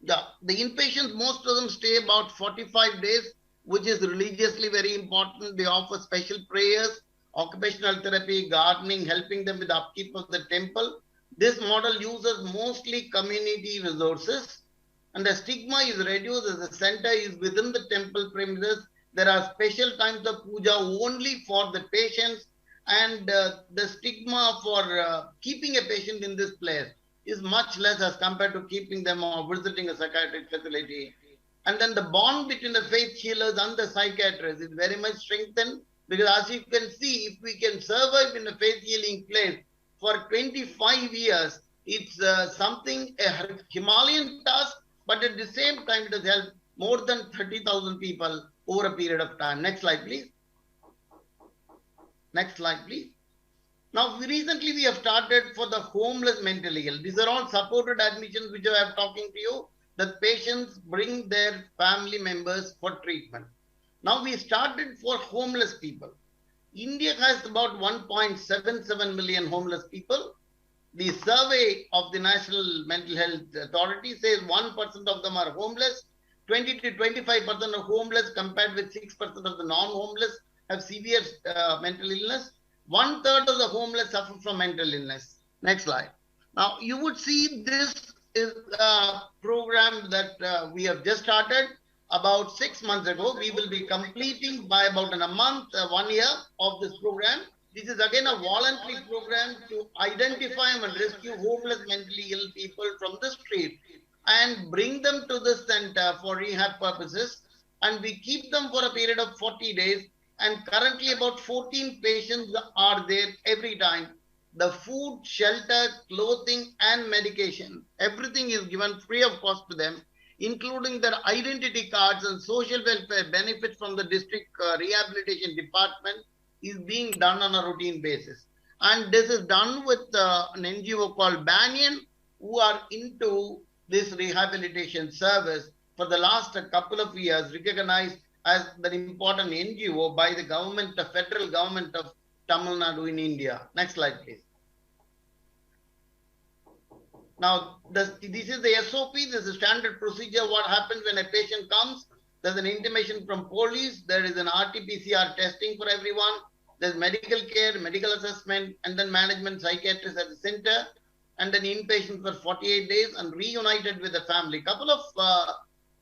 Yeah, the inpatients, most of them stay about 45 days, which is religiously very important. They offer special prayers, occupational therapy, gardening, helping them with the upkeep of the temple. This model uses mostly community resources, and the stigma is reduced as the center is within the temple premises. There are special times of puja only for the patients, and the stigma for keeping a patient in this place is much less as compared to keeping them or visiting a psychiatric facility. And then the bond between the faith healers and the psychiatrists is very much strengthened, because as you can see, if we can survive in a faith healing place for 25 years, it's something, a Himalayan task, but at the same time, it has helped more than 30,000 people over a period of time. Next slide, please. Next slide, please. Now, recently we have started for the homeless mentally ill. These are all supported admissions which I am talking to you. The patients bring their family members for treatment. Now we started for homeless people. India has about 1.77 million homeless people. The survey of the National Mental Health Authority says 1% of them are homeless. 20 to 25% of homeless compared with 6% of the non-homeless have severe mental illness. 1/3 of the homeless suffer from mental illness. Next slide. Now you would see this is a program that we have just started about 6 months ago. We will be completing by about in a month, 1 year of this program. This is again a voluntary program to identify and rescue homeless mentally ill people from the street and bring them to the center for rehab purposes. And we keep them for a period of 40 days. And currently about 14 patients are there every time. The food, shelter, clothing, and medication, everything is given free of cost to them, including their identity cards and social welfare benefits from the district rehabilitation department is being done on a routine basis. And this is done with an NGO called Banyan, who are into this rehabilitation service for the last couple of years, recognized as the important NGO by the government, the federal government of Tamil Nadu in India. Next slide, please. Now, this is the SOP, this is standard procedure. What happens when a patient comes? There's an intimation from police, there is an RT-PCR testing for everyone, there's medical care, medical assessment, and then management psychiatrist at the center, and then inpatient for 48 days and reunited with the family.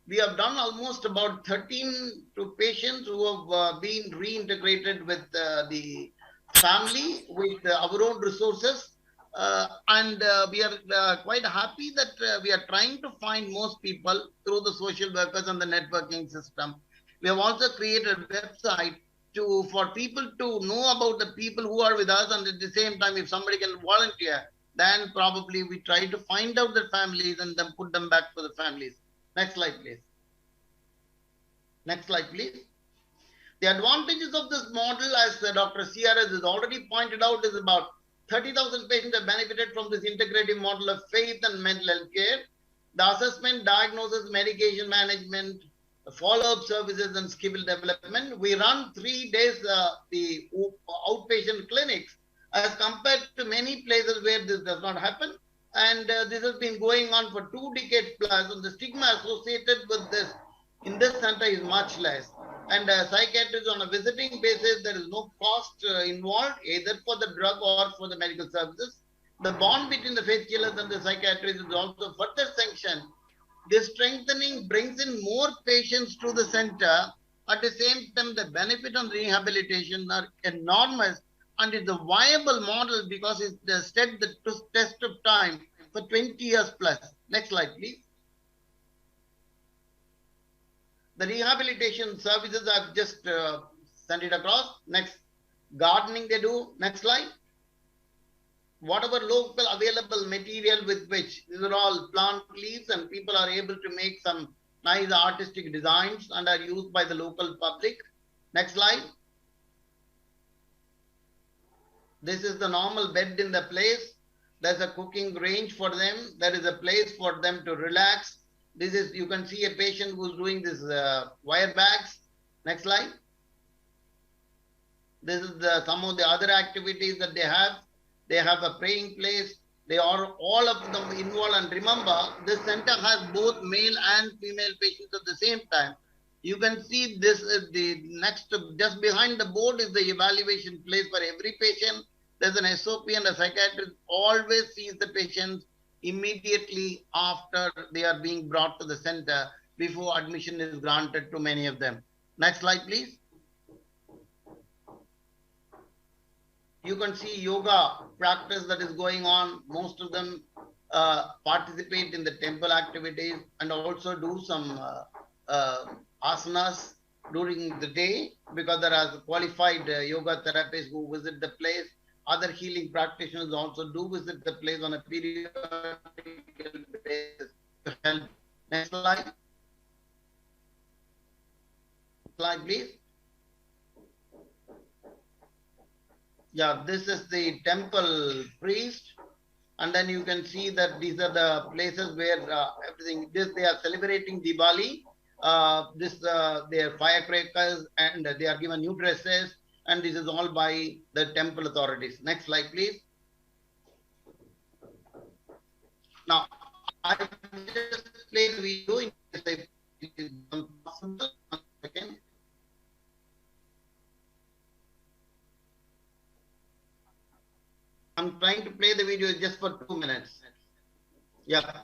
We have done almost about 13 patients who have been reintegrated with the family with our own resources. We are quite happy that we are trying to find most people through the social workers and the networking system. We have also created a website for people to know about the people who are with us, and at the same time, if somebody can volunteer, then probably we try to find out the families and then put them back to the families. Next slide, please. Next slide, please. The advantages of this model, as Dr. CRS has already pointed out, is about 30,000 patients have benefited from this integrative model of faith and mental health care. The assessment, diagnosis, medication management, follow-up services, and skill development. We run 3 days the outpatient clinics as compared to many places where this does not happen. And this has been going on for 2 decades plus, and the stigma associated with this in this center is much less. And psychiatrists on a visiting basis, there is no cost involved either for the drug or for the medical services. The bond between the faith healers and the psychiatrists is also further sanctioned. This strengthening brings in more patients to the center. At the same time, the benefit on rehabilitation are enormous, and it's a viable model because it has stood the test of time for 20 years plus. Next slide, please. The rehabilitation services I've just sent it across. Next, gardening they do. Next slide. Whatever local available material with which, these are all plant leaves, and people are able to make some nice artistic designs and are used by the local public. Next slide. This is the normal bed in the place. There's a cooking range for them. There is a place for them to relax. This is, you can see a patient who's doing this wire bags. Next slide. This is some of the other activities that they have. They have a praying place. They are all of them involved. And remember, this center has both male and female patients at the same time. You can see this is the next, just behind the board is the evaluation place for every patient. There's an SOP, and a psychiatrist always sees the patients immediately after they are being brought to the center before admission is granted to many of them. Next slide, please. You can see yoga practice that is going on. Most of them participate in the temple activities and also do some asanas during the day, because there are qualified yoga therapists who visit the place. Other healing practitioners also do visit the place on a periodical basis to help. Next slide. Slide, please. Yeah, this is the temple priest. And then you can see that these are the places where everything, they are celebrating Diwali. They are firecrackers, and they are given new dresses. And this is all by the temple authorities. Next slide, please. Now, I just play the video in case it is possible. 1 second. I'm trying to play the video just for 2 minutes. Yeah.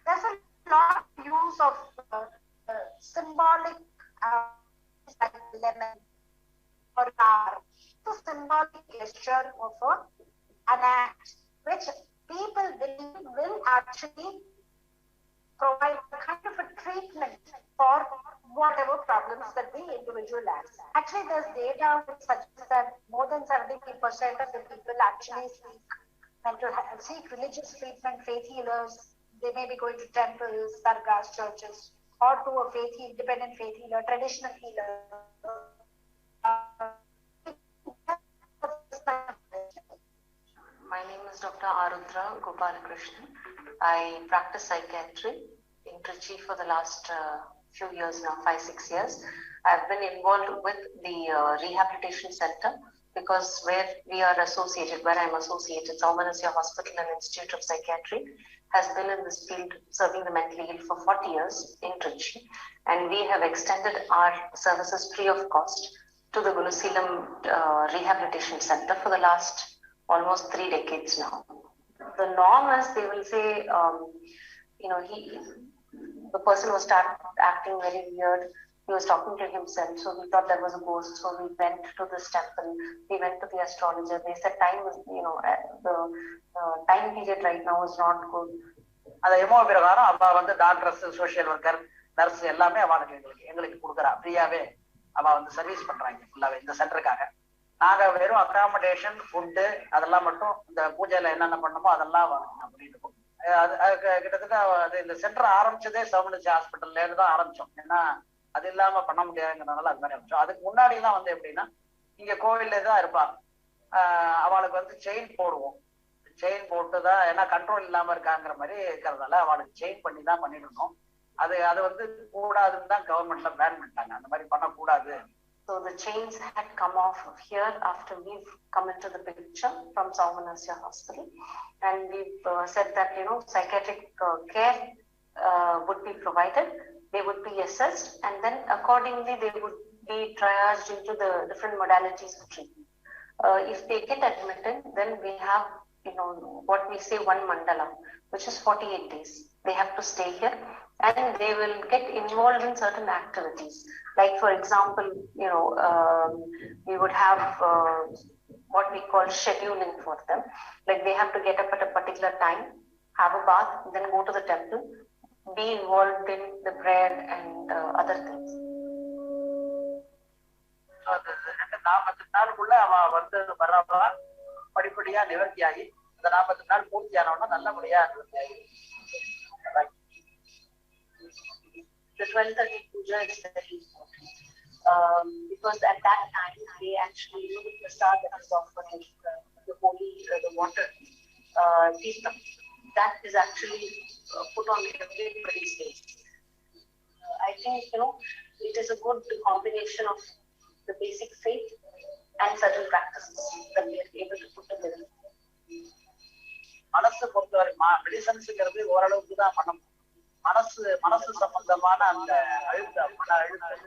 There's a lot of use of symbolic like lemon or flower. It's a symbolic gesture of an act which people believe will actually provide a kind of a treatment for whatever problems that the individual has. Actually, there's data which suggests that more than 70% of the people actually seek religious treatment, faith healers. They may be going to temples, dargahs, churches, or to a independent faith healer, traditional healer. My name is Dr. Arudra Gopalakrishnan. I practice psychiatry in Trichy for the last few years now, 5-6 years. I've been involved with the rehabilitation center because where we are associated, where I'm associated, South Manessia Hospital and Institute of Psychiatry has been in this field serving the mentally ill for 40 years in Trichy. And we have extended our services free of cost to the Gunuseelam Rehabilitation Center for the last almost 3 decades now. The norm is they will say, the person will start acting very weird. He was talking to himself, so we thought there was a ghost. So we went to this temple. We went to the astrologer. They said time was, the time period right now is not good. அந்த எமோ பிரகாரம் அவ வந்து doctors, social worker, nurse எல்லாமே அவனுக்கு எங்களுக்கு கொடுக்குறா, ஃப்ரீயாவே அவ வந்து சர்வீஸ் பண்றாங்க ஃபுல்லாவே இந்த சென்டருக்காக. நாங்க வெறும் அகாமடேஷன், ஃபுட்டு அதெல்லாம் மட்டும் இந்த பூஜையில என்னென்ன பண்ணணுமோ அதெல்லாம் பண்ணிட்டு இருக்கோம். அது கிட்டத்தட்ட அது இந்த சென்டர் ஆரம்பிச்சதே சவுண்டசி ஹாஸ்பிட்டல்ல இருந்து தான் ஆரம்பிச்சோம். ஏன்னா அது இல்லாம பண்ண முடியாதுங்கிறதுனால அது மாதிரி ஆரம்பிச்சோம். அதுக்கு முன்னாடி எல்லாம் வந்து எப்படின்னா, இங்க கோவில்ல தான் இருப்பா, அவளுக்கு வந்து செயின் போடுவோம். செயின் போட்டு தான், ஏன்னா கண்ட்ரோல் இல்லாம இருக்காங்கிற மாதிரி இருக்கிறதால அவளுக்கு செயின் பண்ணி தான் பண்ணிடணும். அது வந்து கூடாதுன்னு தான் கவர்மெண்ட்ல பேன் பண்ணிட்டாங்க. அந்த மாதிரி பண்ணக்கூடாது. So the chains had come off of here after we've come into the picture from Saumanasya Hospital, and we've said that, you know, psychiatric care would be provided. They would be assessed, and then accordingly they would be triaged into the different modalities of treatment. If they get admitted, then we have, you know, what we say one mandala, which is 48 days. They have to stay here, and they will get involved in certain activities. Like, for example, you know, we would have what we call scheduling for them. Like, they have to get up at a particular time, have a bath, then go to the temple, be involved in the prayer and other things. 40 நாளுக்குள்ள அவ வந்து வர்றவா படிப்படியா நிவர்த்தியாகி, இந்த 40 நாள் பூர்த்தியானவனா நல்லபடியா நிவர்த்தியாகி. The 12:30 puja is very important because at that time they actually do the prasadam offering, the holy, the water, teetham. That is actually put on everybody's face. I think, you know, it is a good combination of the basic faith and certain practices that we are able to put together. மனசு பொறுத்தவரை மெடிசன்ஸ்ங்கிறது ஓரளவுக்கு தான் பண்ணணும். மனசு சம்பந்தமான அந்த மன அழுத்தம்,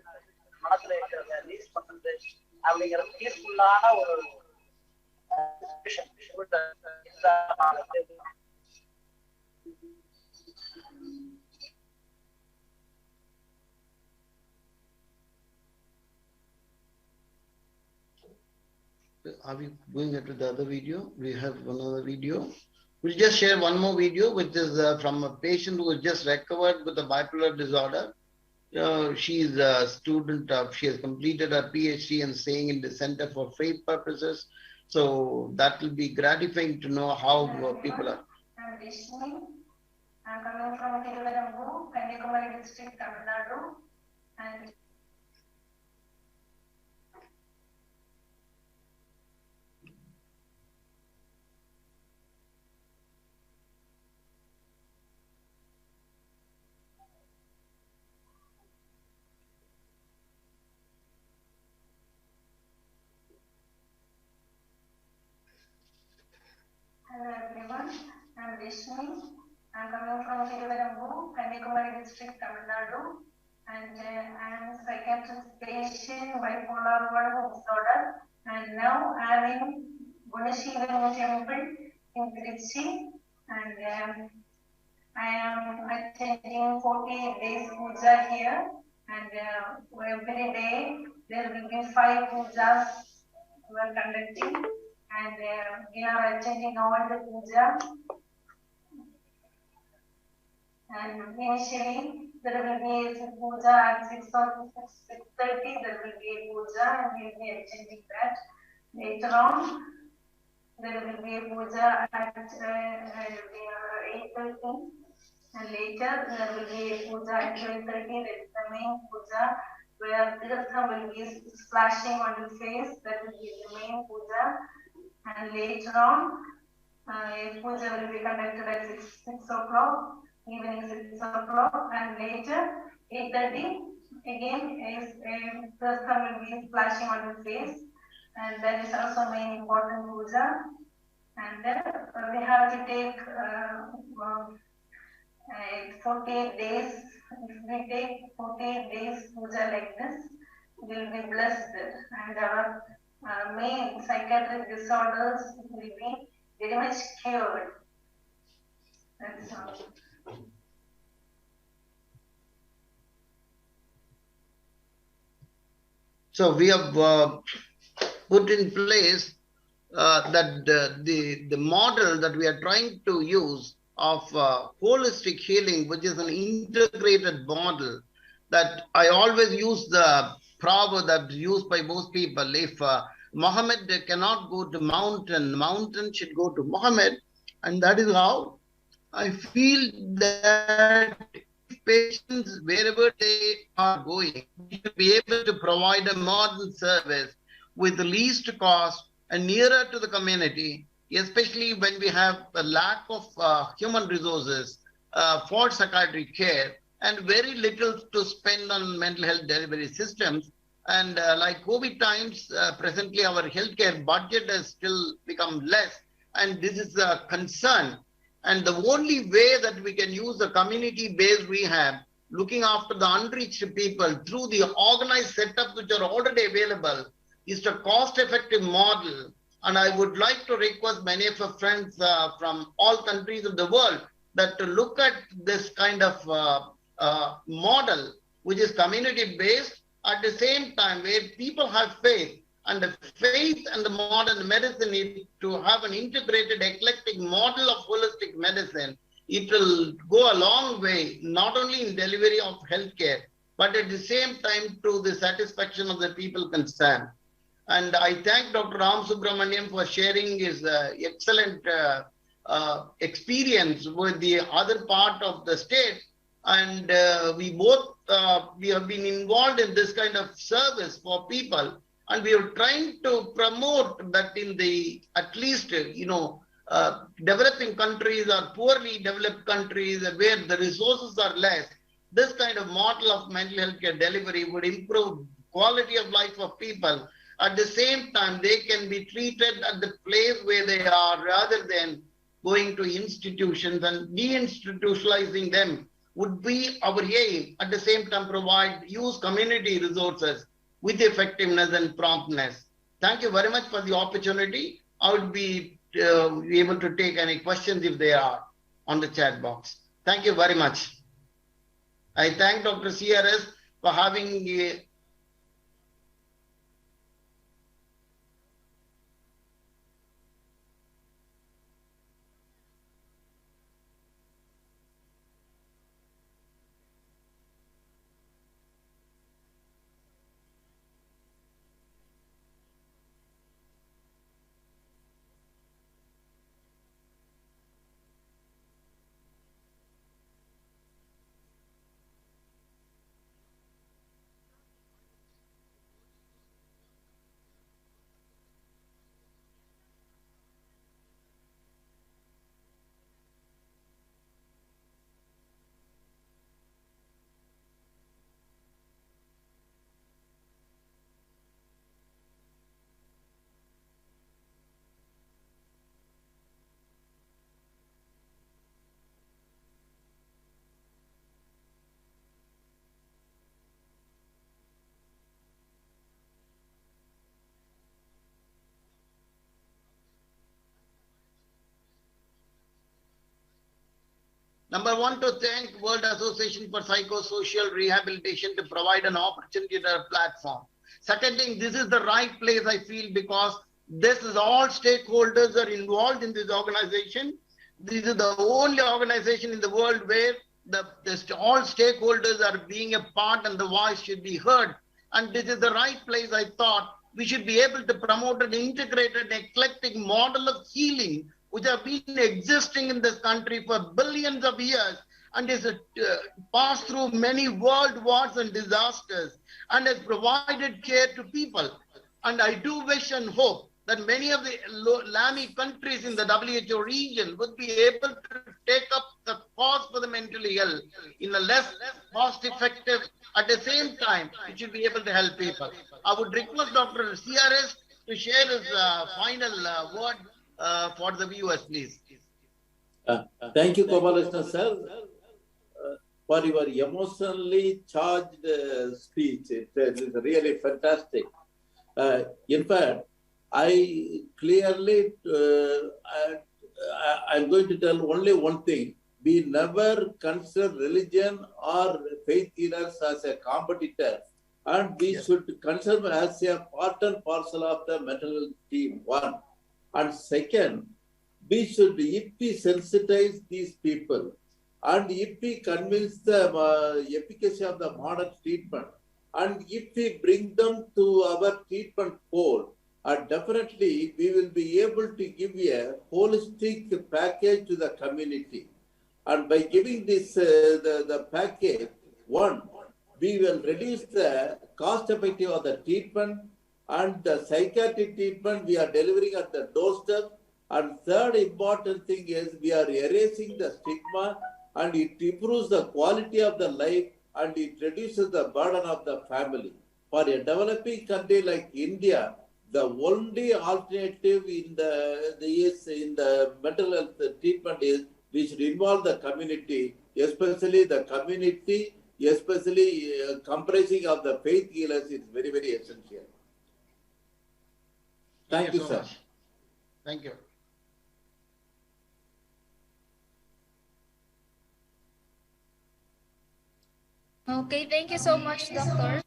மனசுல இருக்கிறத ரிலீஸ் பண்றது அப்படிங்கிறது பீஸ்ஃபுல்லான ஒரு Are we going into the other video? We have another video. We'll just share one more video, which is from a patient who has just recovered with a bipolar disorder. She is a student of, she has completed her PhD and staying in the Center for Faith Purposes. So that will be gratifying to know how people are. I'm Vishnu. I'm coming from Tiruvannamalai, Kanyakumari district, Tamil Nadu. And hello everyone, I'm Vishnu. I'm coming from Tiruvannamalai, Kanyakumari district, Tamil Nadu, and I'm psychiatrist patient bipolar 1 disorder, and now I'm in Gunashivan temple in Trichy, and I am attending 48 days puja here, and every day there will be 5 pujas we are conducting, and we are attending all the puja. And initially there will be a puja at 6 or 6:30. There will be a puja, and we will be attending that. Later on, there will be a puja at 8:30, and later there will be a puja at 12:30. That is the main puja, where Tirtha will be splashing on the face. That will be the main puja. And later on, a puja will be conducted at 6 o'clock, evening 6 o'clock, and later 8:30 again Tirtha will be splashing on the face, and that is also main important puja. And then we have to take 48 days. If we take 48 days puja like this, we will be blessed, and our main psychiatric disorders will be very much cured. That's all. So we have put in place that the model that we are trying to use of holistic healing, which is an integrated model, that I always use the proverb that's used by most people. If Muhammad cannot go to mountain, mountain should go to Muhammad. And that is how I feel that patients, wherever they are going, should be able to provide a modern service with the least cost and nearer to the community, especially when we have a lack of human resources for psychiatric care and very little to spend on mental health delivery systems. And like COVID times, presently our healthcare budget has still become less, and this is a concern. And the only way that we can use the community base we have, looking after the unreached people through the organized setups which are already available, is the cost-effective model. And I would like to request many of our friends from all countries of the world that to look at this kind of model, which is community-based, at the same time where people have faith, and the faith and the modern medicine is to have an integrated, eclectic model of holistic medicine. It will go a long way, not only in delivery of healthcare, but at the same time to the satisfaction of the people concerned. And I thank Dr. Ram Subramanian for sharing his excellent experience with the other part of the state. And we both, we have been involved in this kind of service for people. And we are trying to promote that in the, at least, developing countries or poorly developed countries where the resources are less, this kind of model of mental health care delivery would improve quality of life of people. At the same time, they can be treated at the place where they are rather than going to institutions, and deinstitutionalizing them would be our aim. At the same time, use community resources with effectiveness and promptness. Thank you very much for the opportunity. I would be able to take any questions if they are on the chat box. Thank you very much. I thank Dr. CRS for having Number one, to thank World Association for Psychosocial Rehabilitation to provide an opportunity to a platform. Second thing, this is the right place, I feel, because this is all stakeholders are involved in this organization. This is the only organization in the world where all stakeholders are being a part and the voice should be heard. And this is the right place, I thought. We should be able to promote an integrated, eclectic model of healing which have been existing in this country for billions of years and is passed through many world wars and disasters and has provided care to people. And I do wish and hope that many of the LAMI countries in the WHO region would be able to take up the cause for the mentally ill in a less cost-effective, at the same time, it should be able to help people. I would request Dr. CRS to share his final word for the viewers, please. Thank you, Gopalakrishnan sir, for your emotionally charged speech. It is really fantastic. In fact, I clearly, I'm going to tell only one thing. We never consider religion or faith healers as a competitor, and we should consider as a part and parcel of the mental health team, one. And second, we should, if we sensitize these people, and if we convince the efficacy of the modern treatment, and if we bring them to our treatment fold, definitely we will be able to give a holistic package to the community. And by giving this the package, one, we will reduce the cost effective of the treatment, and the psychiatric treatment we are delivering at the doorstep, And third important thing is we are erasing the stigma, and it improves the quality of the life, and it reduces the burden of the family. For a developing country like India, the only alternative in the mental health treatment is we should involve the community, especially comprising of the faith healers is very, very essential. Thank you, so sir. much. Thank you. Okay, thank you so much, Doctor.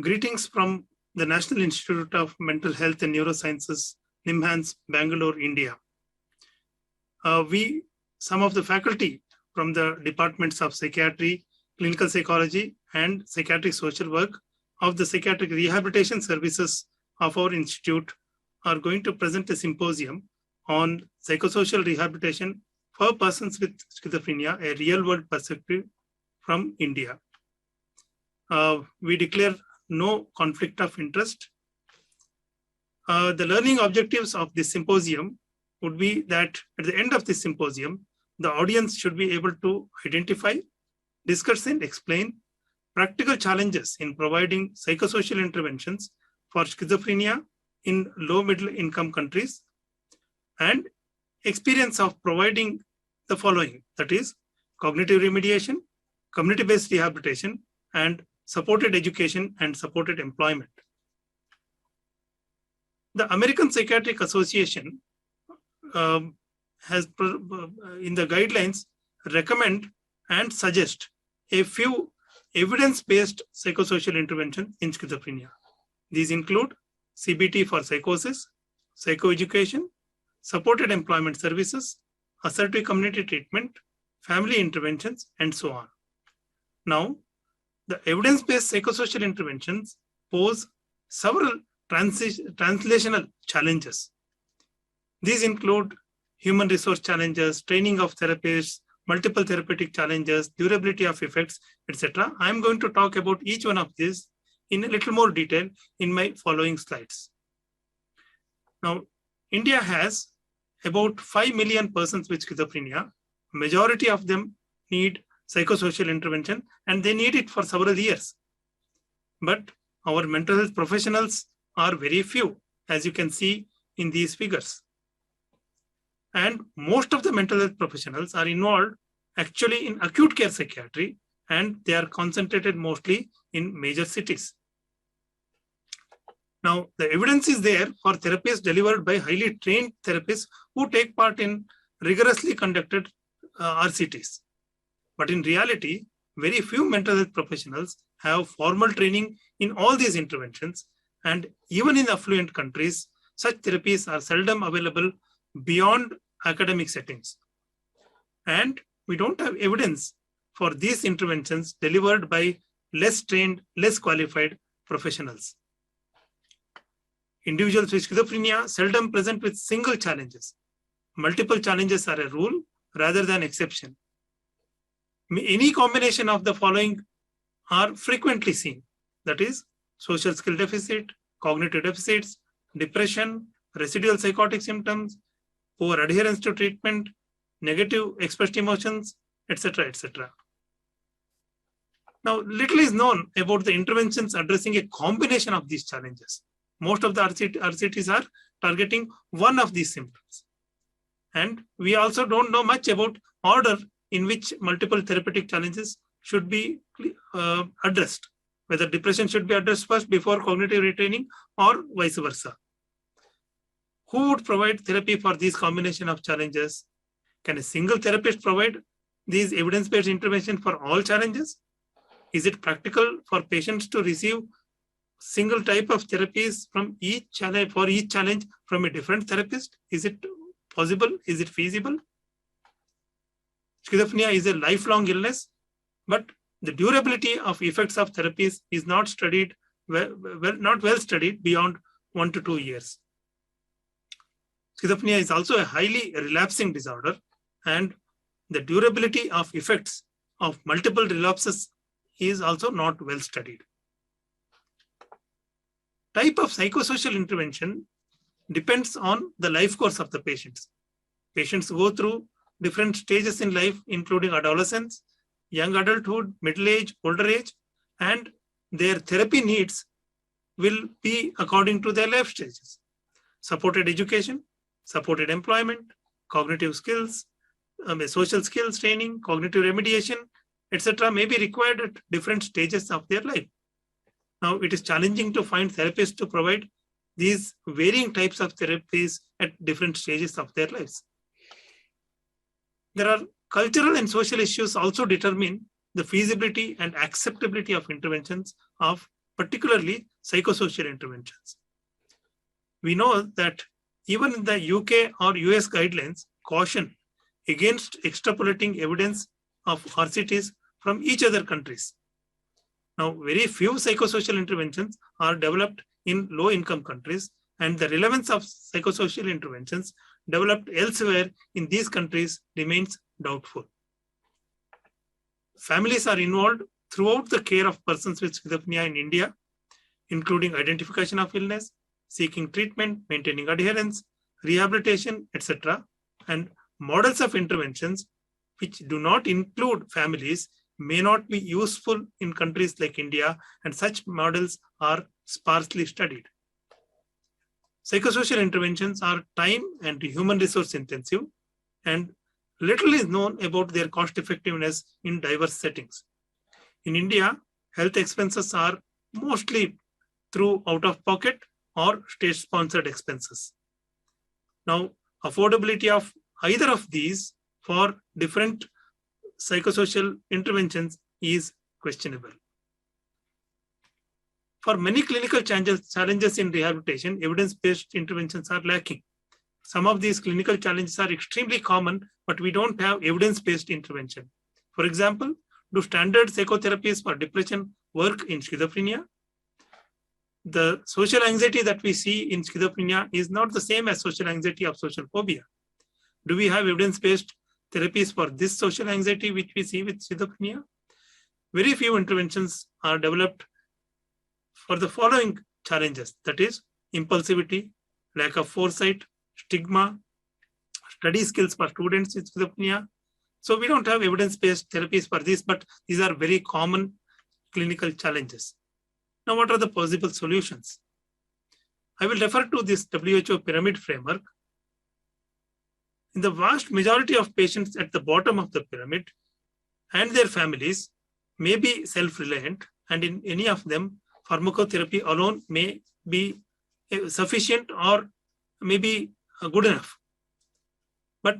Greetings from the National Institute of Mental Health and Neurosciences, NIMHANS, Bangalore, India. Some of the faculty from the departments of psychiatry, clinical psychology, and psychiatric social work of the psychiatric rehabilitation services of our institute are going to present a symposium on psychosocial rehabilitation for persons with schizophrenia, a real-world perspective from India. We declare no conflict of interest. The learning objectives of this symposium would be that at the end of this symposium, the audience should be able to identify, discuss, and explain practical challenges in providing psychosocial interventions for schizophrenia in low-middle income countries, and experience of providing the following, that is, cognitive remediation, community-based rehabilitation, and supported education and supported employment. The American Psychiatric Association has, in the guidelines, recommend and suggest a few evidence-based psychosocial interventions in schizophrenia. These include CBT for psychosis, psychoeducation, supported employment services, assertive community treatment, family interventions, and so on. Now, the evidence-based psychosocial interventions pose several translational challenges. These include human resource challenges, training of therapists, multiple therapeutic challenges, durability of effects, etc. I'm going to talk about each one of these in a little more detail in my following slides. Now, India has about 5 million persons with schizophrenia. Majority of them need psychosocial intervention, and they need it for several years. But our mental health professionals are very few, as you can see in these figures. And most of the mental health professionals are involved actually in acute care psychiatry, and they are concentrated mostly in major cities. Now, the evidence is there for therapies delivered by highly trained therapists who take part in rigorously conducted RCTs. But in reality, very few mental health professionals have formal training in all these interventions, and even in affluent countries, such therapies are seldom available beyond academic settings. And we don't have evidence for these interventions delivered by less trained, less qualified professionals. Individuals with schizophrenia seldom present with single challenges. Multiple challenges are a rule rather than exception. Any combination of the following are frequently seen. That is, social skill deficit, cognitive deficits, depression, residual psychotic symptoms, poor adherence to treatment, negative expressed emotions, etc., etc. Now, little is known about the interventions addressing a combination of these challenges. Most of the RCTs are targeting one of these symptoms. And we also don't know much about order in which multiple therapeutic challenges should be addressed, whether depression should be addressed first before cognitive retraining or vice versa. Who would provide therapy for these combination of challenges? Can a single therapist provide these evidence-based intervention for all challenges? Is it practical for patients to receive single type of therapies from each challenge from a different therapist? Is it possible? Is it feasible? Schizophrenia is a lifelong illness, but the durability of effects of therapies is not studied not well studied beyond 1 to 2 years. Schizophrenia is also a highly relapsing disorder, and the durability of effects of multiple relapses is also not well studied. Type of psychosocial intervention depends on the life course of the patients. Patients go through different stages in life, including adolescence, young adulthood, middle age, older age, and their therapy needs will be according to their life stages. Supported education, supported employment, cognitive skills, social skills training, cognitive remediation, etc. may be required at different stages of their life. Now, it is challenging to find therapists to provide these varying types of therapies at different stages of their lives. There are cultural and social issues also determine the feasibility and acceptability of interventions, of particularly psychosocial interventions. We know that even in the UK or US guidelines caution against extrapolating evidence of RCTs from each other countries. Now, very few psychosocial interventions are developed in low-income countries, and the relevance of psychosocial interventions developed elsewhere in these countries remains doubtful. Families are involved throughout the care of persons with schizophrenia in India, including identification of illness, seeking treatment, maintaining adherence, rehabilitation, etc. And models of interventions which do not include families may not be useful in countries like India, and such models are sparsely studied. Psychosocial interventions are time and human resource intensive, and little is known about their cost effectiveness in diverse settings. In India, health expenses are mostly through out-of-pocket or state-sponsored expenses. Now, affordability of either of these for different psychosocial interventions is questionable. For many clinical challenges in rehabilitation, evidence-based interventions are lacking. Some of these clinical challenges are extremely common, but we don't have evidence-based intervention. For example, do standard psychotherapies for depression work in schizophrenia? The social anxiety that we see in schizophrenia is not the same as social anxiety of social phobia. Do we have evidence-based therapies for this social anxiety which we see with schizophrenia? Very few interventions are developed for the following challenges, that is impulsivity, lack of foresight, stigma, study skills for students with schizophrenia. So we don't have evidence-based therapies for this, but these are very common clinical challenges. Now, what are the possible solutions? I will refer to this WHO pyramid framework. In the vast majority of patients at the bottom of the pyramid and their families may be self-reliant, and in any of them, pharmacotherapy alone may be sufficient or maybe good enough. But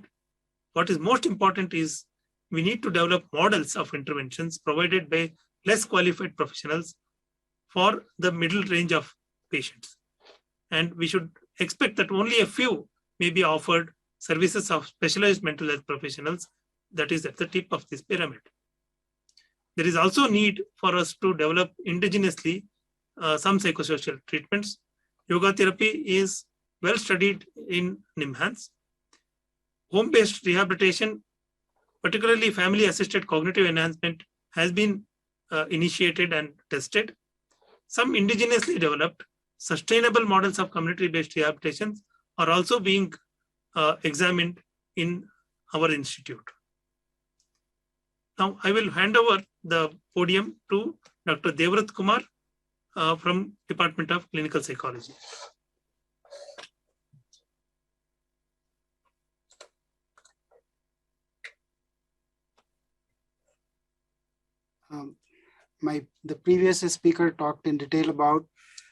what is most important is we need to develop models of interventions provided by less qualified professionals for the middle range of patients. And we should expect that only a few may be offered services of specialized mental health professionals, that is at the tip of this pyramid. There is also need for us to develop indigenously some psychosocial treatments. Yoga therapy is well studied in NIMHANS. Home-based rehabilitation, particularly family-assisted cognitive enhancement, has been initiated and tested. Some indigenously developed sustainable models of community-based rehabilitations are also being examined in our institute. Now, I will hand over the podium to Dr. Devrat Kumar from Department of Clinical Psychology. the previous speaker talked in detail about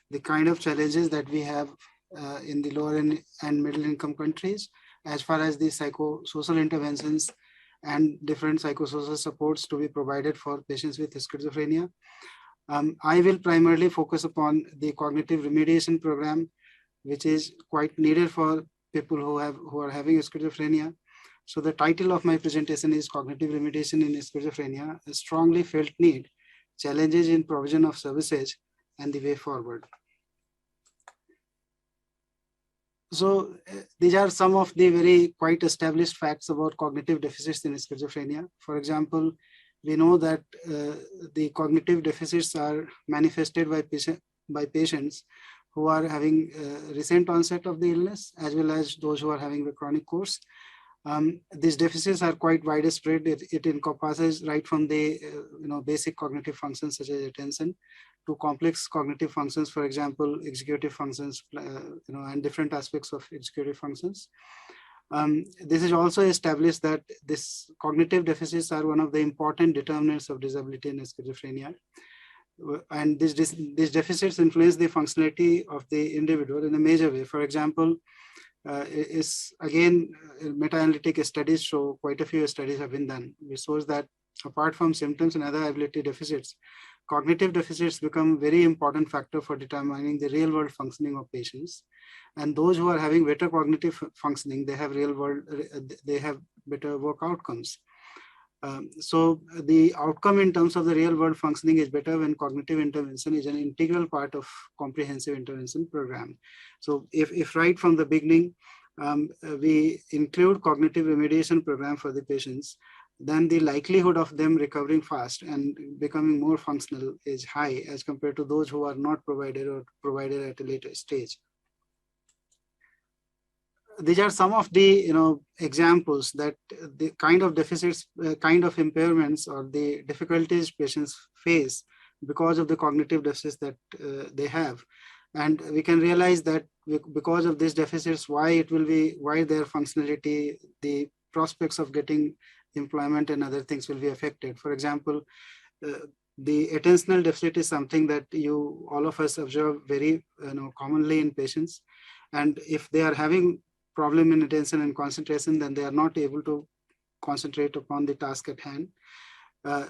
the kind of challenges that we have in the lower and middle income countries as far as the psychosocial interventions and different psychosocial supports to be provided for patients with schizophrenia. I will primarily focus upon the cognitive remediation program, which is quite needed for people who are having schizophrenia. So the title of my presentation is Cognitive Remediation in Schizophrenia, a strongly felt need, challenges in provision of services, and the way forward. So these are some of the very quite established facts about cognitive deficits in schizophrenia. For example, we know that the cognitive deficits are manifested by patients who are having recent onset of the illness, as well as those who are having the chronic course. These deficits are quite widespread. It encompasses right from the basic cognitive functions such as attention to complex cognitive functions, for example, executive functions, and different aspects of executive functions. This is also established that this cognitive deficits are one of the important determinants of disability in schizophrenia. And these deficits influence the functionality of the individual in a major way. For example, is again, meta-analytic studies show, quite a few studies have been done, which shows that apart from symptoms and other ability deficits, cognitive deficits become a very important factor for determining the real world functioning of patients. And those who are having better cognitive functioning, they have better work outcomes. So the outcome in terms of the real world functioning is better when cognitive intervention is an integral part of comprehensive intervention program. So if right from the beginning, we include cognitive remediation program for the patients, then the likelihood of them recovering fast and becoming more functional is high as compared to those who are not provided or provided at a later stage. These are some of the examples that the kind of deficits, kind of impairments or the difficulties patients face because of the cognitive deficits that they have. And we can realize that because of these deficits, why their functionality, the prospects of getting employment and other things will be affected. For example, the attentional deficit is something that all of us observe very commonly in patients. And if they are having problem in attention and concentration, then they are not able to concentrate upon the task at hand.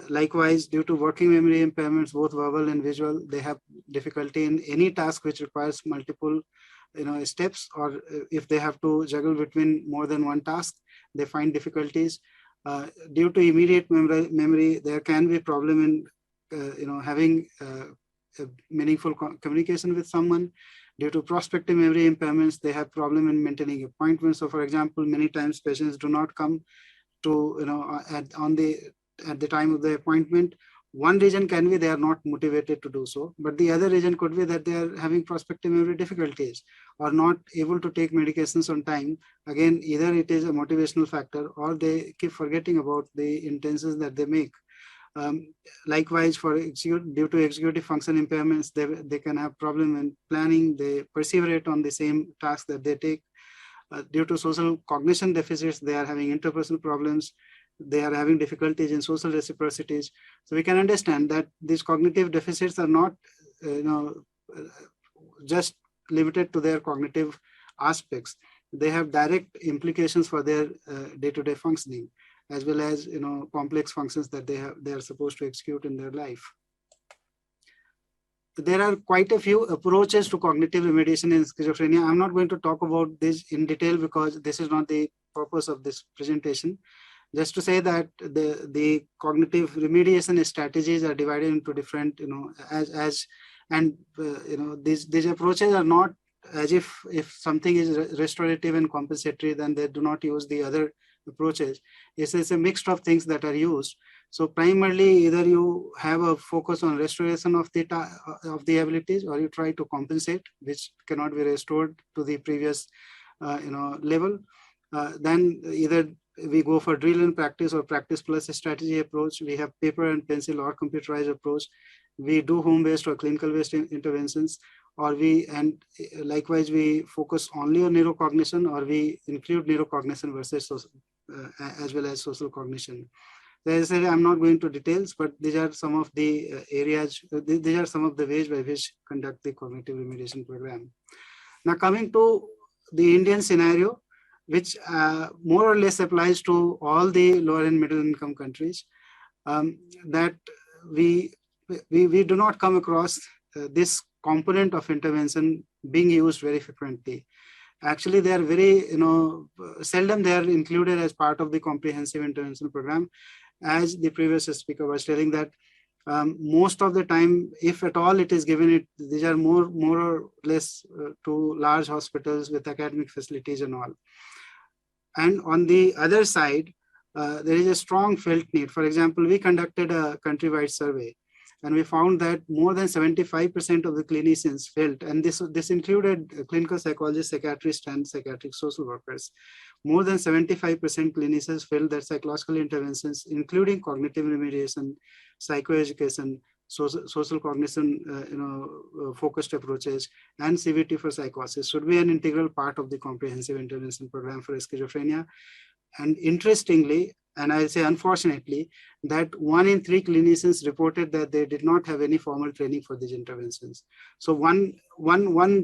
Likewise, due to working memory impairments, both verbal and visual, they have difficulty in any task which requires multiple steps, or if they have to juggle between more than one task, they find difficulties. Due to immediate memory, there can be problem in having a meaningful communication with someone. Due to prospective memory impairments, they have problem in maintaining appointments. So, for example, many times patients do not come to at the time of the appointment. One reason can be they are not motivated to do so, but the other reason could be that they are having prospective memory difficulties or not able to take medications on time. Again, either it is a motivational factor or they keep forgetting about the intentions that they make. Likewise, due to executive function impairments, they can have problem in planning. They perseverate on the same task that they take. Due to social cognition deficits, they are having interpersonal problems. They are having difficulties in social reciprocities. So we can understand that these cognitive deficits are not, just limited to their cognitive aspects. They have direct implications for their day-to-day functioning, as well as complex functions that they are supposed to execute in their life. There are quite a few approaches to cognitive remediation in schizophrenia. I'm not going to talk about this in detail because this is not the purpose of this presentation. Just to say that the cognitive remediation strategies are divided into different, these approaches are not as if something is restorative and compensatory, then they do not use the other approaches. It's a mix of things that are used. So primarily, either you have a focus on restoration of the abilities, or you try to compensate, which cannot be restored to the previous level. Then either we go for drill and practice or practice plus strategy approach. We have paper and pencil or computerized approach. We do home-based or clinical-based interventions, likewise we focus only on neurocognition, or we include neurocognition versus as well as social cognition. As I said, I'm not going to details, but these are some of the areas, these are some of the ways by which conduct the cognitive remediation program. Now coming to the Indian scenario, which more or less applies to all the lower and middle income countries, that we do not come across this component of intervention being used very frequently. Actually, they are very, seldom they are included as part of the comprehensive intervention program. As the previous speaker was telling that most of the time, if at all it is given, these are more or less to large hospitals with academic facilities and all. And on the other side, there is a strong felt need. For example, we conducted a countrywide survey, and we found that more than 75% of the clinicians felt, and this included clinical psychologists, psychiatrists, and psychiatric social workers. More than 75% clinicians felt that psychological interventions, including cognitive remediation, psychoeducation, social cognition, focused approaches, and CBT for psychosis should be an integral part of the comprehensive intervention program for schizophrenia. And interestingly, and I'll say unfortunately, that 1 in 3 clinicians reported that they did not have any formal training for these interventions. So one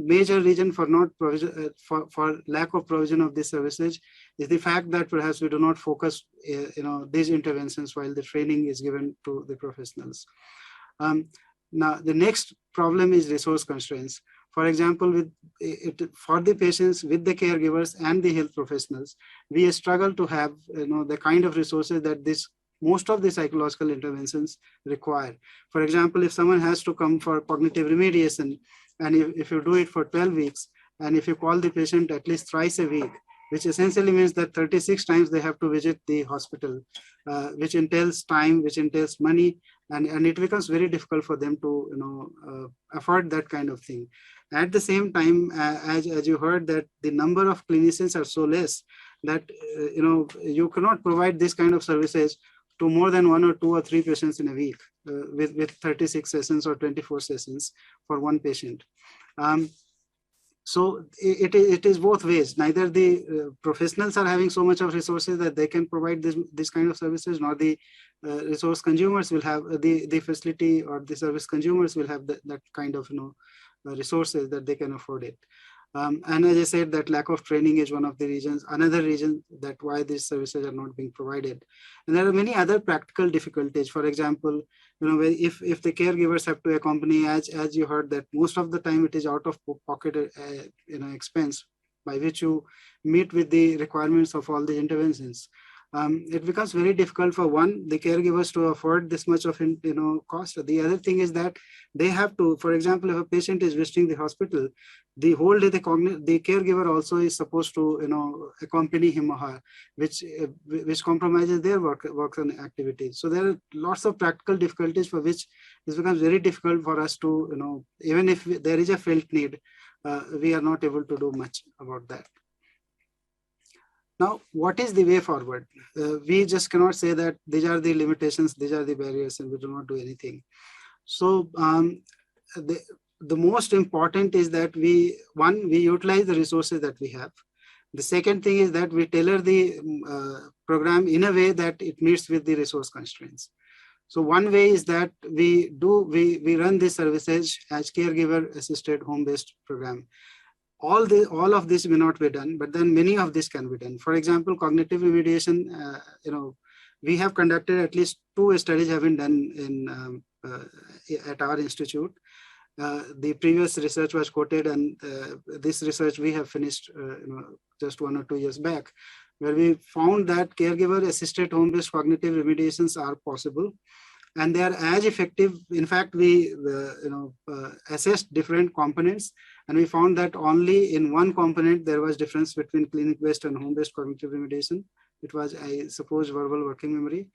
major reason for not provision, for lack of provision of these services is the fact that perhaps we do not focus, these interventions while the training is given to the professionals. Now, the next problem is resource constraints. For example, for the patients, with the caregivers and the health professionals, we struggle to have the kind of resources that most of the psychological interventions require. For example, if someone has to come for cognitive remediation, and if you do it for 12 weeks, and if you call the patient at least thrice a week, which essentially means that 36 times they have to visit the hospital, which entails time, which entails money, and it becomes very difficult for them to afford that kind of thing. At the same time, as you heard, that the number of clinicians are so less that you cannot provide this kind of services to more than 1 or 2 or 3 patients in a week with 36 sessions or 24 sessions for one patient. So it is both ways. Neither the professionals are having so much of resources that they can provide this kind of services, nor the resource consumers will have the facility, or the service consumers will have that kind of resources that they can afford it. And as I said, that lack of training is one of the reasons, another reason that why these services are not being provided. And there are many other practical difficulties. For example, if the caregivers have to accompany, as you heard, that most of the time it is out of pocket expense by which you meet with the requirements of all the interventions. It becomes very difficult for the caregivers to afford this much of cost. The other thing is that they have to, for example, if a patient is visiting the hospital, the whole day the caregiver also is supposed to accompany him or her, which compromises their work and activities. So there are lots of practical difficulties for which it becomes very difficult for us to even if there is a felt need, we are not able to do much about that. Now, what is the way forward? We just cannot say that these are the limitations, these are the barriers, and we do not do anything. So the most important is that we utilize the resources that we have. The second thing is that we tailor the program in a way that it meets with the resource constraints. So one way is that we run these services as caregiver assisted home-based program. All of this may not be done, but then many of this can be done. For example, cognitive remediation, we have conducted at least 2 studies have been done at our institute. The previous research was quoted, and this research we have finished just 1 or 2 years back, where we found that caregiver assisted home-based cognitive remediations are possible. And they are as effective. In fact, we assessed different components, and we found that only in one component there was difference between clinic-based and home-based cognitive remediation. It was, I suppose, verbal working memory.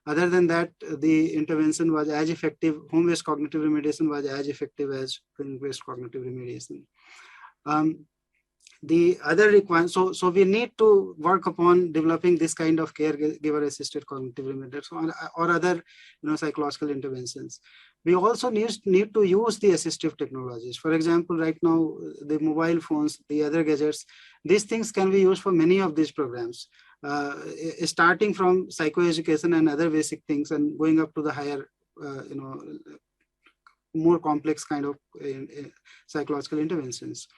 Other than that, the intervention was as effective. Home-based cognitive remediation was as effective as clinic-based cognitive remediation. The other requirement, so we need to work upon developing this kind of caregiver assisted cognitive remedies or other psychological interventions. We also need to use the assistive technologies. For example, right now, the mobile phones, the other gadgets, these things can be used for many of these programs, starting from psychoeducation and other basic things and going up to the higher, more complex kind of psychological interventions.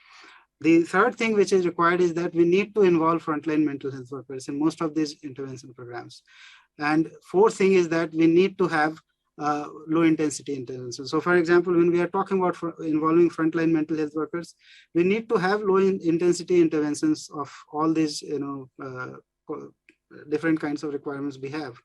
The third thing which is required is that we need to involve frontline mental health workers in most of these intervention programs. And fourth thing is that we need to have low intensity interventions. So for example, when we are talking about involving frontline mental health workers, we need to have low intensity interventions of all these different kinds of requirements we have.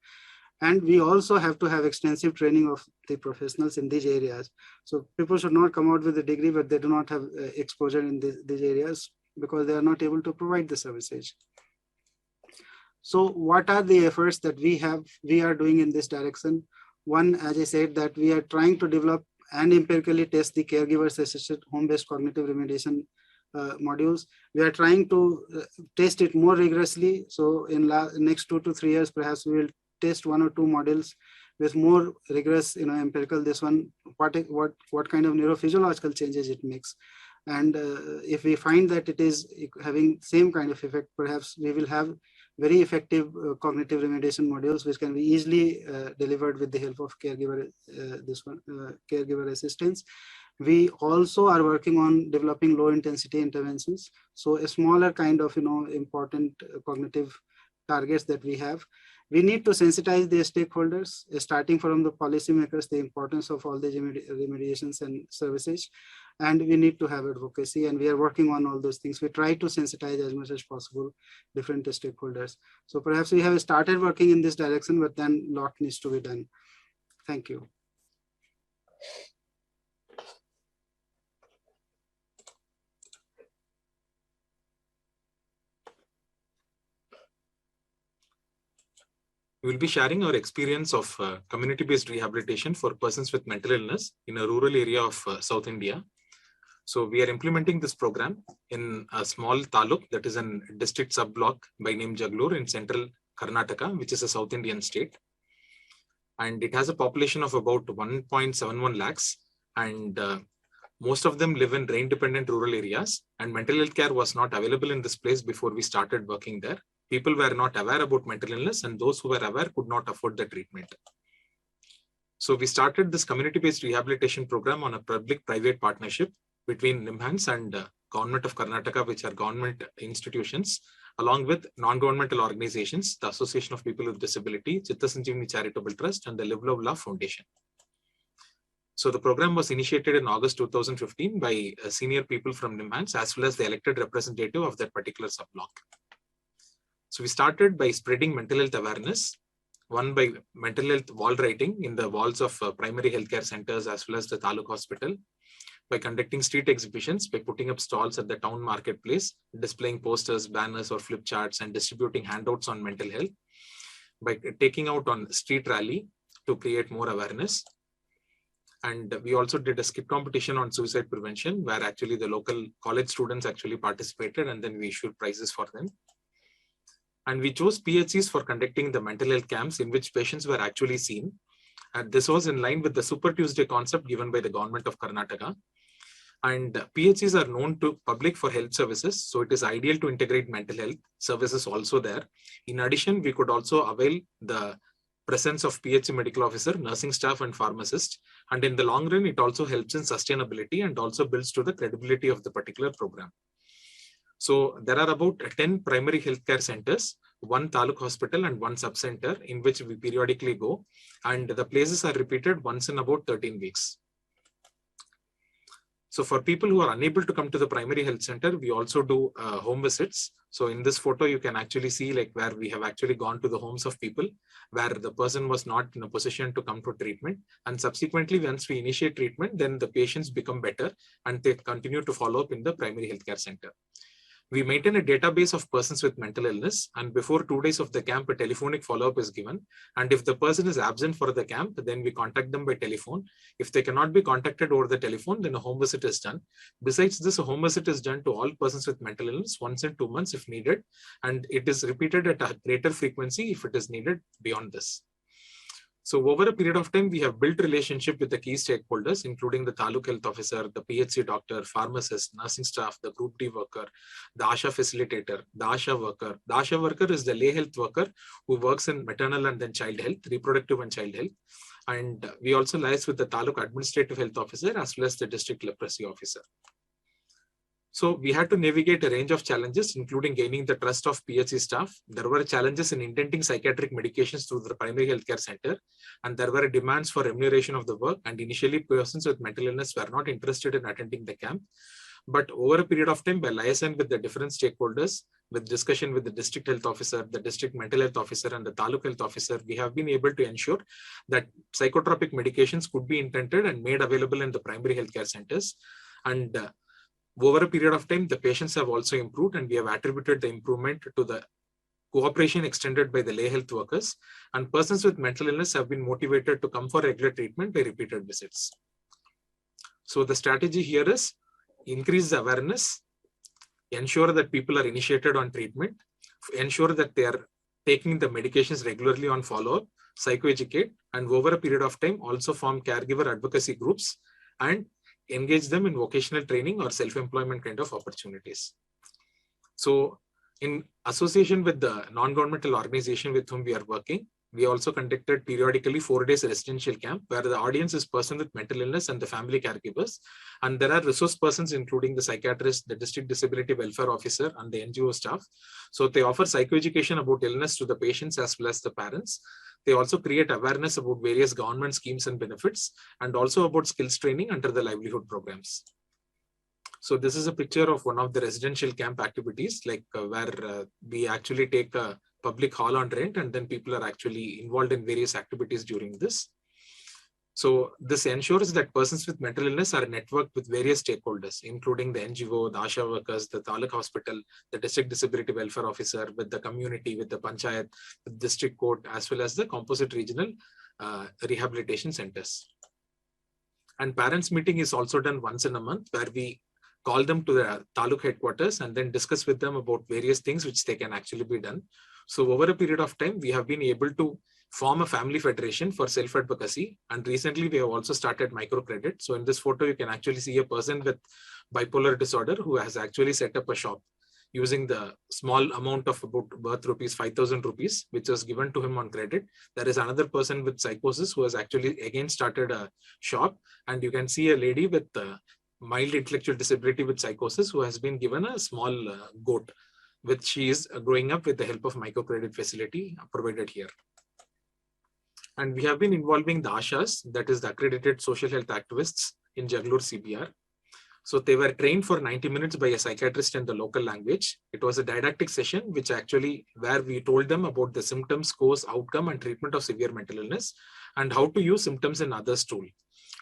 And we also have to have extensive training of the professionals in these areas. So people should not come out with a degree, but they do not have exposure in these areas because they are not able to provide the services. So what are the efforts that we are doing in this direction? One, as I said, that we are trying to develop and empirically test the caregivers assisted home-based cognitive remediation modules. We are trying to test it more rigorously. So in next 2 to 3 years, perhaps we will test 1 or 2 models with more rigorous, empirical, this one, what kind of neurophysiological changes it makes. And if we find that it is having same kind of effect, perhaps we will have very effective cognitive remediation modules, which can be easily delivered with the help of caregiver, caregiver assistance. We also are working on developing low intensity interventions. So a smaller kind of, important cognitive targets that we have. We need to sensitize the stakeholders, starting from the policymakers, the importance of all these remediations and services. And we need to have advocacy, and we are working on all those things. We try to sensitize as much as possible different stakeholders. So perhaps we have started working in this direction, but then a lot needs to be done. Thank you. We will be sharing our experience of community-based rehabilitation for persons with mental illness in a rural area of South India. So we are implementing this program in a small taluk, that is a district sub-block by name Jaglur in central Karnataka, which is a South Indian state. And it has a population of about 1.71 lakhs. And most of them live in rain-dependent rural areas. And mental health care was not available in this place before we started working there. People were not aware about mental illness, and those who were aware could not afford the treatment. So we started this community-based rehabilitation program on a public-private partnership between NIMHANS and Government of Karnataka, which are government institutions, along with non-governmental organizations, the Association of People with Disability, Chitta Sanjeevani Charitable Trust, and the Live Love Love Foundation. So the program was initiated in August 2015 by senior people from NIMHANS, as well as the elected representative of that particular sub-block. So we started by spreading mental health awareness, one by mental health wall writing in the walls of primary healthcare centers as well as the Taluk hospital, by conducting street exhibitions, by putting up stalls at the town marketplace, displaying posters, banners or flip charts and distributing handouts on mental health, by taking out on street rally to create more awareness. And we also did a skit competition on suicide prevention, where actually the local college students actually participated, and then we issued prizes for them. And we chose PHCs for conducting the mental health camps in which patients were actually seen. And this was in line with the Super Tuesday concept given by the government of Karnataka. And PHCs are known to public for health services. So it is ideal to integrate mental health services also there. In addition, we could also avail the presence of PHC medical officer, nursing staff and pharmacist. And in the long run, it also helps in sustainability and also builds to the credibility of the particular program. So there are about 10 primary healthcare centers, 1 Taluk hospital and 1 sub-center in which we periodically go. And the places are repeated once in about 13 weeks. So for people who are unable to come to the primary health center, we also do home visits. So in this photo, you can actually see like where we have actually gone to the homes of people where the person was not in a position to come to treatment. And subsequently, once we initiate treatment, then the patients become better and they continue to follow up in the primary healthcare center. We maintain a database of persons with mental illness, and before 2 days of the camp, a telephonic follow-up is given. And if the person is absent for the camp, then we contact them by telephone. If they cannot be contacted over the telephone, then a home visit is done. Besides this, a home visit is done to all persons with mental illness once in 2 months if needed, and it is repeated at a greater frequency if it is needed beyond this. So over a period of time, we have built relationship with the key stakeholders, including the Taluk Health Officer, the PHC doctor, pharmacist, nursing staff, the Group D worker, the ASHA facilitator, the ASHA worker. The ASHA worker is the lay health worker who works in maternal and then child health, reproductive and child health. And we also liaise with the Taluk Administrative Health Officer as well as the District Leprosy Officer. So we had to navigate a range of challenges, including gaining the trust of PHC staff. There were challenges in intenting psychiatric medications through the primary healthcare center, and there were demands for remuneration of the work. And initially, persons with mental illness were not interested in attending the camp. But over a period of time, by liaison with the different stakeholders, with discussion with the district health officer, the district mental health officer, and the Taluk health officer, we have been able to ensure that psychotropic medications could be intended and made available in the primary healthcare centers. And over a period of time, the patients have also improved, and we have attributed the improvement to the cooperation extended by the lay health workers, and persons with mental illness have been motivated to come for regular treatment by repeated visits. So the strategy here is increase the awareness, ensure that people are initiated on treatment, ensure that they are taking the medications regularly on follow-up, psychoeducate, and over a period of time also form caregiver advocacy groups and engage them in vocational training or self-employment kind of opportunities. So in association with the non-governmental organization with whom we are working, we also conducted periodically 4 days residential camp where the audience is person with mental illness and the family caregivers. And there are resource persons, including the psychiatrist, the district disability welfare officer, and the NGO staff. So they offer psychoeducation about illness to the patients as well as the parents. They also create awareness about various government schemes and benefits, and also about skills training under the livelihood programs. So this is a picture of one of the residential camp activities, like where we actually take a public hall on rent, and then people are actually involved in various activities during this. So this ensures that persons with mental illness are networked with various stakeholders, including the NGO, the ASHA workers, the Taluk hospital, the district disability welfare officer, with the community, with the panchayat, the district court, as well as the composite regional rehabilitation centers. And parents meeting is also done once in a month, where we call them to the Taluk headquarters and then discuss with them about various things which they can actually be done. So over a period of time, we have been able to form a family federation for self-advocacy. And recently we have also started microcredit. So in this photo, you can actually see a person with bipolar disorder who has actually set up a shop using the small amount of about worth rupees 5,000 rupees, which was given to him on credit. There is another person with psychosis who has actually again started a shop. And you can see a lady with mild intellectual disability with psychosis who has been given a small goat, which she is growing up with the help of microcredit facility provided here. And we have been involving the ASHAs, that is the accredited social health activists in Jagalur CBR. So they were trained for 90 minutes by a psychiatrist in the local language. It was a didactic session, which actually where we told them about the symptoms, cause, outcome, and treatment of severe mental illness, and how to use symptoms and others tool.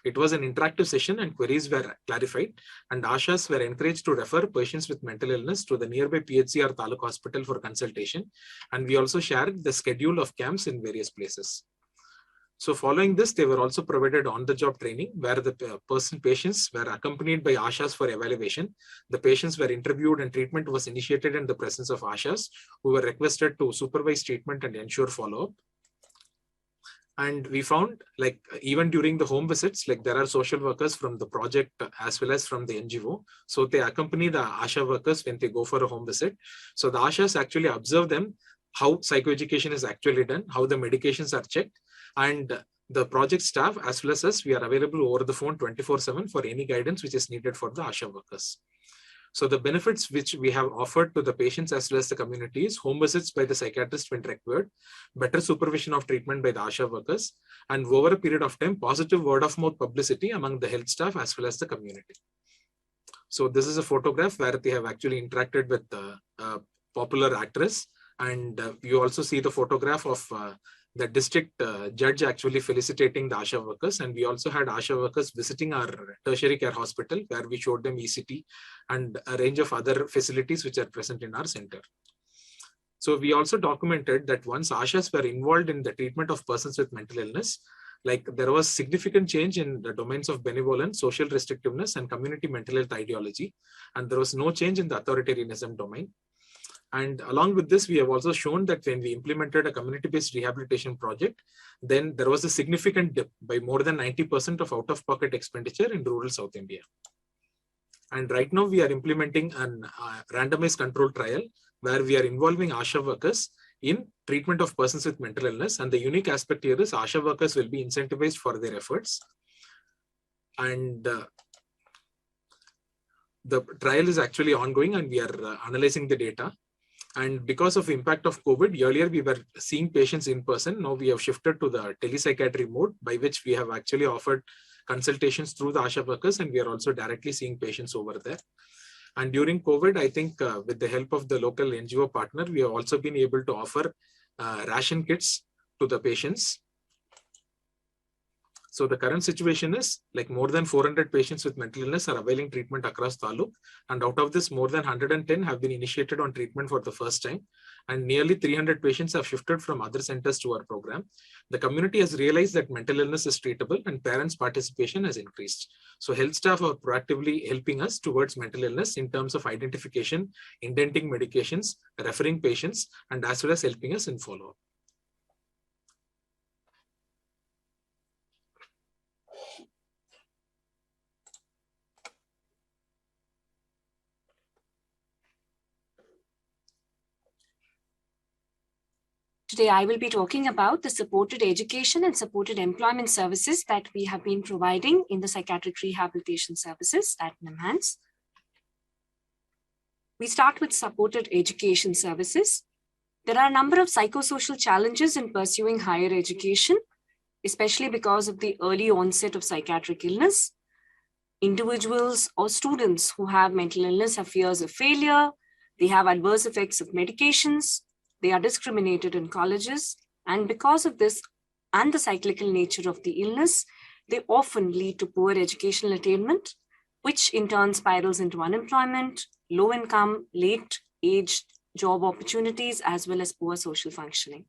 It was an interactive session and queries were clarified, and ASHAs were encouraged to refer patients with mental illness to the nearby PHC or Taluk hospital for consultation. And we also shared the schedule of camps in various places. So following this, they were also provided on-the-job training where the patients were accompanied by ASHAs for evaluation. The patients were interviewed and treatment was initiated in the presence of ASHAs who were requested to supervise treatment and ensure follow-up. And we found, like, even during the home visits, like there are social workers from the project as well as from the NGO. So they accompany the ASHA workers when they go for a home visit. So the ASHAs actually observe them, how psychoeducation is actually done, how the medications are checked. And the project staff as well as us, we are available over the phone 24/7 for any guidance which is needed for the ASHA workers. So the benefits which we have offered to the patients as well as the community is home visits by the psychiatrist when required, better supervision of treatment by the ASHA workers, and over a period of time, positive word of mouth publicity among the health staff as well as the community. So this is a photograph where they have actually interacted with the popular actress. And you also see the photograph of the district judge actually felicitating the ASHA workers. And we also had ASHA workers visiting our tertiary care hospital, where we showed them ECT and a range of other facilities which are present in our center. So we also documented that once ASHAs were involved in the treatment of persons with mental illness, like there was significant change in the domains of benevolence, social restrictiveness, and community mental health ideology. And there was no change in the authoritarianism domain. And along with this, we have also shown that when we implemented a community-based rehabilitation project, then there was a significant dip by more than 90% of out-of-pocket expenditure in rural South India. And right now we are implementing an randomized control trial where we are involving ASHA workers in treatment of persons with mental illness. And the unique aspect here is ASHA workers will be incentivized for their efforts. And the trial is actually ongoing and we are analyzing the data. And because of the impact of COVID, earlier we were seeing patients in person. Now we have shifted to the telepsychiatry mode, by which we have actually offered consultations through the ASHA workers, and we are also directly seeing patients over there. And during COVID, I think with the help of the local NGO partner, we have also been able to offer ration kits to the patients. So the current situation is like more than 400 patients with mental illness are availing treatment across Taluk. And out of this, more than 110 have been initiated on treatment for the first time. And nearly 300 patients have shifted from other centers to our program. The community has realized that mental illness is treatable and parents' participation has increased. So health staff are proactively helping us towards mental illness in terms of identification, indenting medications, referring patients, and as well as helping us in follow-up. Today, I will be talking about the supported education and supported employment services that we have been providing in the psychiatric rehabilitation services at NIMHANS. We start with supported education services. There are a number of psychosocial challenges in pursuing higher education, especially because of the early onset of psychiatric illness. Individuals or students who have mental illness have fears of failure, they have adverse effects of medications, they are discriminated in colleges, and because of this and the cyclical nature of the illness, they often lead to poor educational attainment, which in turn spirals into unemployment, low income, late age job opportunities, as well as poor social functioning.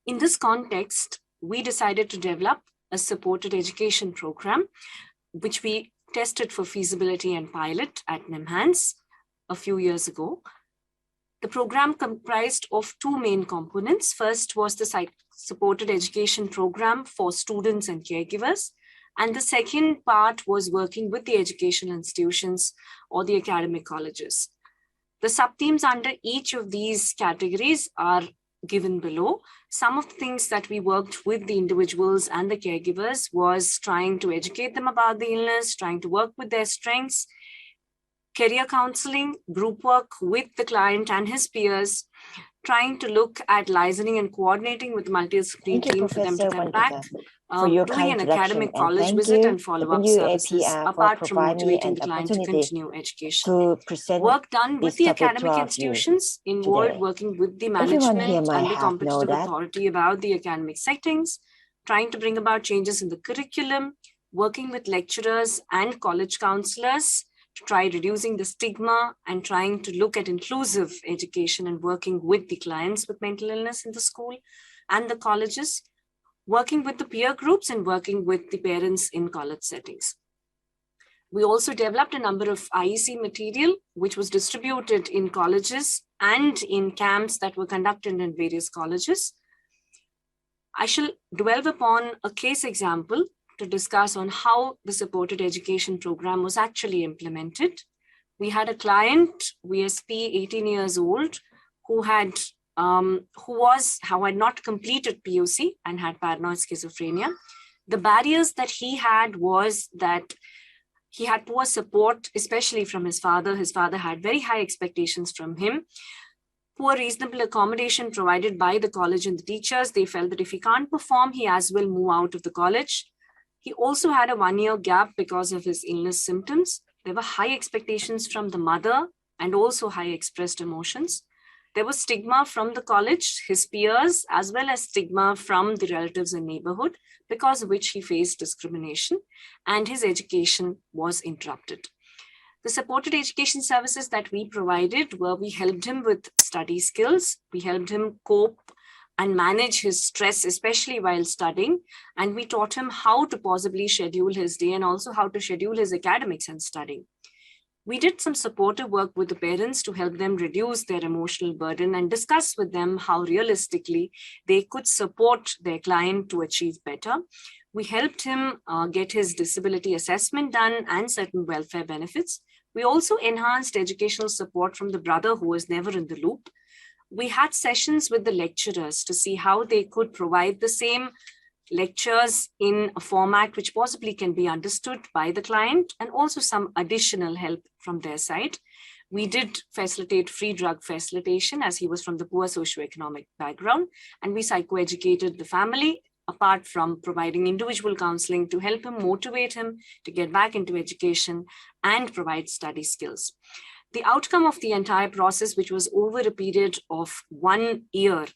In this context, we decided to develop a supported education program, which we tested for feasibility and pilot at NIMHANS a few years ago. The program comprised of two main components. First was the supported education program for students and caregivers. And the second part was working with the educational institutions or the academic colleges. The sub-themes under each of these categories are given below. Some of the things that we worked with the individuals and the caregivers was trying to educate them about the illness, trying to work with their strengths, career counseling, group work with the client and his peers, trying to look at liaising and coordinating with the multidisciplinary team for them to come back, doing an academic college visit and follow-up services, apart from motivating the client to continue education. Work done with the academic institutions involved working with the management and the competent authority about the academic settings, trying to bring about changes in the curriculum, working with lecturers and college counselors, to try reducing the stigma and trying to look at inclusive education and working with the clients with mental illness in the school and the colleges, working with the peer groups and working with the parents in college settings. We also developed a number of IEC material, which was distributed in colleges and in camps that were conducted in various colleges. I shall dwell upon a case example to discuss on how the supported education program was actually implemented. We had a client, VSP, 18 years old, who had not completed POC and had paranoid schizophrenia. The barriers that he had was that he had poor support, especially from his father. His father had very high expectations from him. Poor reasonable accommodation provided by the college and the teachers. They felt that if he can't perform, he as well move out of the college. He also had a 1-year gap because of his illness symptoms. There were high expectations from the mother and also high expressed emotions. There was stigma from the college, his peers, as well as stigma from the relatives and neighborhood, because of which he faced discrimination and his education was interrupted. The supported education services that we provided were, we helped him with study skills, we helped him cope and manage his stress, especially while studying, and we taught him how to possibly schedule his day and also how to schedule his academics and studying. We did some supportive work with the parents to help them reduce their emotional burden and discuss with them how realistically they could support their client to achieve better. We helped him get his disability assessment done and certain welfare benefits. We also enhanced educational support from the brother who was never in the loop. We had sessions with the lecturers to see how they could provide the same lectures in a format which possibly can be understood by the client, and also some additional help from their side. We did facilitate free drug facilitation as he was from the poor socioeconomic background, and we psychoeducated the family apart from providing individual counseling to help him, motivate him to get back into education and provide study skills. The outcome of the entire process, which was over a period of 1 year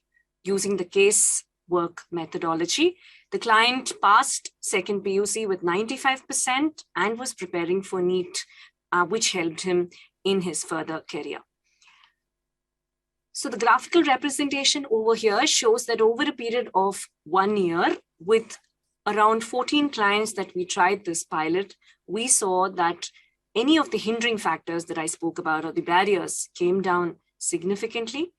using the case work methodology, the client passed second PUC with 95% and was preparing for NEET, which helped him in his further career. So the graphical representation over here shows that over a period of 1 year, with around 14 clients that we tried this pilot, we saw that any of the hindering factors that I spoke about, or the barriers, came down significantly.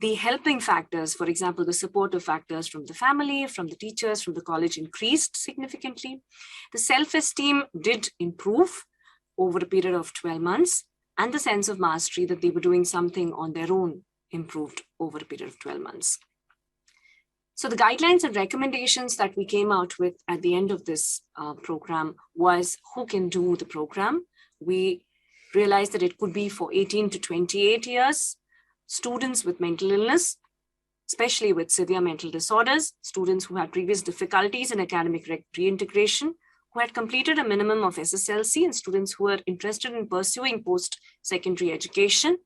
The helping factors, for example, the supportive factors from the family, from the teachers, from the college, increased significantly. The self-esteem did improve over a period of 12 months, and the sense of mastery that they were doing something on their own improved over a period of 12 months. So the guidelines and recommendations that we came out with at the end of this program was who can do the program. We realized that it could be for 18 to 28 years, students with mental illness, especially with severe mental disorders, students who had previous difficulties in academic reintegration, who had completed a minimum of SSLC, and students who were interested in pursuing post-secondary education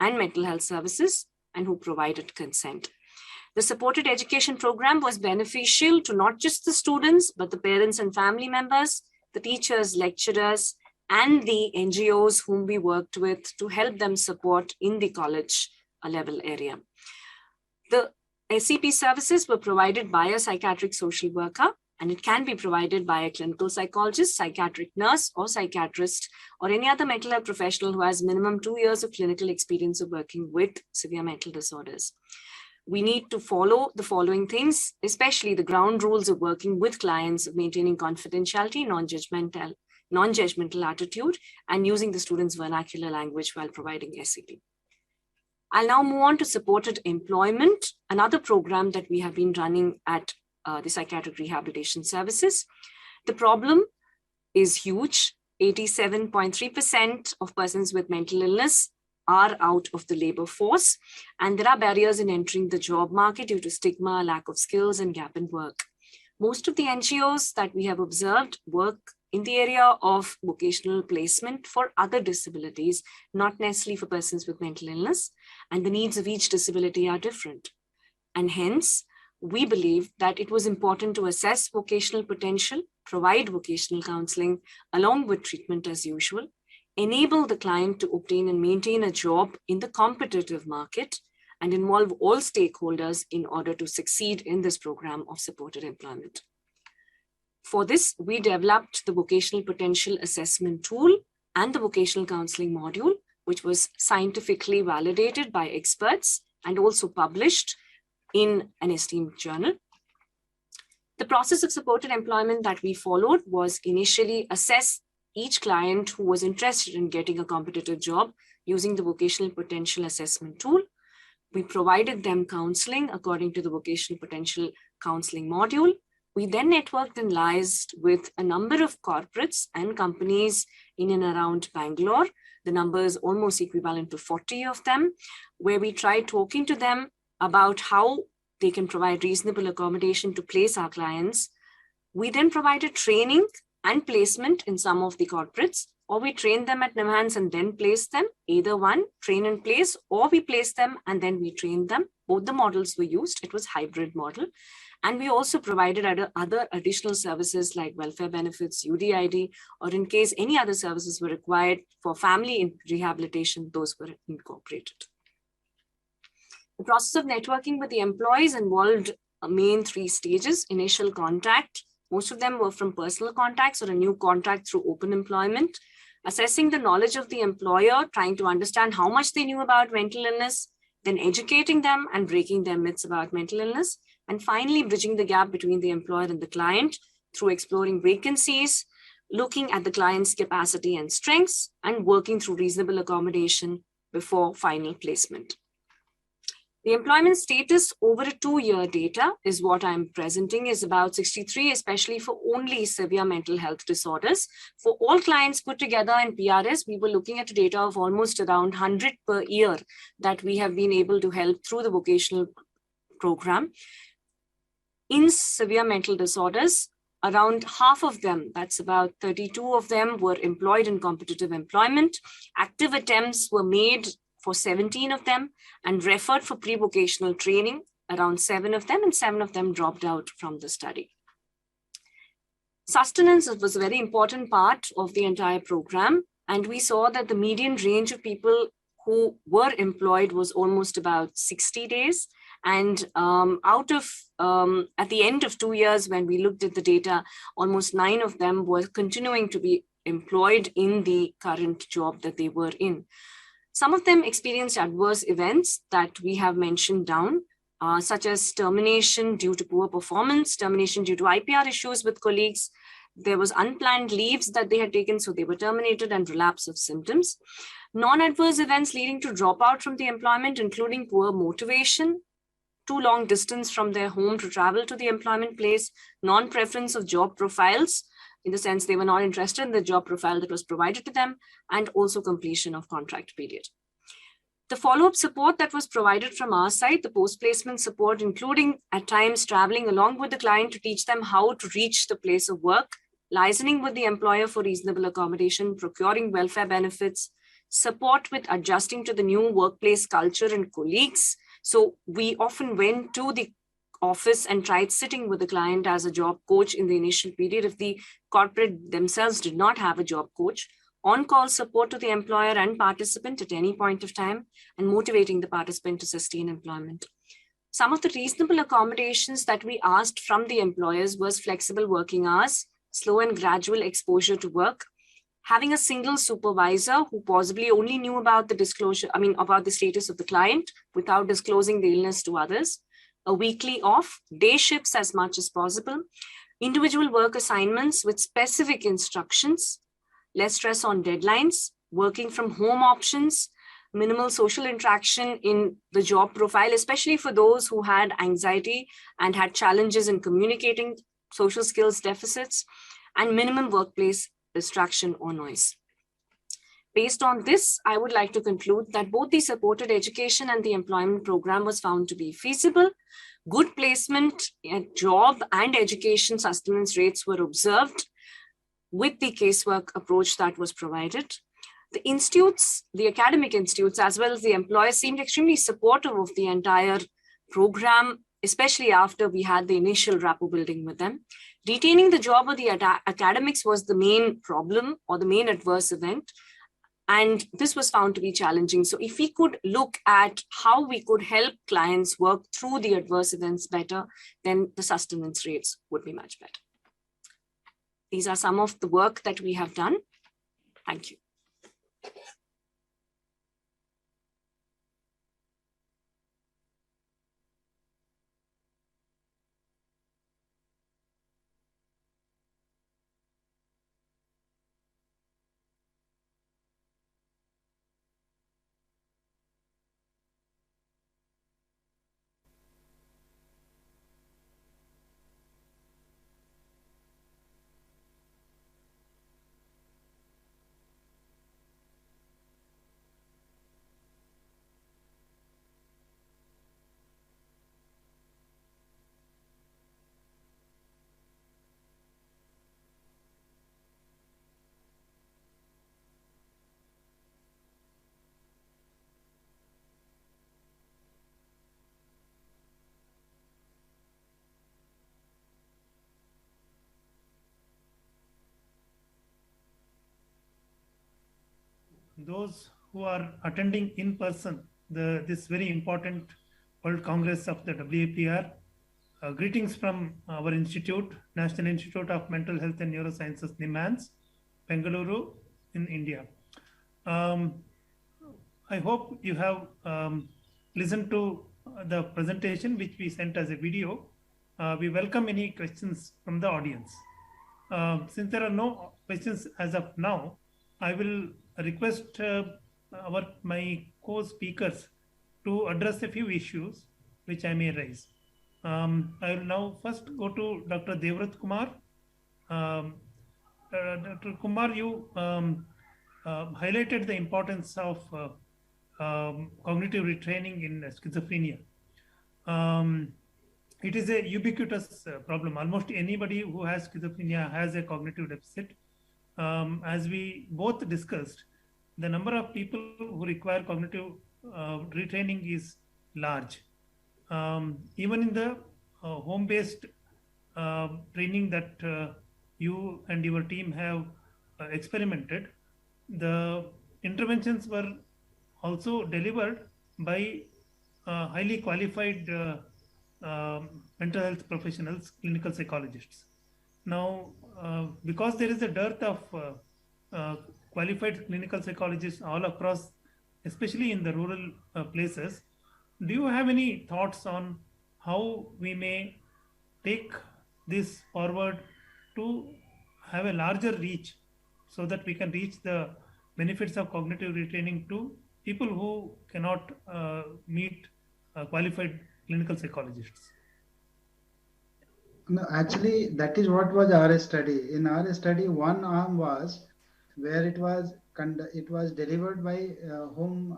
and mental health services, and who provided consent. The supported education program was beneficial to not just the students, but the parents and family members, the teachers, lecturers, and the NGOs whom we worked with to help them support in the college level area. The SCP services were provided by a psychiatric social worker, and it can be provided by a clinical psychologist, psychiatric nurse, or psychiatrist, or any other mental health professional who has minimum 2 years of clinical experience of working with severe mental disorders. We need to follow the following things, especially the ground rules of working with clients, of maintaining confidentiality, non-judgmental attitude, and using the student's vernacular language while providing SCP. I'll now move on to supported employment, another program that we have been running at the Psychiatric Rehabilitation Services. The problem is huge. 87.3% of persons with mental illness are out of the labor force, and there are barriers in entering the job market due to stigma, lack of skills, and gap in work. Most of the NGOs that we have observed work in the area of vocational placement for other disabilities, not necessarily for persons with mental illness, and the needs of each disability are different. And hence, we believe that it was important to assess vocational potential, provide vocational counseling along with treatment as usual, enable the client to obtain and maintain a job in the competitive market, and involve all stakeholders in order to succeed in this program of supported employment. For this, we developed the vocational potential assessment tool and the vocational counseling module, which was scientifically validated by experts and also published in an esteemed journal. The process of supported employment that we followed was initially assess each client who was interested in getting a competitive job using the vocational potential assessment tool. We provided them counseling according to the vocational potential counseling module. We then networked and liaised with a number of corporates and companies in and around Bangalore. The number is almost equivalent to 40 of them, where we tried talking to them about how they can provide reasonable accommodation to place our clients. We then provided training and placement in some of the corporates, or we train them at NIMHANS and then place them. Either one, train and place, or we place them and then we train them. Both the models were used. It was hybrid model. And we also provided other additional services like welfare benefits, UDID, or in case any other services were required for family rehabilitation, those were incorporated. The process of networking with the employees involved main 3 stages: initial contact. Most of them were from personal contacts or a new contact through open employment. Assessing the knowledge of the employer, trying to understand how much they knew about mental illness, then educating them and breaking their myths about mental illness. And finally, bridging the gap between the employer and the client through exploring vacancies, looking at the client's capacity and strengths, and working through reasonable accommodation before final placement. The employment status over a 2-year data is what I'm presenting is about 63, especially for only severe mental health disorders. For all clients put together in PRS, we were looking at a data of almost around 100 per year that we have been able to help through the vocational program. In severe mental disorders, around half of them, that's about 32 of them, were employed in competitive employment. Active attempts were made for 17 of them and referred for pre-vocational training, around 7 of them, and 7 of them dropped out from the study. Sustenance was a very important part of the entire program, and we saw that the median range of people who were employed was almost about 60 days. And at the end of 2 years, when we looked at the data, almost 9 of them were continuing to be employed in the current job that they were in. Some of them experienced adverse events that we have mentioned down, such as termination due to poor performance, termination due to IPR issues with colleagues. There was unplanned leaves that they had taken, so they were terminated, and relapse of symptoms. Non-adverse events leading to dropout from the employment, including poor motivation, too long distance from their home to travel to the employment place, non-preference of job profiles, in the sense they were not interested in the job profile that was provided to them, and also completion of contract period. The follow-up support that was provided from our side, the post-placement support, including at times traveling along with the client to teach them how to reach the place of work, liaising with the employer for reasonable accommodation, procuring welfare benefits, support with adjusting to the new workplace culture and colleagues. So we often went to the office and tried sitting with the client as a job coach in the initial period if the corporate themselves did not have a job coach. On-call support to the employer and participant at any point of time, and motivating the participant to sustain employment. Some of the reasonable accommodations that we asked from the employers was flexible working hours, slow and gradual exposure to work, having a single supervisor who possibly only knew about the about the status of the client without disclosing the illness to others, a weekly off, day shifts as much as possible, individual work assignments with specific instructions, less stress on deadlines, working from home options, minimal social interaction in the job profile, especially for those who had anxiety and had challenges in communicating, social skills deficits, and minimum workplace distraction or noise. Based on this, I would like to conclude that both the supported education and the employment program was found to be feasible. Good placement at job and education sustenance rates were observed with the casework approach that was provided. The institutes, the academic institutes, as well as the employers seemed extremely supportive of the entire program, especially after we had the initial rapport building with them. Retaining the job of the academics was the main problem or the main adverse event. And this was found to be challenging. So if we could look at how we could help clients work through the adverse events better, then the sustenance rates would be much better. These are some of the work that we have done. Thank you. those who are attending in person this very important World Congress of the WAPR. Greetings from our institute, National Institute of Mental Health and Neurosciences, NIMHANS, Bengaluru in India. I hope you have listened to the presentation which we sent as a video. We welcome any questions from the audience. Since there are no questions as of now, I will request my co-speakers to address a few issues which I may raise. I will now first go to Dr. Devrat Kumar. Dr. Kumar, you highlighted the importance of cognitive retraining in schizophrenia. It is a ubiquitous problem. Almost anybody who has schizophrenia has a cognitive deficit. As we both discussed, the number of people who require cognitive retraining is large. Even in the home-based training that you and your team have experimented, the interventions were also delivered by highly qualified mental health professionals, clinical psychologists. Now, because there is a dearth of qualified clinical psychologists all across, especially in the rural places, do you have any thoughts on how we may take this forward to have a larger reach so that we can reach the benefits of cognitive retraining to people who cannot meet qualified clinical psychologists? No, actually, that is what was our study. In our study, one arm was where it was delivered by home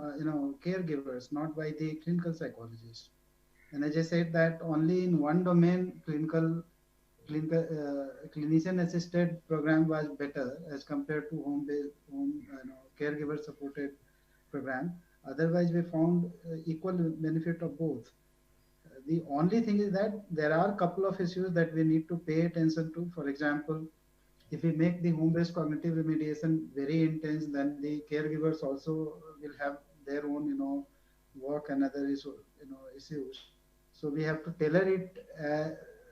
caregivers, not by the clinical psychologists. And as I said, that only in one domain clinician assisted program was better as compared to home caregiver supported program. Otherwise, we found equal benefit of both. The only thing is that there are a couple of issues that we need to pay attention to. For example, if we make the home-based cognitive remediation very intense, then the caregivers also will have their own, work and other issues. So we have to tailor it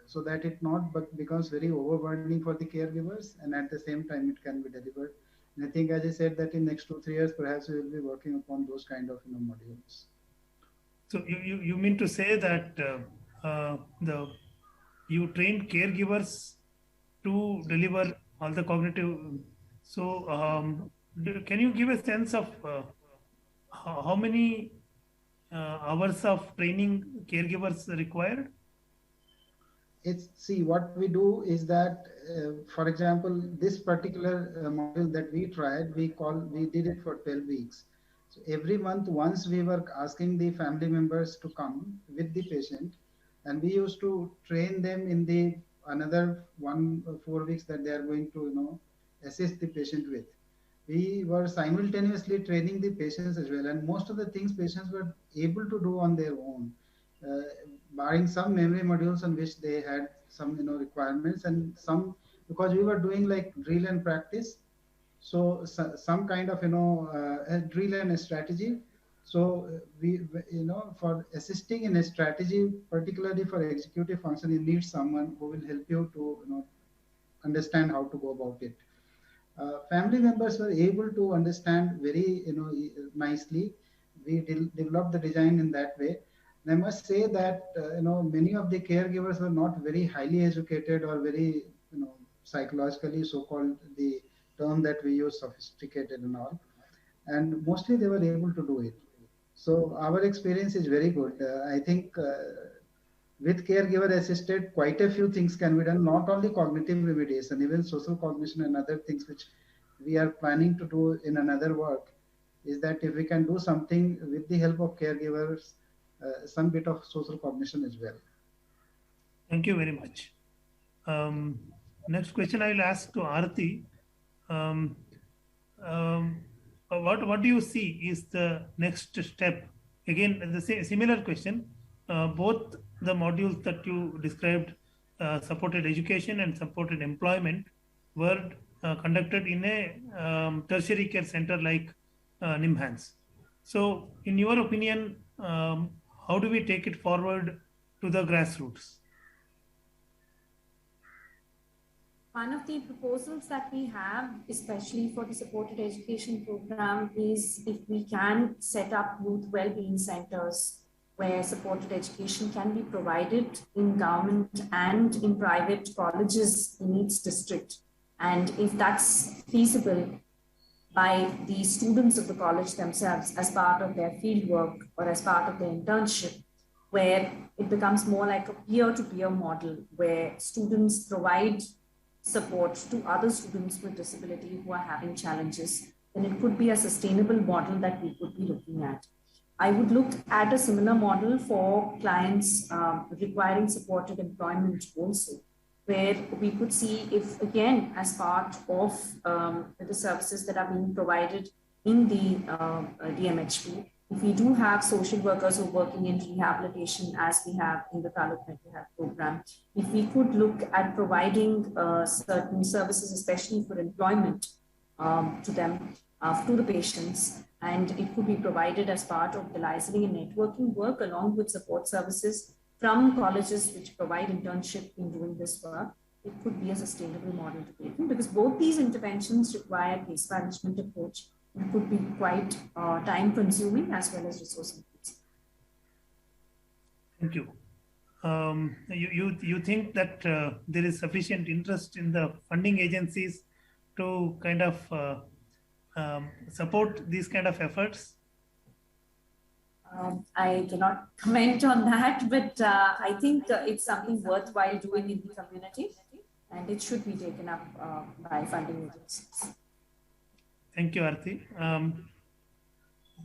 so that it not becomes very overburdening for the caregivers, and at the same time it can be delivered. And I think, as I said, that in next 2-3 years, perhaps we will be working upon those kind of modules. So you mean to say that you train caregivers to deliver all the cognitive? So can you give a sense of how many hours of training caregivers required? See, what we do is that, for example, this particular module that we tried, we did it for 12 weeks. So every month, once we were asking the family members to come with the patient, and we used to train them in the another 4 weeks that they are going to, assist the patient with. We were simultaneously training the patients as well, and most of the things patients were able to do on their own, barring some memory modules on which they had some requirements, and some because we were doing like drill and practice. So some kind of a drill and a strategy. So we for assisting in a strategy, particularly for executive function, you need someone who will help you to understand how to go about it. Family members were able to understand very nicely. We developed the design in that way. And I must say that many of the caregivers were not very highly educated or very psychologically, so-called the term that we use, sophisticated and all, and mostly they were able to do it. So our experience is very good. I think with caregiver assisted, quite a few things can be done, not only cognitive remediation, even social cognition and other things which we are planning to do in another work, is that if we can do something with the help of caregivers, some bit of social cognition as well. Thank you very much. Next question I will ask to Aarti. What do you see is the next step? Again, the similar question. Both the modules that you described, supported education and supported employment, were conducted in a tertiary care center like NIMHANS. So in your opinion, how do we take it forward to the grassroots? One of the proposals that we have, especially for the supported education program, is if we can set up youth well-being centers where supported education can be provided in government and in private colleges in each district. And if that's feasible by the students of the college themselves as part of their fieldwork or as part of their internship, where it becomes more like a peer-to-peer model where students provide support to other students with disability who are having challenges, then it could be a sustainable model that we could be looking at. I would look at a similar model for clients requiring supported employment also, where we could see if, again, as part of the services that are being provided in the DMHP, if we do have social workers who are working in rehabilitation as we have in the Taluk Mental Health Program, if we could look at providing certain services, especially for employment to them, to the patients, and it could be provided as part of the licensing and networking work along with support services from colleges which provide internship in doing this work, it could be a sustainable model to take in, because both these interventions require case management approach. It could be quite time consuming as well as resource intensive. Thank you. You think that there is sufficient interest in the funding agencies to kind of support these kind of efforts? I cannot comment on that, but I think it's something worthwhile doing in the community, and it should be taken up by funding agencies. Thank you, Arti.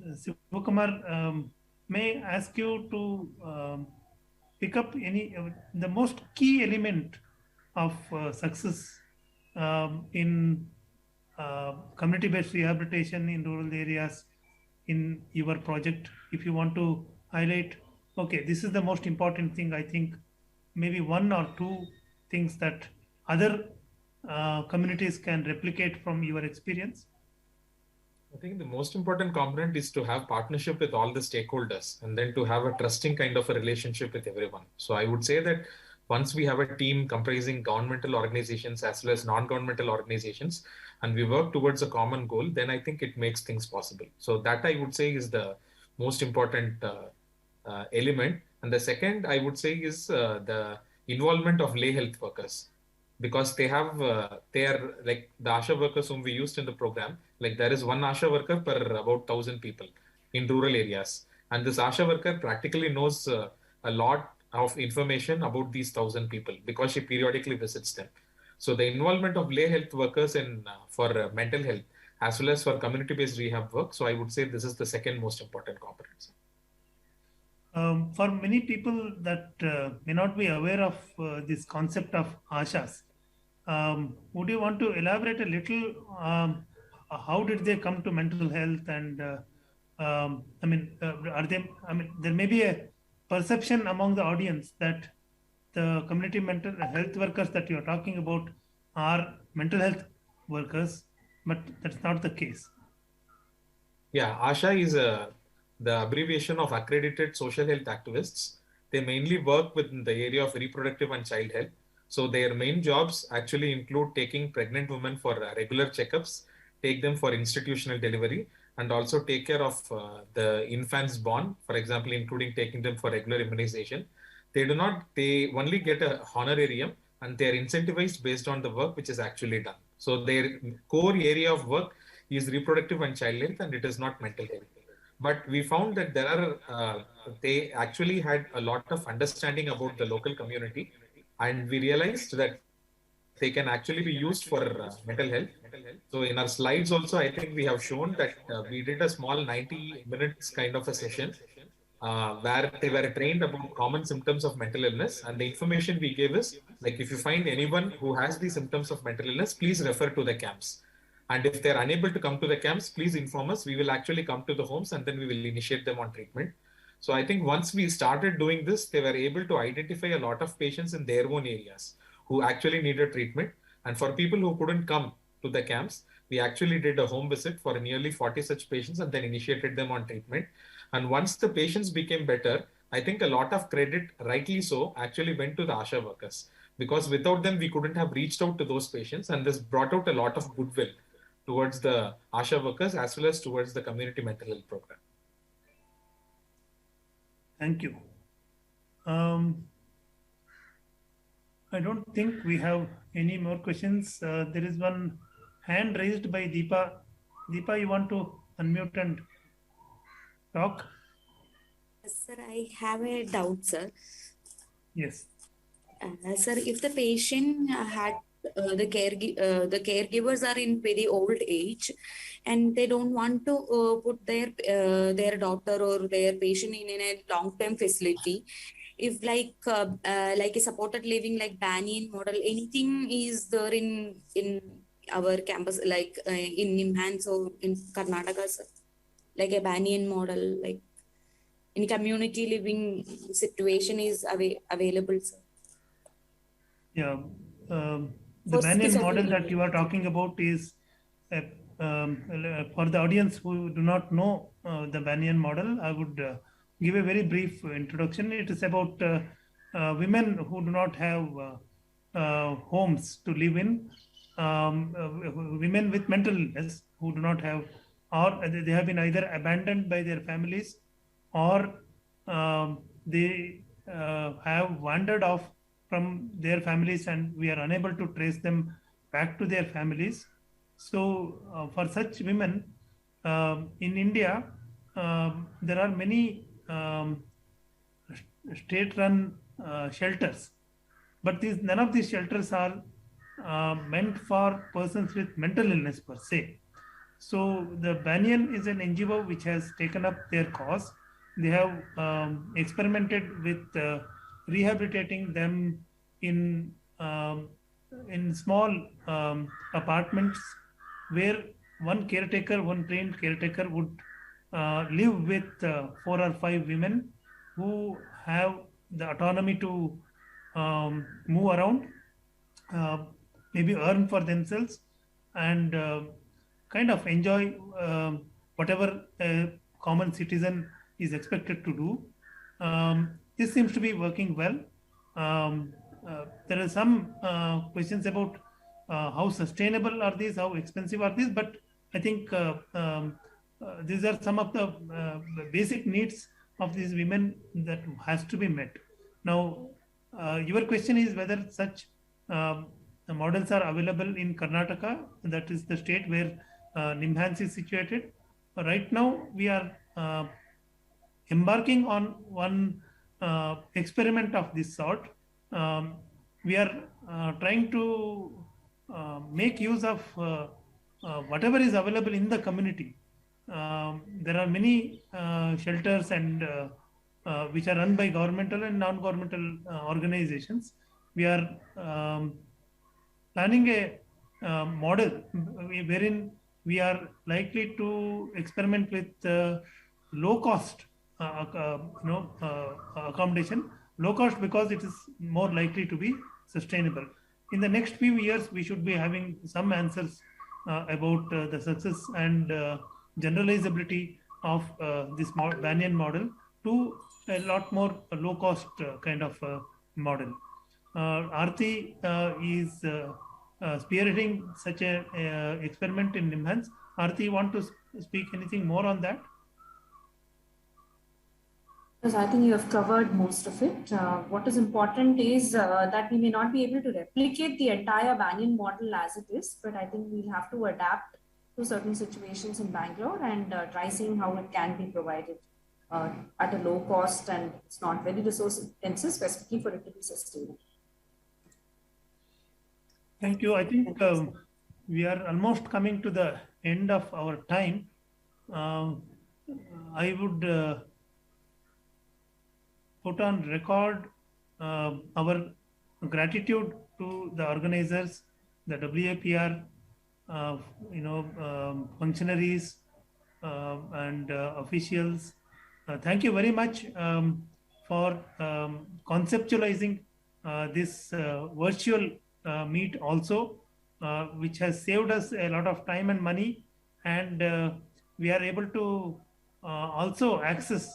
Sivakumar, may I ask you to pick up the most key element of success in community-based rehabilitation in rural areas in your project? If you want to highlight, okay, this is the most important thing, I think maybe one or two things that other communities can replicate from your experience. I think the most important component is to have partnership with all the stakeholders and then to have a trusting kind of a relationship with everyone. So I would say that once we have a team comprising governmental organizations as well as non-governmental organizations, and we work towards a common goal, then I think it makes things possible. So that I would say is the most important element. And the second I would say is the involvement of lay health workers, because they have, they are like the ASHA workers whom we used in the program, like there is one ASHA worker per about 1,000 people in rural areas. And this ASHA worker practically knows a lot of information about these 1,000 people because she periodically visits them. So the involvement of lay health workers in for mental health as well as for community-based rehab work. So I would say this is the second most important component. For many people that may not be aware of this concept of ASHAs, would you want to elaborate a little? How did they come to mental health? And I mean, are they? I mean, there may be a perception among the audience that the community mental health workers that you are talking about are mental health workers, but that's not the case. Yeah, ASHA is the abbreviation of accredited social health activists. They mainly work within the area of reproductive and child health. So their main jobs actually include taking pregnant women for regular checkups, take them for institutional delivery, and also take care of the infants born, for example, including taking them for regular immunization. They only get a honorarium and they are incentivized based on the work which is actually done. So their core area of work is reproductive and child health, and it is not mental health. But we found that there are, they actually had a lot of understanding about the local community, and we realized that they can actually be used for mental health. So in our slides also, I think we have shown that we did a small 90 minutes kind of a session where they were trained about common symptoms of mental illness. And the information we gave is, like, if you find anyone who has the symptoms of mental illness, please refer to the camps. And if they're unable to come to the camps, please inform us. We will actually come to the homes and then we will initiate them on treatment. So I think once we started doing this, they were able to identify a lot of patients in their own areas who actually needed treatment. And for people who couldn't come to the camps, we actually did a home visit for nearly 40 such patients and then initiated them on treatment. And once the patients became better, I think a lot of credit, rightly so, actually went to the ASHA workers, because without them, we couldn't have reached out to those patients. And this brought out a lot of goodwill towards the ASHA workers as well as towards the community mental health program. Thank you. I don't think we have any more questions. There is one hand raised by Deepa. Deepa, you want to unmute and talk? Sir, I have a doubt, sir. Yes. Sir, if the patient had the caregivers are in very old age, and they don't want to put their daughter or their patient in a long-term facility, if like a supported living like Banyan model, anything is there in our campus, like in NIMHANS or in Karnataka, sir? Like a Banyan model, like in community living situation is available, sir? Yeah. The Banyan model that you are talking about is, for the audience who do not know the Banyan model, I would give a very brief introduction. It is about women who do not have homes to live in, women with mental illness who do not have, or they have been either abandoned by their families, or they have wandered off from their families and we are unable to trace them back to their families. So for such women in India, there are many state-run shelters, but none of these shelters are meant for persons with mental illness per se. So the Banyan is an NGO which has taken up their cause. They have experimented with rehabilitating them in small apartments where one trained caretaker would live with 4 or 5 women who have the autonomy to move around, maybe earn for themselves, and kind of enjoy whatever a common citizen is expected to do. This seems to be working well. There are some questions about how sustainable are these, how expensive are these, but I think these are some of the basic needs of these women that has to be met. Now, your question is whether such models are available in Karnataka, that is the state where NIMHANS is situated. Right now, we are embarking on one experiment of this sort. We are trying to make use of whatever is available in the community. There are many shelters and which are run by governmental and non-governmental organizations. We are planning a model wherein we are likely to experiment with low cost accommodation. Low cost because it is more likely to be sustainable. In the next few years, we should be having some answers about the success and generalizability of this Banyan model to a lot more low cost kind of model. Aarti is spearheading such a experiment in NIMHANS. Aarti, you want to speak anything more on that? Yes, I think you have covered most of it. What is important is that we may not be able to replicate the entire Banyan model as it is, but I think we'll have to adapt to certain situations in Bangalore and try seeing how it can be provided at a low cost, and it's not very resource intensive, specifically for it to be sustainable. Thank you. I think we are almost coming to the end of our time. I would put on record our gratitude to the organizers, the WAPR, functionaries and officials. Thank you very much for conceptualizing this virtual meet also. which has saved us a lot of time and money, and we are able to also access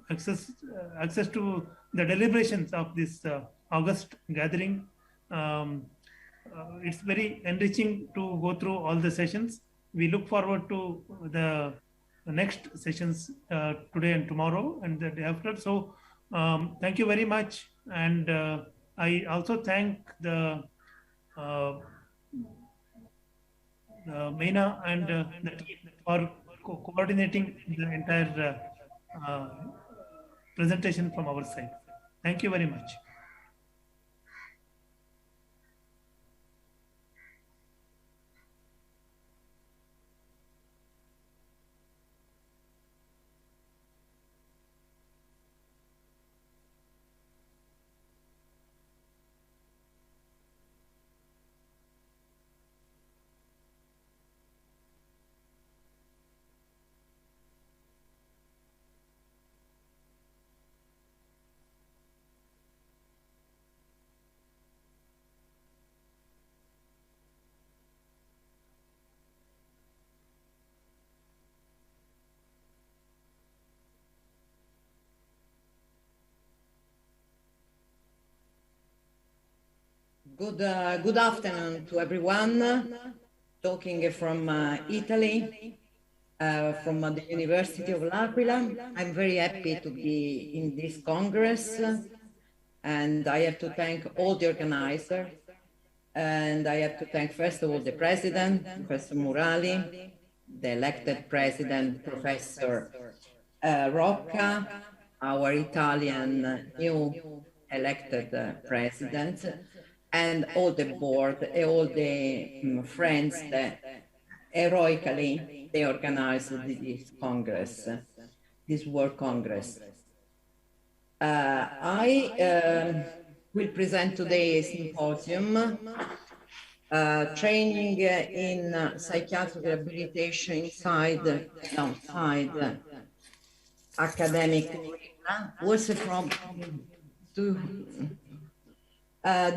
access to the deliberations of this August gathering. It's very enriching to go through all the sessions. We look forward to the next sessions today and tomorrow and the day after. So thank you very much. And I also thank the MENA and the team for coordinating the entire presentation from our side. Thank you very much. Good afternoon to everyone. Talking from Italy, from the University of L'Aquila. I'm very happy to be in this Congress, and I have to thank all the organizers. And I have to thank, first of all, the President, Professor Murali, the elected President, Professor Rocca, our Italian new elected President, and all the board, all the friends that heroically they organized this Congress, this World Congress. I will present today a symposium, training in psychiatric rehabilitation inside and outside academic curricula. What's the problem?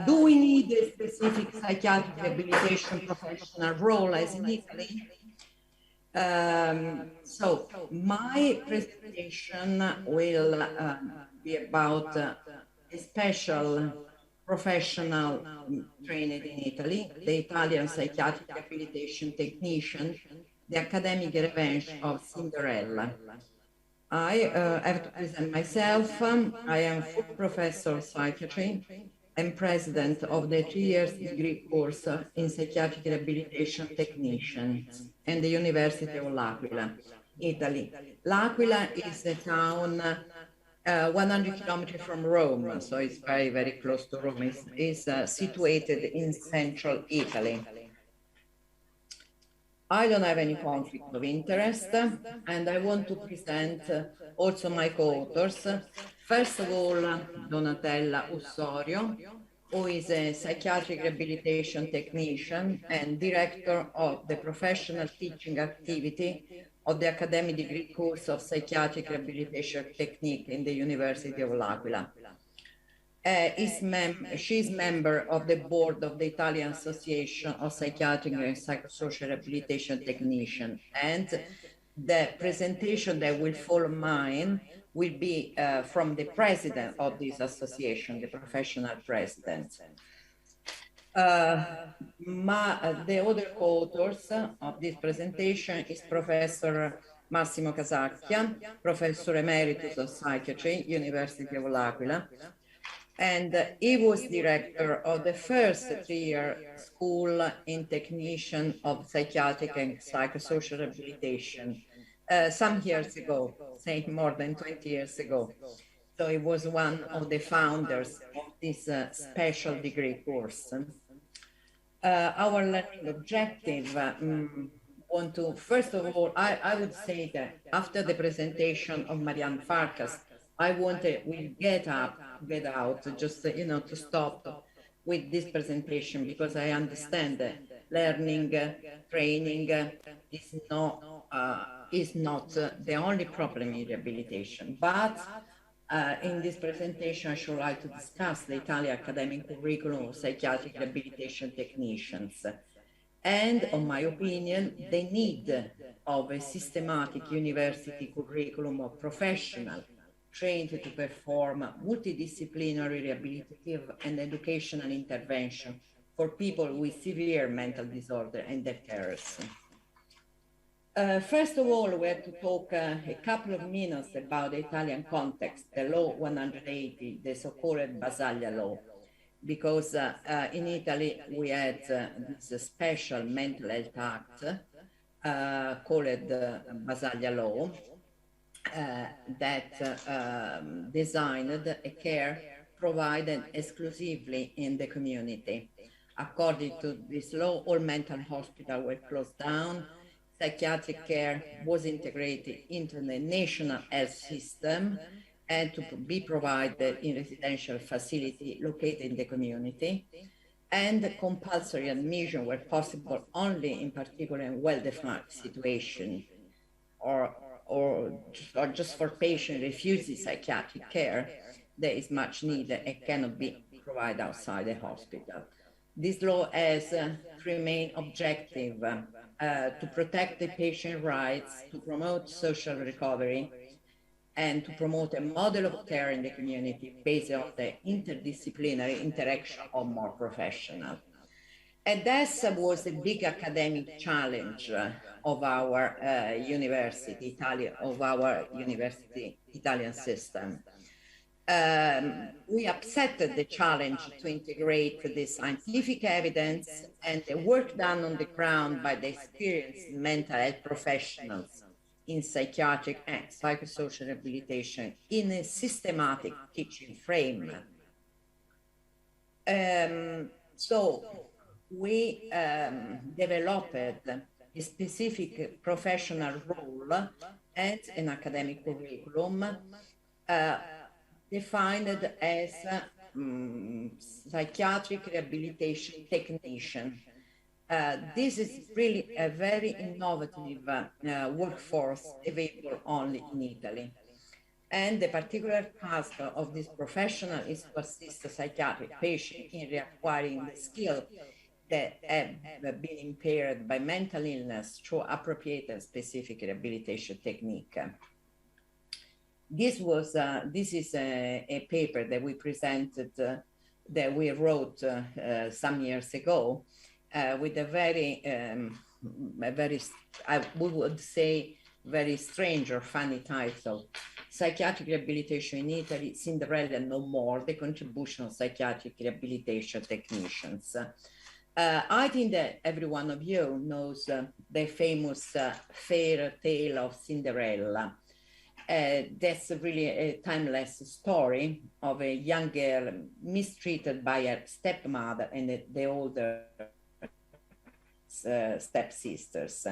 Do we need a specific psychiatric rehabilitation professional role as in Italy? So my presentation will be about a special professional trained in Italy, the Italian psychiatric rehabilitation technician, the academic revenge of Cinderella. I have to present myself. I am full professor of psychiatry and president of the 3-year degree course in psychiatric rehabilitation technician in the University of L'Aquila, Italy. L'Aquila is a town 100 kilometers from Rome, so it's very, very close to Rome. It's situated in central Italy. I don't have any conflict of interest, and I want to present also my co-authors. First of all, Donatella Ussorio, who is a psychiatric rehabilitation technician and director of the professional teaching activity of the academic degree course of psychiatric rehabilitation technique in the University of L'Aquila. She's member of the board of the Italian Association of Psychiatric and Psychosocial Rehabilitation Technicians, and the presentation that will follow mine will be from the president of this association, the professional president. The other co-authors of this presentation is Professor Massimo Casacchia, Professor Emeritus of Psychiatry, University of L'Aquila, and he was director of the first 3-year school in technician of psychiatric and psychosocial rehabilitation some years ago, say more than 20 years ago. So he was one of the founders of this special degree course. Our learning objective, first of all, I would say that after the presentation of Marianne Farkas, we get out, just, to stop with this presentation, because I understand that learning, training is not the only problem in rehabilitation, but In this presentation, I should like to discuss the Italian academic curriculum of psychiatric rehabilitation technicians and, on my opinion, the need of a systematic university curriculum of professionals trained to perform multidisciplinary rehabilitative and educational intervention for people with severe mental disorder and their carers. First of all, we have to talk a couple of minutes about the Italian context, the Law 180, the so-called Basaglia Law, because in Italy we had this special mental health act called Basaglia Law that designed a care provided exclusively in the community. According to this law, all mental hospitals were closed down. Psychiatric care was integrated into the national health system and to be provided in residential facility located in the community. And compulsory admission were possible only in particular in well-defined situation or just for patients refusing psychiatric care that is much needed and cannot be provided outside the hospital. This law has three main objectives: to protect the patient rights, to promote social recovery, and to promote a model of care in the community based on the interdisciplinary interaction of more professionals. And that was a big academic challenge of our university Italian system. We accepted the challenge to integrate the scientific evidence and the work done on the ground by the experienced mental health professionals in psychiatric and psychosocial rehabilitation in a systematic teaching frame. So we developed a specific professional role and an academic curriculum defined as psychiatric rehabilitation technician. This is really a very innovative workforce available only in Italy. And the particular task of this professional is to assist the psychiatric patient in reacquiring the skill that have been impaired by mental illness through appropriate and specific rehabilitation technique. This is a paper that we presented, that we wrote some years ago, with a very, we would say, very strange or funny title: Psychiatric Rehabilitation in Italy, Cinderella No More, the Contribution of Psychiatric Rehabilitation Technicians. I think that every one of you knows the famous fairy tale of Cinderella. That's really a timeless story of a young girl mistreated by her stepmother and the older stepsisters.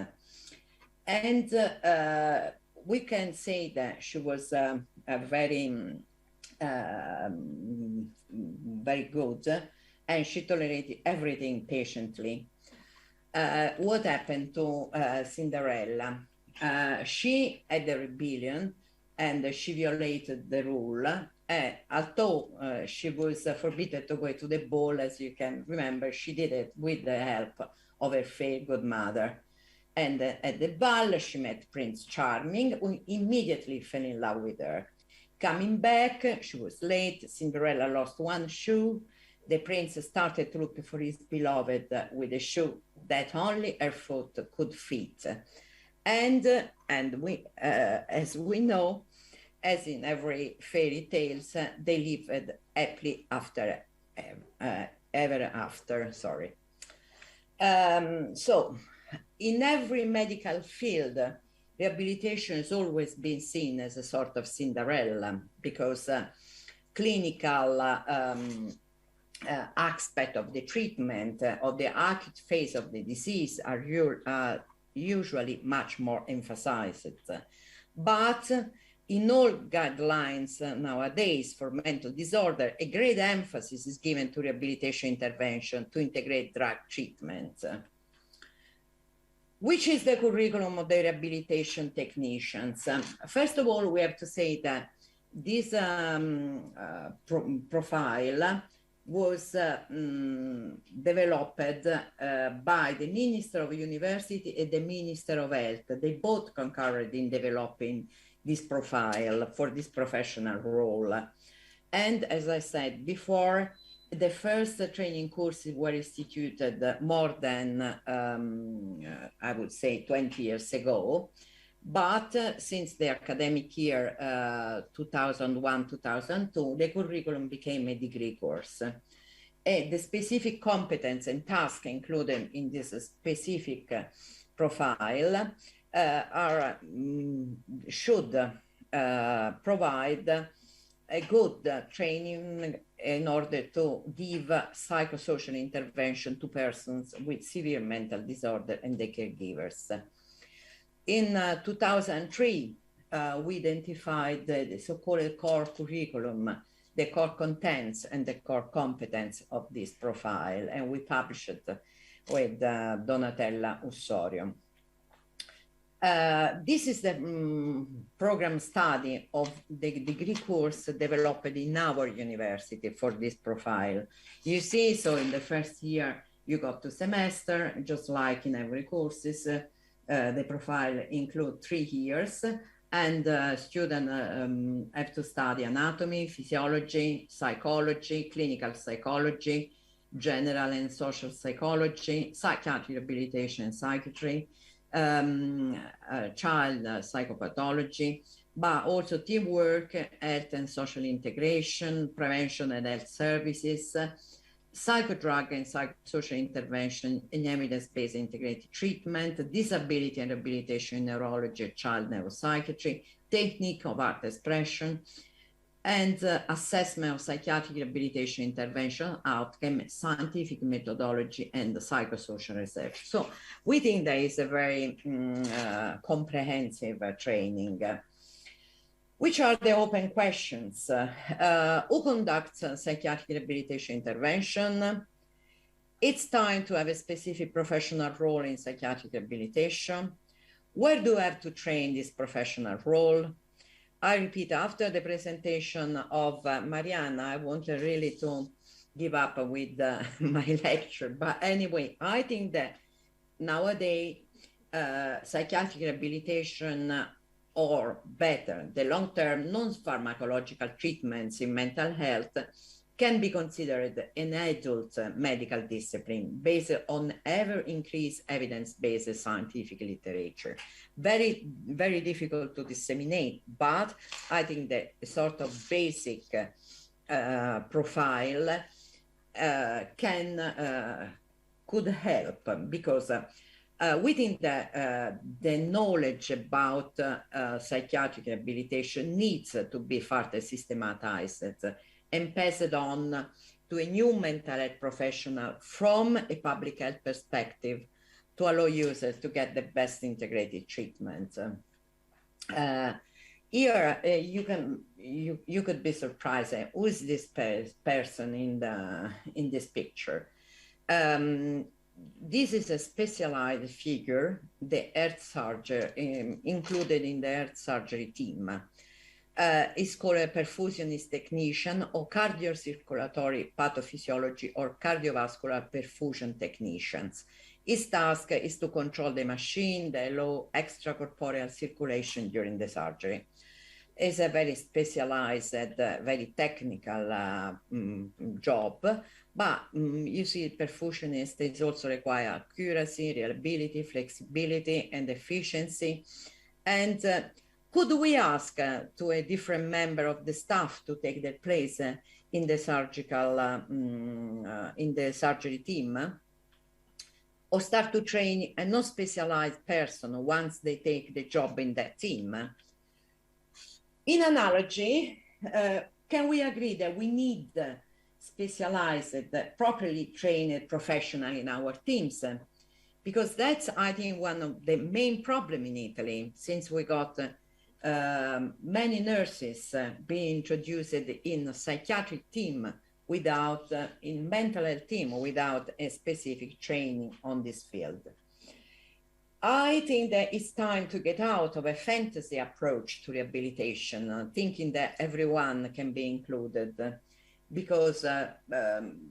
And we can say that she was very good, and she tolerated everything patiently. What happened to Cinderella? She had a rebellion and she violated the rule. Although she was forbidden to go to the ball, as you can remember, she did it with the help of her fair godmother. And at the ball, she met Prince Charming, who immediately fell in love with her. Coming back, she was late. Cinderella lost one shoe. The prince started to look for his beloved with a shoe that only her foot could fit. And we, as we know, as in every fairy tales, they lived happily ever after. Sorry. So, in every medical field, rehabilitation has always been seen as a sort of Cinderella, because clinical aspect of the treatment of the acute phase of the disease are usually much more emphasized. But in all guidelines nowadays for mental disorder, a great emphasis is given to rehabilitation intervention to integrate drug treatment. Which is the curriculum of the rehabilitation technicians? First of all, we have to say that this profile was developed by the Minister of University and the Minister of Health. They both concurred in developing this profile for this professional role. And as I said before, the first training courses were instituted more than, I would say, 20 years ago. But since the academic year 2001-2002, the curriculum became a degree course. And the specific competence and tasks included in this specific profile should provide a good training in order to give psychosocial intervention to persons with severe mental disorder and their caregivers. In 2003, we identified the so-called core curriculum, the core contents and the core competence of this profile, and we published it with Donatella Ussorio. This is the program study of the degree course developed in our university for this profile. You see, so in the first year, you got 2 semesters, just like in every courses. The profile includes 3 years, and students have to study anatomy, physiology, psychology, clinical psychology, general and social psychology, psychiatric rehabilitation and psychiatry, child psychopathology, but also teamwork, health and social integration, prevention and health services, psychodrug and psychosocial intervention in evidence-based integrated treatment, disability and rehabilitation in neurology, child neuropsychiatry, technique of art expression, and assessment of psychiatric rehabilitation intervention outcome, scientific methodology, and psychosocial research. So we think there is a very comprehensive training. Which are the open questions? Who conducts psychiatric rehabilitation intervention? It's time to have a specific professional role in psychiatric rehabilitation. Where do I have to train this professional role? I repeat, after the presentation of Mariana, I wanted really to give up with my lecture. But anyway, I think that nowadays, psychiatric rehabilitation, or better, the long-term non-pharmacological treatments in mental health can be considered an adult medical discipline based on ever-increased evidence-based scientific literature. Very, very difficult to disseminate, but I think that a sort of basic profile could help, because we think that the knowledge about psychiatric rehabilitation needs to be further systematized and passed on to a new mental health professional from a public health perspective to allow users to get the best integrated treatment. Here, you could be surprised. Who is this person in this picture? This is a specialized figure, the heart surgeon, included in the heart surgery team. It's called a perfusionist technician or cardiocirculatory pathophysiology or cardiovascular perfusion technicians. His task is to control the machine, the low extracorporeal circulation during the surgery. It's a very specialized, very technical job, but you see, perfusionist is also require accuracy, reliability, flexibility, and efficiency. And could we ask to a different member of the staff to take their place in the surgical, in the surgery team, or start to train a non-specialized person once they take the job in that team? In analogy, can we agree that we need specialized, properly trained professional in our teams? Because that's, I think, one of the main problems in Italy, since we got many nurses being introduced in a psychiatric team without, in mental health team, without a specific training on this field. I think that it's time to get out of a fantasy approach to rehabilitation, thinking that everyone can be included, because,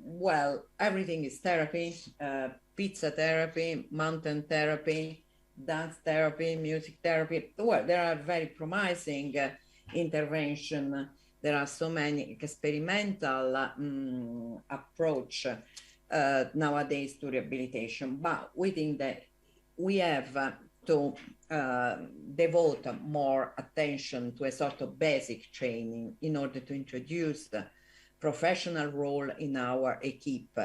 well, everything is therapy, pizza therapy, mountain therapy, dance therapy, music therapy. Well, there are very promising intervention. There are so many experimental approach nowadays to rehabilitation, but we think that we have to devote more attention to a sort of basic training in order to introduce the professional role in our equipe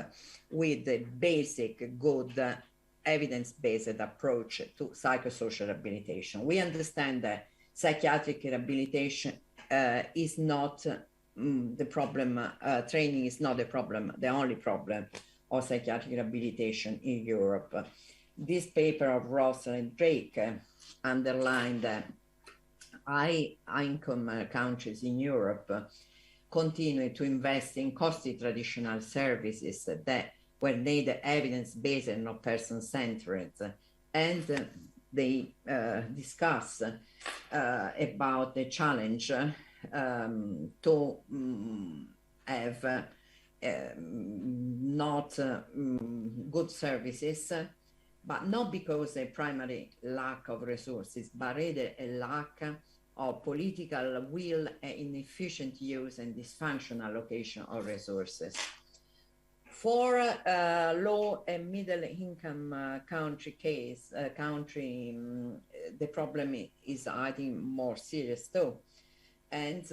with the basic good evidence-based approach to psychosocial rehabilitation. We understand that psychiatric rehabilitation is not the problem, training is not the problem, the only problem of psychiatric rehabilitation in Europe. This paper of Ross and Drake underlined that high-income countries in Europe continue to invest in costly traditional services that were neither evidence-based and not person-centered, and they discuss about the challenge to have not good services, but not because a primary lack of resources, but rather a lack of political will and inefficient use and dysfunctional allocation of resources. For low and middle income country, the problem is, I think, more serious too. And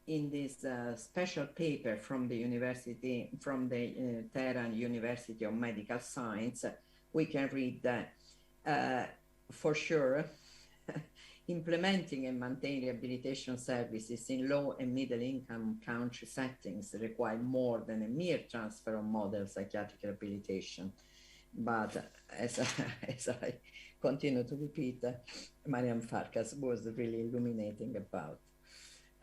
in this special paper from the university, from the Tehran University of Medical Science, we can read that for sure, implementing and maintaining rehabilitation services in low and middle income country settings require more than a mere transfer of model psychiatric rehabilitation. But as I continue to repeat, Mariam Farkas was really illuminating about.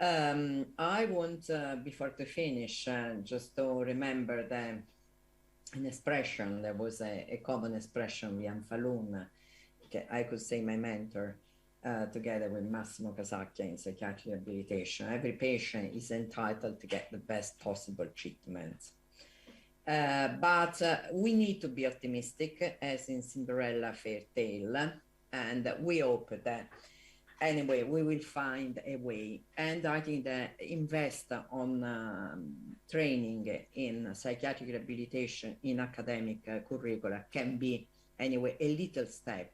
I want, before to finish, just to remember that an expression, there was a common expression with Falun, I could say my mentor, together with Massimo Casacchia in psychiatric rehabilitation. Every patient is entitled to get the best possible treatment. But we need to be optimistic, as in Cinderella fairy tale, and we hope that anyway we will find a way. And I think that invest on training in psychiatric rehabilitation in academic curricula can be anyway a little step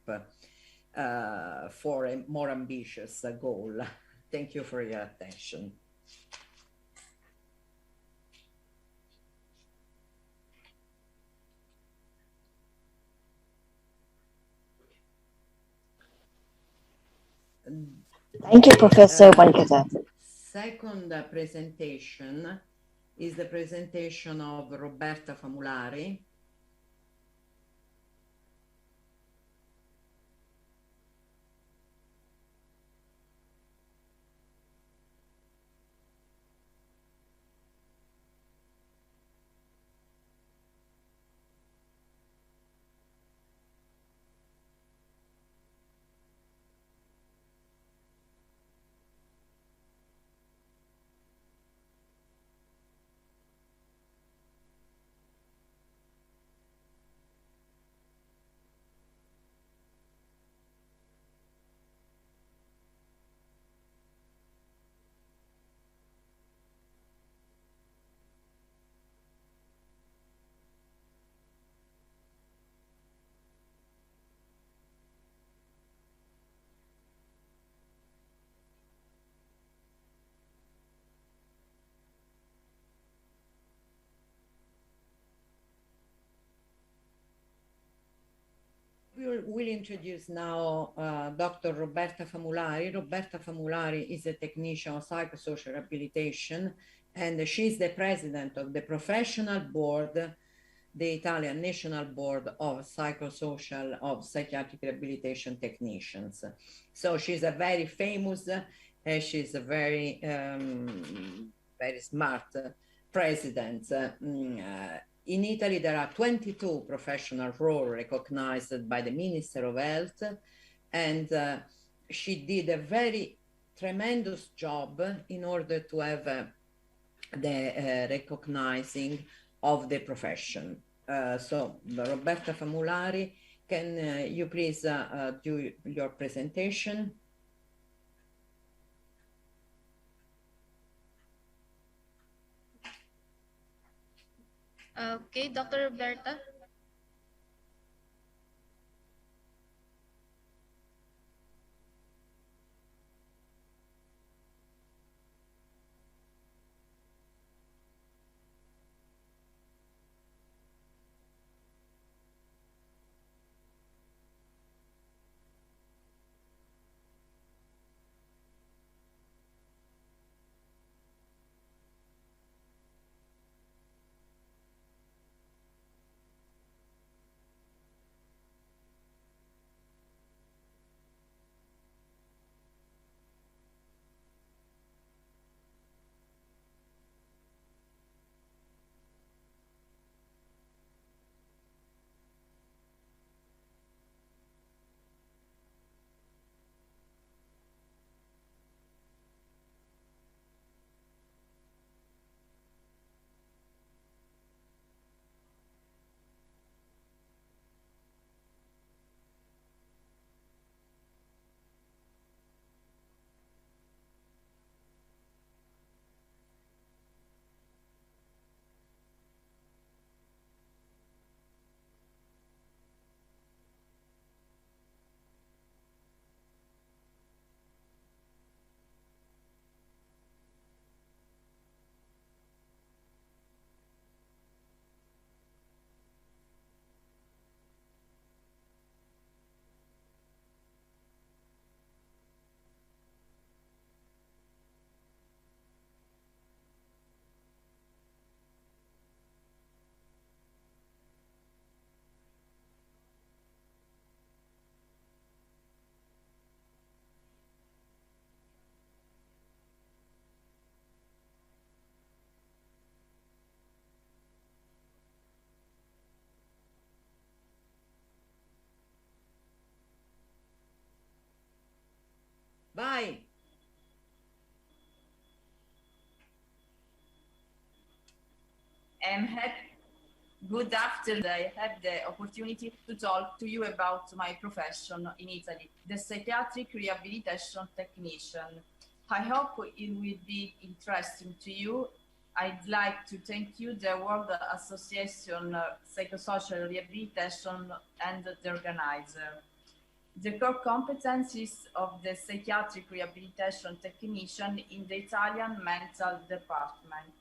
for a more ambitious goal. Thank you for your attention. Thank you, Professor Monica. Second presentation is the presentation of Roberta Famulari. We'll introduce now Dr. Roberta Famulari. Roberta Famulari is a technician of psychosocial rehabilitation, and she's the president of the professional board, the Italian National Board of Psychosocial of Psychiatric Rehabilitation Technicians. So she's a very famous, she's a very, very smart president In Italy, there are 22 professional roles recognized by the Minister of Health, and she did a very tremendous job in order to have the recognizing of the profession. So Roberta Famulari, can you please do your presentation? Okay, Dr. Roberta. Bye. Good afternoon. I have the opportunity to talk to you about my profession in Italy, the psychiatric rehabilitation technician. I hope it will be interesting to you. I'd like to thank you, the World Association Psychosocial Rehabilitation and the organizer. The core competencies of the psychiatric rehabilitation technician in the Italian mental department.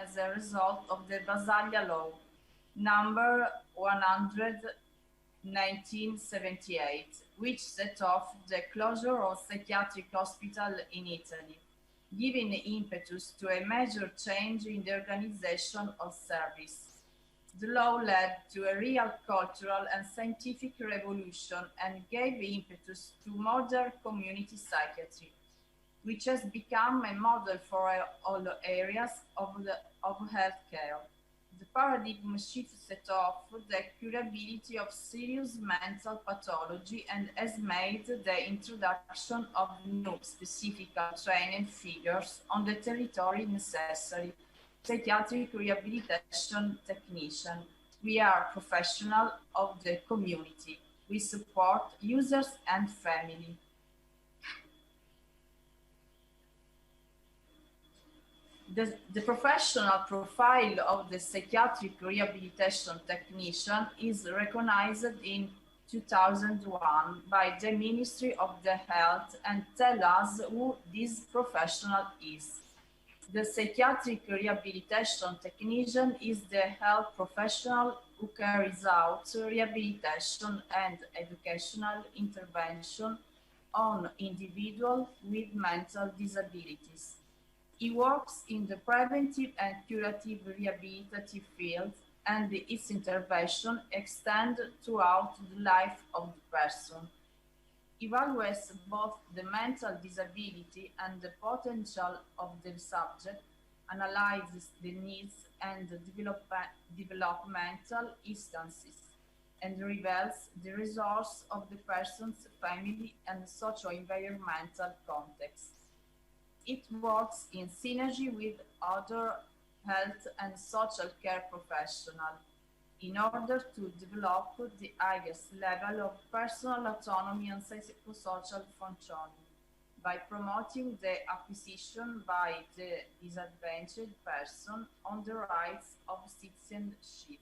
As a result of the Basaglia Law, number 100/1978, which set off the closure of psychiatric hospital in Italy, giving impetus to a major change in the organization of service. The law led to a real cultural and scientific revolution and gave impetus to modern community psychiatry, which has become a model for all areas of healthcare. The paradigm shift set off the curability of serious mental pathology and has made the introduction of new specific trained figures on the territory necessary. Psychiatric rehabilitation technician. We are professionals of the community. We support users and family. The professional profile of the psychiatric rehabilitation technician is recognized in 2001 by the Ministry of the Health and tell us who this professional is. The psychiatric rehabilitation technician is the health professional who carries out rehabilitation and educational intervention on individuals with mental disabilities. He works in the preventive and curative rehabilitative field, and its intervention extends throughout the life of the person. Evaluates both the mental disability and the potential of the subject, analyzes the needs and the developmental instances, and reveals the resource of the person's family and socio-environmental context. It works in synergy with other health and social care professionals in order to develop the highest level of personal autonomy and psychosocial functioning by promoting the acquisition by the disadvantaged person on the rights of citizenship.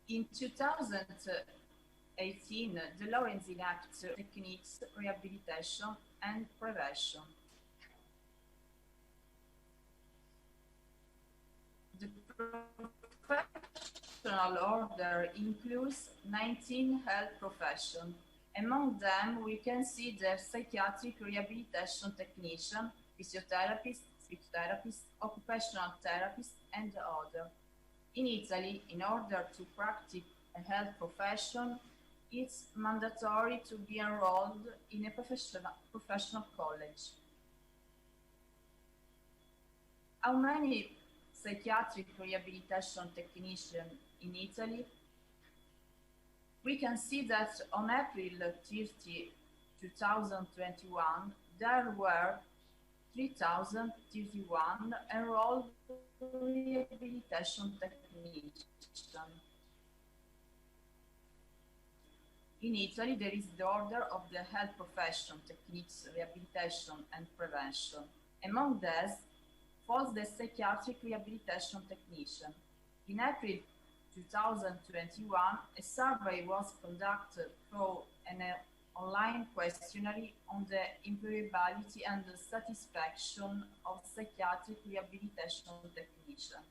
In 2018, the law enacts techniques, rehabilitation, and prevention. The professional order includes 19 health professions. Among them, we can see the psychiatric rehabilitation technician, physiotherapist, speech therapist, occupational therapist, and others. In Italy, in order to practice a health profession, it's mandatory to be enrolled in a professional college. How many psychiatric rehabilitation technicians in Italy? We can see that on April 30, 2021, there were 3,031 enrolled rehabilitation technicians. In Italy, there is the order of the health profession, techniques, rehabilitation, and prevention. Among these falls the psychiatric rehabilitation technician. In April 2021, a survey was conducted through an online questionnaire on the employability and the satisfaction of psychiatric rehabilitation technicians.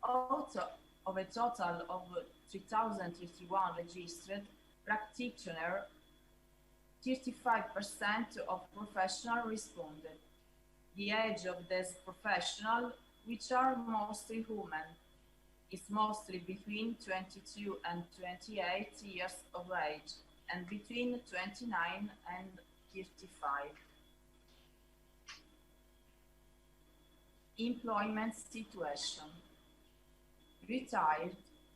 Out of a total of 3,031 registered practitioners, 35% of professionals responded. The age of these professionals, which are mostly women, is mostly between 22 and 28 years of age, and between 29 and 35. Employment situation. Retired,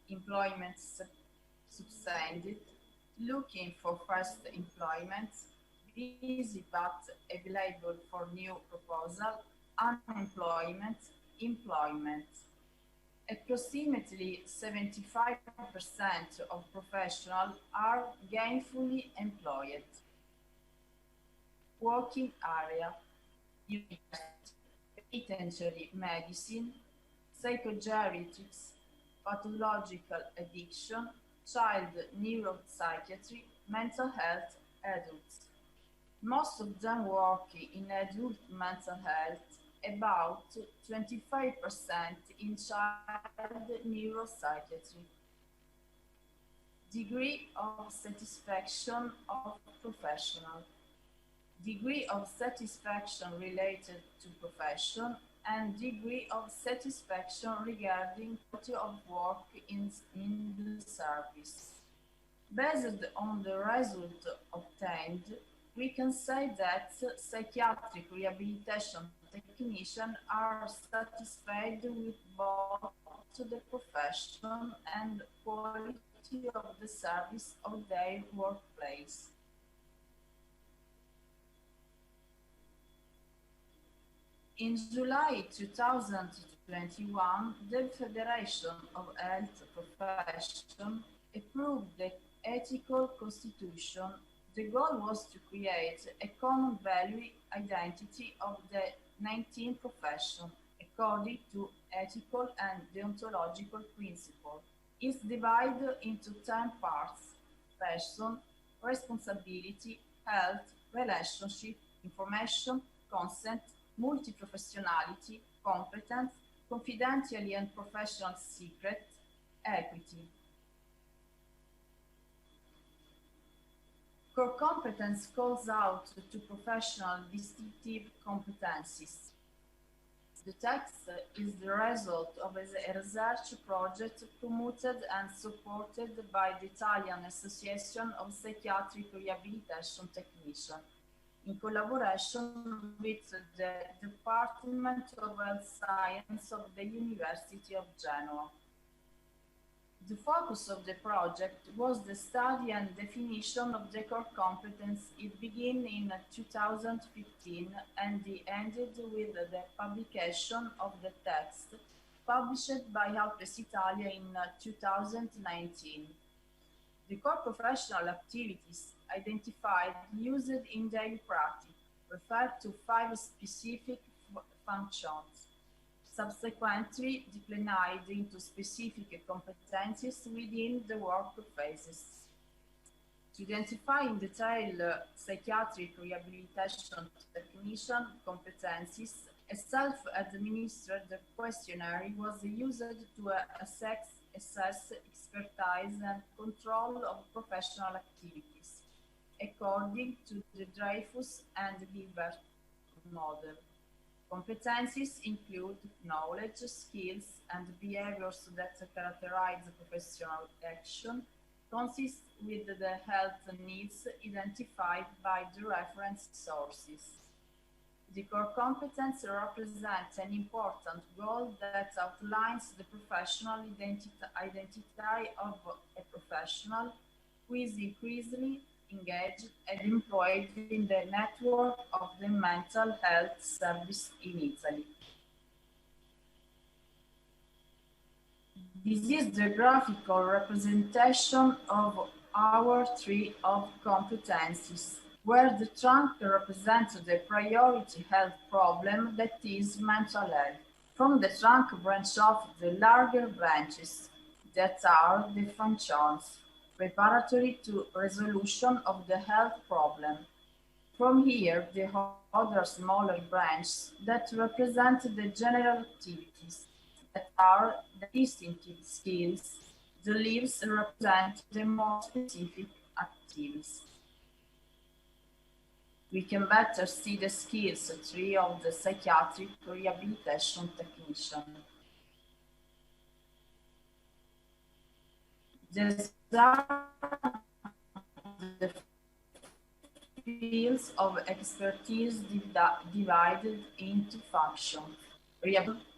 employment suspended, looking for first employment, busy but available for new proposal, unemployment, employment. Approximately 75% of professionals are gainfully employed. Working area, penitentiary medicine, psychogeriatrics, pathological addiction, child neuropsychiatry, mental health, adults. Most of them work in adult mental health, about 25% in child neuropsychiatry. Degree of satisfaction of professional. Degree of satisfaction related to profession and degree of satisfaction regarding quality of work in the service. Based on the result obtained, we can say that psychiatric rehabilitation technicians are satisfied with both the profession and quality of the service of their workplace. In July 2021, the Federation of Health Professions approved the ethical constitution. The goal was to create a common value identity of the 19 professions according to ethical and deontological principles. It's divided into 10 parts: person, responsibility, health, relationship, information, consent, multi-professionality, competence, confidentiality and professional secret, equity. Core competence calls out to professional distinctive competencies. The text is the result of a research project promoted and supported by the Italian Association of Psychiatric Rehabilitation Technicians, in collaboration with the Department of Health Science of the University of Genoa. The focus of the project was the study and definition of the core competence. It began in 2015 and ended with the publication of the text published by Helpes Italia in 2019. The core professional activities identified used in daily practice refer to 5 specific functions, subsequently declined into specific competencies within the work phases. To identify in detail psychiatric rehabilitation technician competencies, a self-administered questionnaire was used to assess expertise and control of professional activities, according to the Dreyfus and Gilbert model. Competencies include knowledge, skills, and behaviors that characterize professional action, consist with the health needs identified by the reference sources. The core competence represents an important goal that outlines the professional identity of a professional who is increasingly engaged and employed in the network of the mental health service in Italy. This is the graphical representation of our tree of competencies, where the trunk represents the priority health problem that is mental health. From the trunk branch off the larger branches that are the functions, preparatory to resolution of the health problem. From here, the other smaller branches that represent the general activities that are the distinctive skills. The leaves represent the more specific activities. We can better see the skills tree of the psychiatric rehabilitation technician. These are the fields of expertise divided into functions: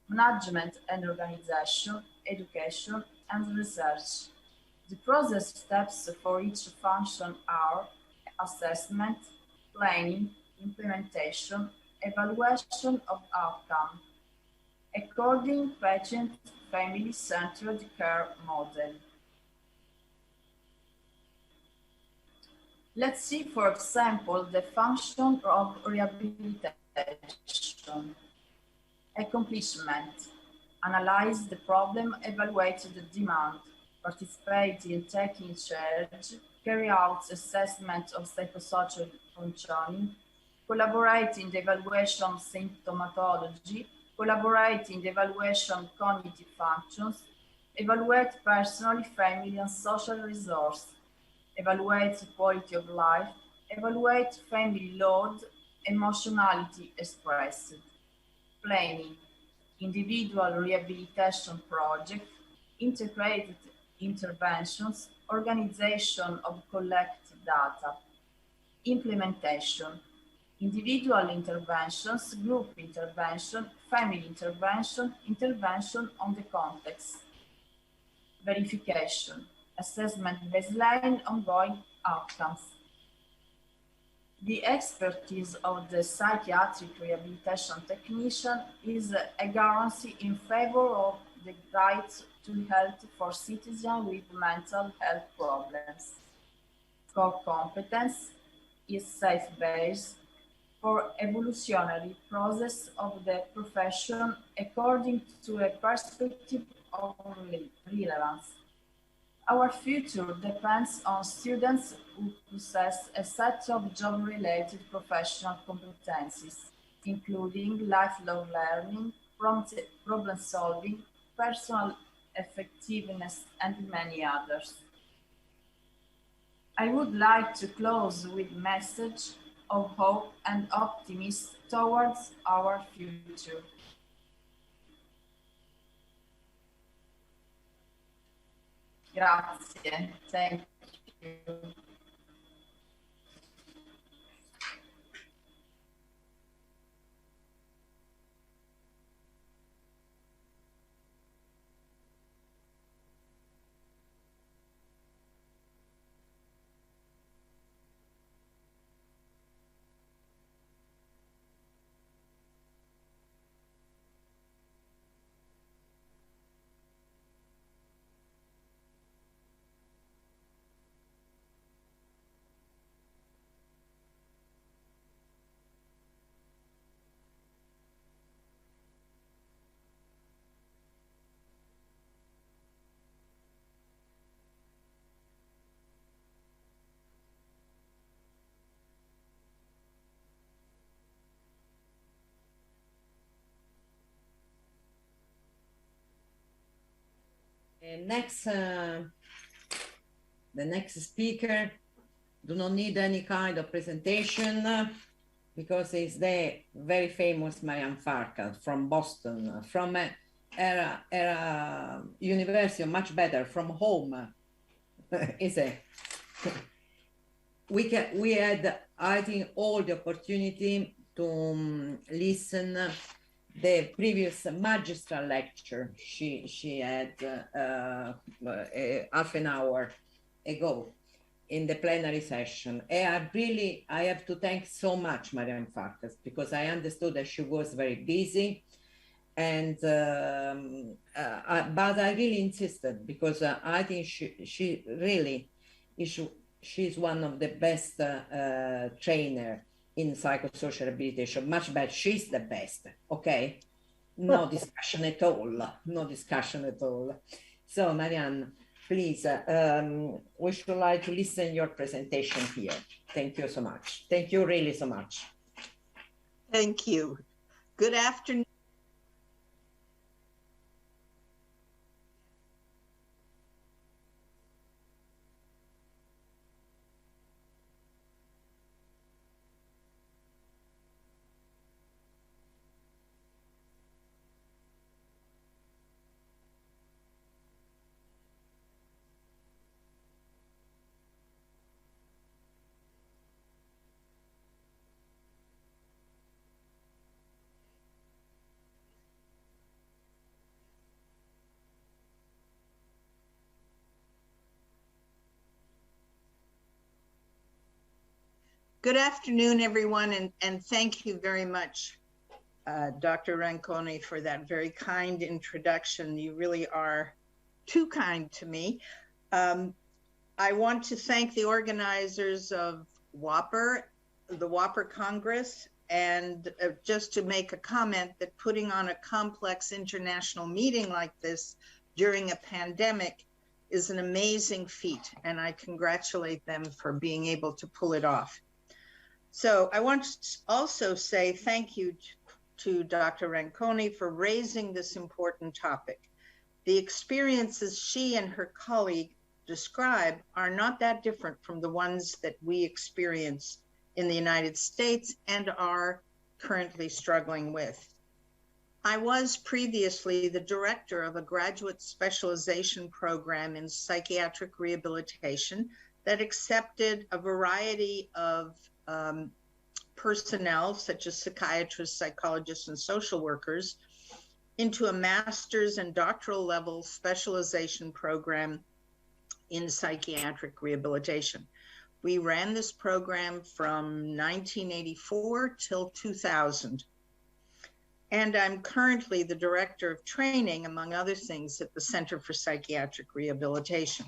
management and organization, education, and research. The process steps for each function are assessment, planning, implementation, evaluation of outcome, according to patient family-centered care model. Let's see, for example, the function of rehabilitation. Accomplishment: analyze the problem, evaluate the demand, participate in taking charge, carry out assessment of psychosocial functioning, collaborate in the evaluation of symptomatology, collaborate in the evaluation of cognitive functions, evaluate personal, family, and social resource, evaluate quality of life, evaluate family load, emotionality expressed, planning, individual rehabilitation project, integrated interventions, organization of collected data, implementation, individual interventions, group intervention, family intervention, intervention on the context, verification, assessment baseline, ongoing outcomes. The expertise of the psychiatric rehabilitation technician is a guarantee in favor of the right to health for citizens with mental health problems. Core competence is safe base for evolutionary process of the profession according to a perspective of relevance. Our future depends on students who possess a set of job-related professional competencies, including lifelong learning, problem solving, personal effectiveness, and many others. I would like to close with a message of hope and optimism towards our future. Grazie, thank you. The next speaker do not need any kind of presentation because he's the very famous Marianne Farkas from Boston, from a university much better, from home. Is a we had, I think, all the opportunity to listen the previous magistral lecture she had half an hour ago in the plenary session. And I have to thank so much Marianne Farkas, because I understood that she was very busy, and but I really insisted, because I think she really she's one of the best trainer in psychosocial rehabilitation, much better. She's the best, okay? No discussion at all, no discussion at all. So Marianne, please, we should like to listen your presentation here. Thank you so much. Thank you really so much. Thank you. Good afternoon. Good afternoon, everyone, and thank you very much, Dr. Ranconi, for that very kind introduction. You really are too kind to me. I want to thank the organizers of WAPR, the WAPR Congress, and just to make a comment that putting on a complex international meeting like this during a pandemic is an amazing feat, and I congratulate them for being able to pull it off. So I want to also say thank you to Dr. Ranconi for raising this important topic. The experiences she and her colleague describe are not that different from the ones that we experience in the United States and are currently struggling with. I was previously the director of a graduate specialization program in psychiatric rehabilitation that accepted a variety of personnel, such as psychiatrists, psychologists, and social workers, into a master's and doctoral level specialization program in psychiatric rehabilitation. We ran this program from 1984 till 2000. And I'm currently the director of training, among other things, at the Center for Psychiatric Rehabilitation.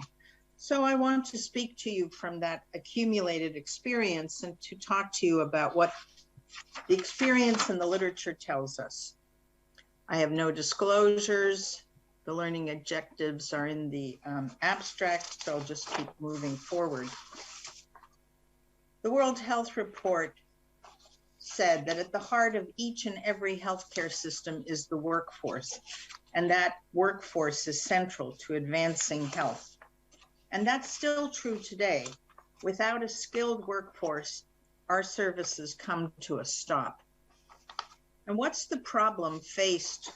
So I want to speak to you from that accumulated experience and to talk to you about what the experience in the literature tells us. I have no disclosures. The learning objectives are in the abstract, so I'll just keep moving forward. The World Health Report said that at the heart of each and every healthcare system is the workforce, and that workforce is central to advancing health. And that's still true today. Without a skilled workforce, our services come to a stop. And what's the problem faced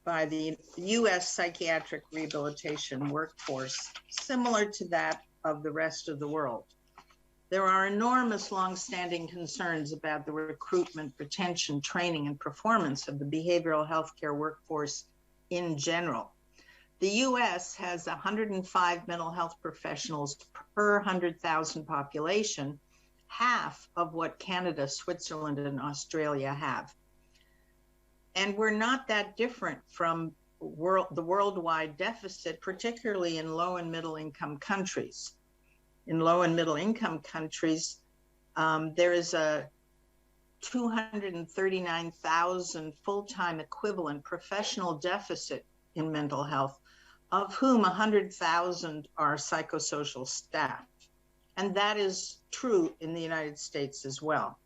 by the US psychiatric rehabilitation workforce, similar to that of the rest of the world? There are enormous long-standing concerns about the recruitment, retention, training, and performance of the behavioral healthcare workforce in general. The US has 105 mental health professionals per 100,000 population, half of what Canada, Switzerland, and Australia have. And we're not that different from the worldwide deficit, particularly in low and middle income countries. In low and middle income countries, there is a 239,000 full-time equivalent professional deficit in mental health, of whom 100,000 are psychosocial staff. And that is true in the United States as well.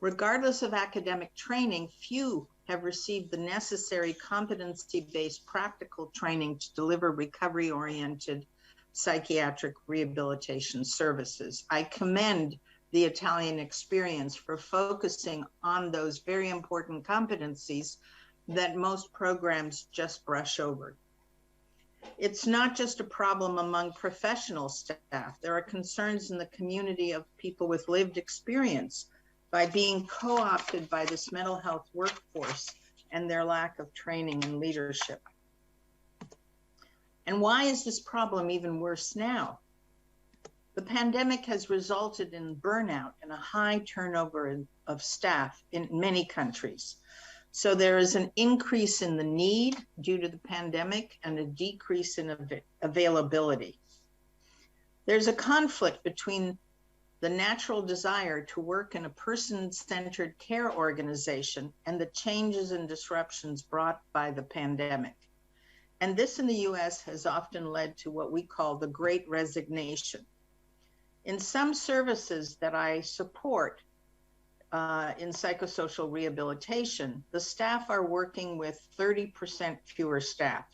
Regardless of academic training, few have received the necessary competency-based practical training to deliver recovery-oriented psychiatric rehabilitation services. I commend the Italian experience for focusing on those very important competencies that most programs just brush over. It's not just a problem among professional staff. There are concerns in the community of people with lived experience by being co-opted by this mental health workforce and their lack of training and leadership. And why is this problem even worse now? The pandemic has resulted in burnout and a high turnover of staff in many countries. So there is an increase in the need due to the pandemic and a decrease in availability. There's a conflict between the natural desire to work in a person-centered care organization and the changes and disruptions brought by the pandemic. And this in the US has often led to what we call the Great Resignation. In some services that I support in psychosocial rehabilitation, the staff are working with 30% fewer staff.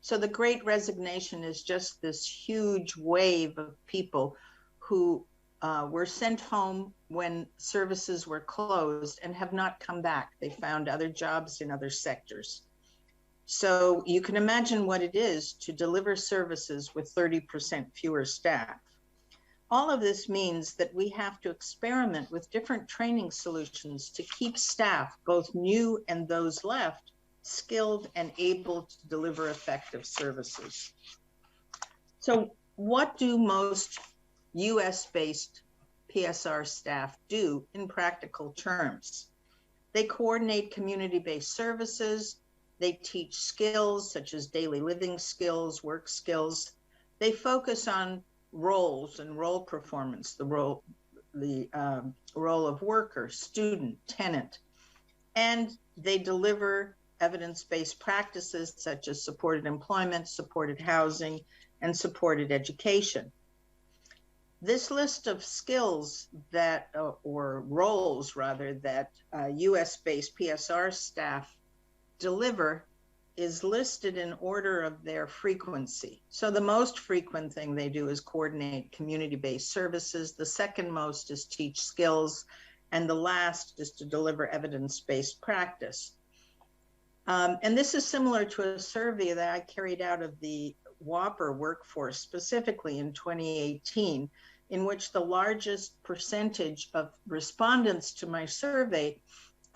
So the Great Resignation is just this huge wave of people who were sent home when services were closed and have not come back. They found other jobs in other sectors. So you can imagine what it is to deliver services with 30% fewer staff. All of this means that we have to experiment with different training solutions to keep staff, both new and those left, skilled and able to deliver effective services. So what do most US-based PSR staff do in practical terms? They coordinate community-based services. They teach skills such as daily living skills, work skills. They focus on roles and role performance, the role of worker, student, tenant, and they deliver evidence-based practices such as supported employment, supported housing, and supported education. This list of skills that, or roles rather, that US-based PSR staff deliver is listed in order of their frequency. So the most frequent thing they do is coordinate community-based services. The second most is teach skills. And the last is to deliver evidence-based practice. And this is similar to a survey that I carried out of the WAPR workforce, specifically in 2018, in which the largest percentage of respondents to my survey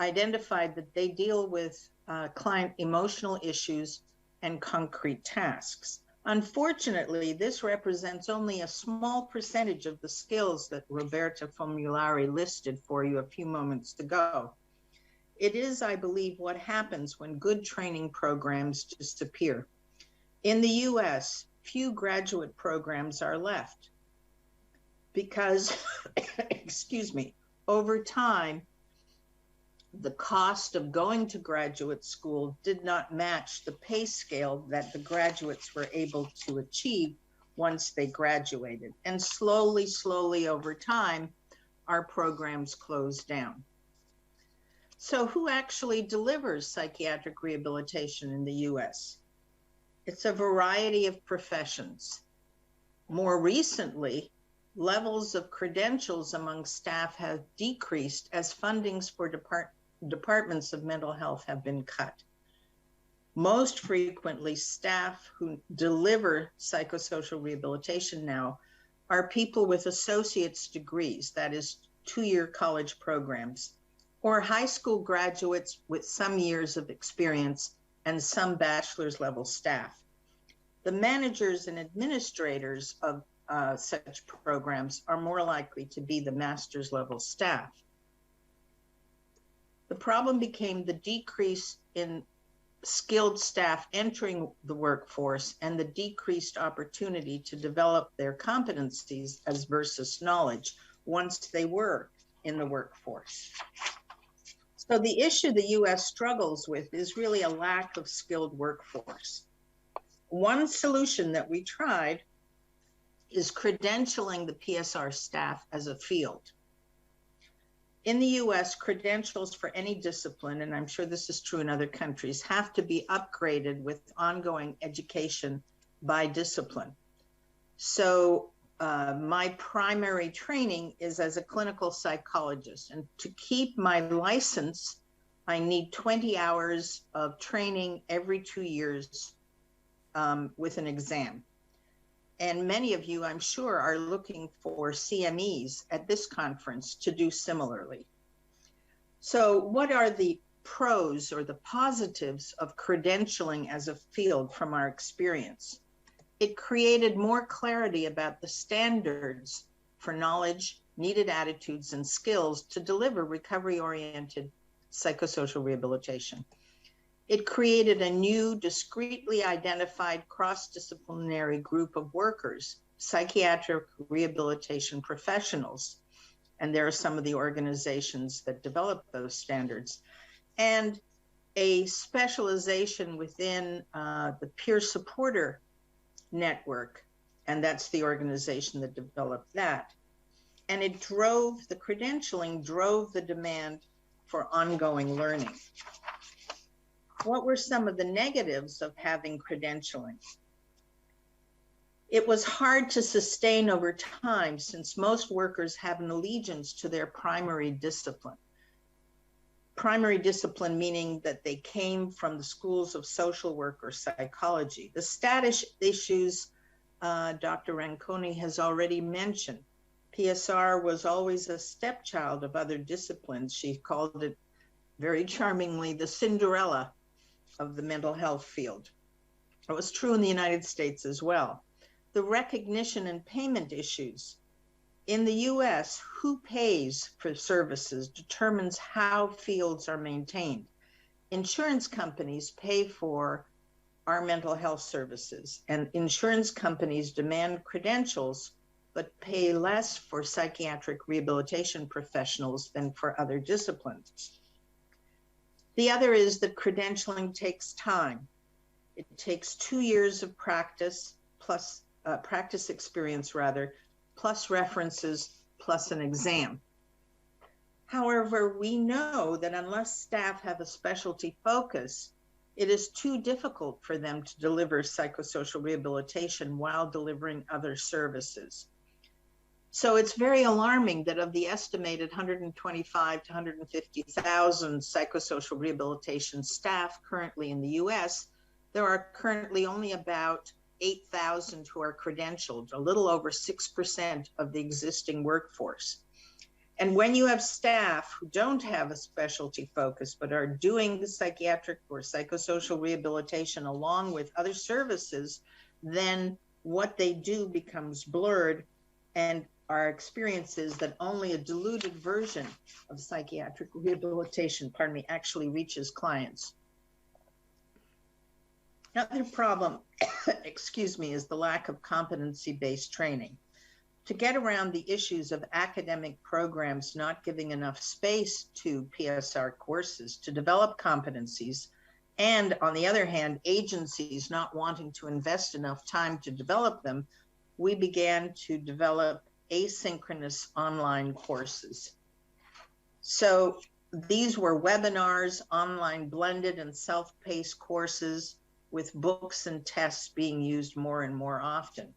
identified that they deal with client emotional issues and concrete tasks. Unfortunately, this represents only a small percentage of the skills that Roberta Formulari listed for you a few moments ago. It is, I believe, what happens when good training programs disappear. In the US, few graduate programs are left because, excuse me, over time, the cost of going to graduate school did not match the pay scale that the graduates were able to achieve once they graduated. And slowly over time, our programs closed down. So who actually delivers psychiatric rehabilitation in the US? It's a variety of professions. More recently, levels of credentials among staff have decreased as fundings for departments of mental health have been cut. Most frequently, staff who deliver psychosocial rehabilitation now are people with associate's degrees, that is 2-year college programs, or high school graduates with some years of experience and some bachelor's level staff. The managers and administrators of such programs are more likely to be the master's level staff. The problem became the decrease in skilled staff entering the workforce and the decreased opportunity to develop their competencies as versus knowledge once they were in the workforce. So the issue the US struggles with is really a lack of skilled workforce. One solution that we tried is credentialing the PSR staff as a field. In the US, credentials for any discipline, and I'm sure this is true in other countries, have to be upgraded with ongoing education by discipline. So my primary training is as a clinical psychologist, and to keep my license, I need 20 hours of training every 2 years with an exam. And many of you, I'm sure, are looking for CMEs at this conference to do similarly. So what are the pros or the positives of credentialing as a field from our experience? It created more clarity about the standards for knowledge, needed attitudes, and skills to deliver recovery-oriented psychosocial rehabilitation. It created a new, discretely identified cross-disciplinary group of workers, psychiatric rehabilitation professionals, and there are some of the organizations that develop those standards, and a specialization within the peer supporter network, and that's the organization that developed that. And it drove, the credentialing drove the demand for ongoing learning. What were some of the negatives of having credentialing? It was hard to sustain over time since most workers have an allegiance to their primary discipline. Primary discipline meaning that they came from the schools of social work or psychology. The status issues Dr. Ranconi has already mentioned. PSR was always a stepchild of other disciplines. She called it very charmingly the Cinderella of the mental health field. It was true in the United States as well. The recognition and payment issues. In the US, who pays for services determines how fields are maintained. Insurance companies pay for our mental health services, and insurance companies demand credentials but pay less for psychiatric rehabilitation professionals than for other disciplines. The other is that credentialing takes time. It takes 2 years of practice, plus practice experience rather, plus references, plus an exam. However, we know that unless staff have a specialty focus, it is too difficult for them to deliver psychosocial rehabilitation while delivering other services. So it's very alarming that of the estimated 125 to 150,000 psychosocial rehabilitation staff currently in the US, there are currently only about 8,000 who are credentialed, a little over 6% of the existing workforce. And when you have staff who don't have a specialty focus, but are doing the psychiatric or psychosocial rehabilitation along with other services, then what they do becomes blurred, and our experience is that only a diluted version of psychiatric rehabilitation, actually reaches clients. Another problem, excuse me, is the lack of competency-based training. To get around the issues of academic programs not giving enough space to PSR courses to develop competencies, and on the other hand, agencies not wanting to invest enough time to develop them, we began to develop asynchronous online courses. So these were webinars, online blended and self-paced courses with books and tests being used more and more often.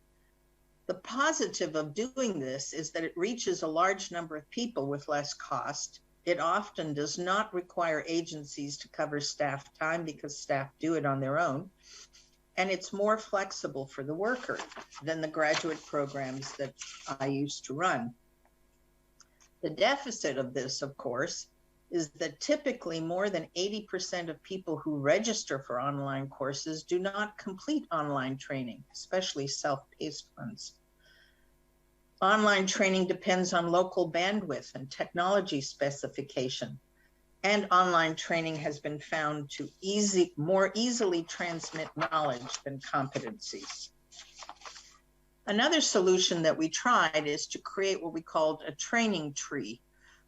The positive of doing this is that it reaches a large number of people with less cost. It often does not require agencies to cover staff time because staff do it on their own. And it's more flexible for the worker than the graduate programs that I used to run. The deficit of this, of course, is that typically more than 80% of people who register for online courses do not complete online training, especially self-paced ones. Online training depends on local bandwidth and technology specification, and online training has been found to more easily transmit knowledge than competencies. Another solution that we tried is to create what we called a training tree,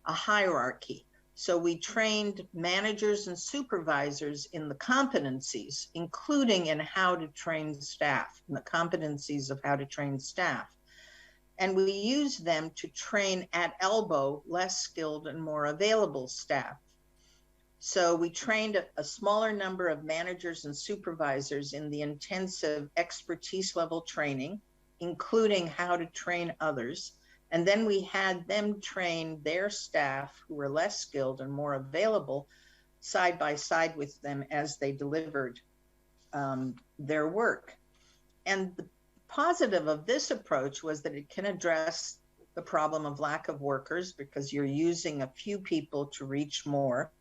a hierarchy. So we trained managers and supervisors in the competencies, including in how to train staff, in the competencies of how to train staff. And we use them to train at elbow less skilled and more available staff. So we trained a smaller number of managers and supervisors in the intensive expertise level training, including how to train others. And then we had them train their staff who were less skilled and more available side by side with them as they delivered their work. And the positive of this approach was that it can address the problem of lack of workers because you're using a few people to reach more.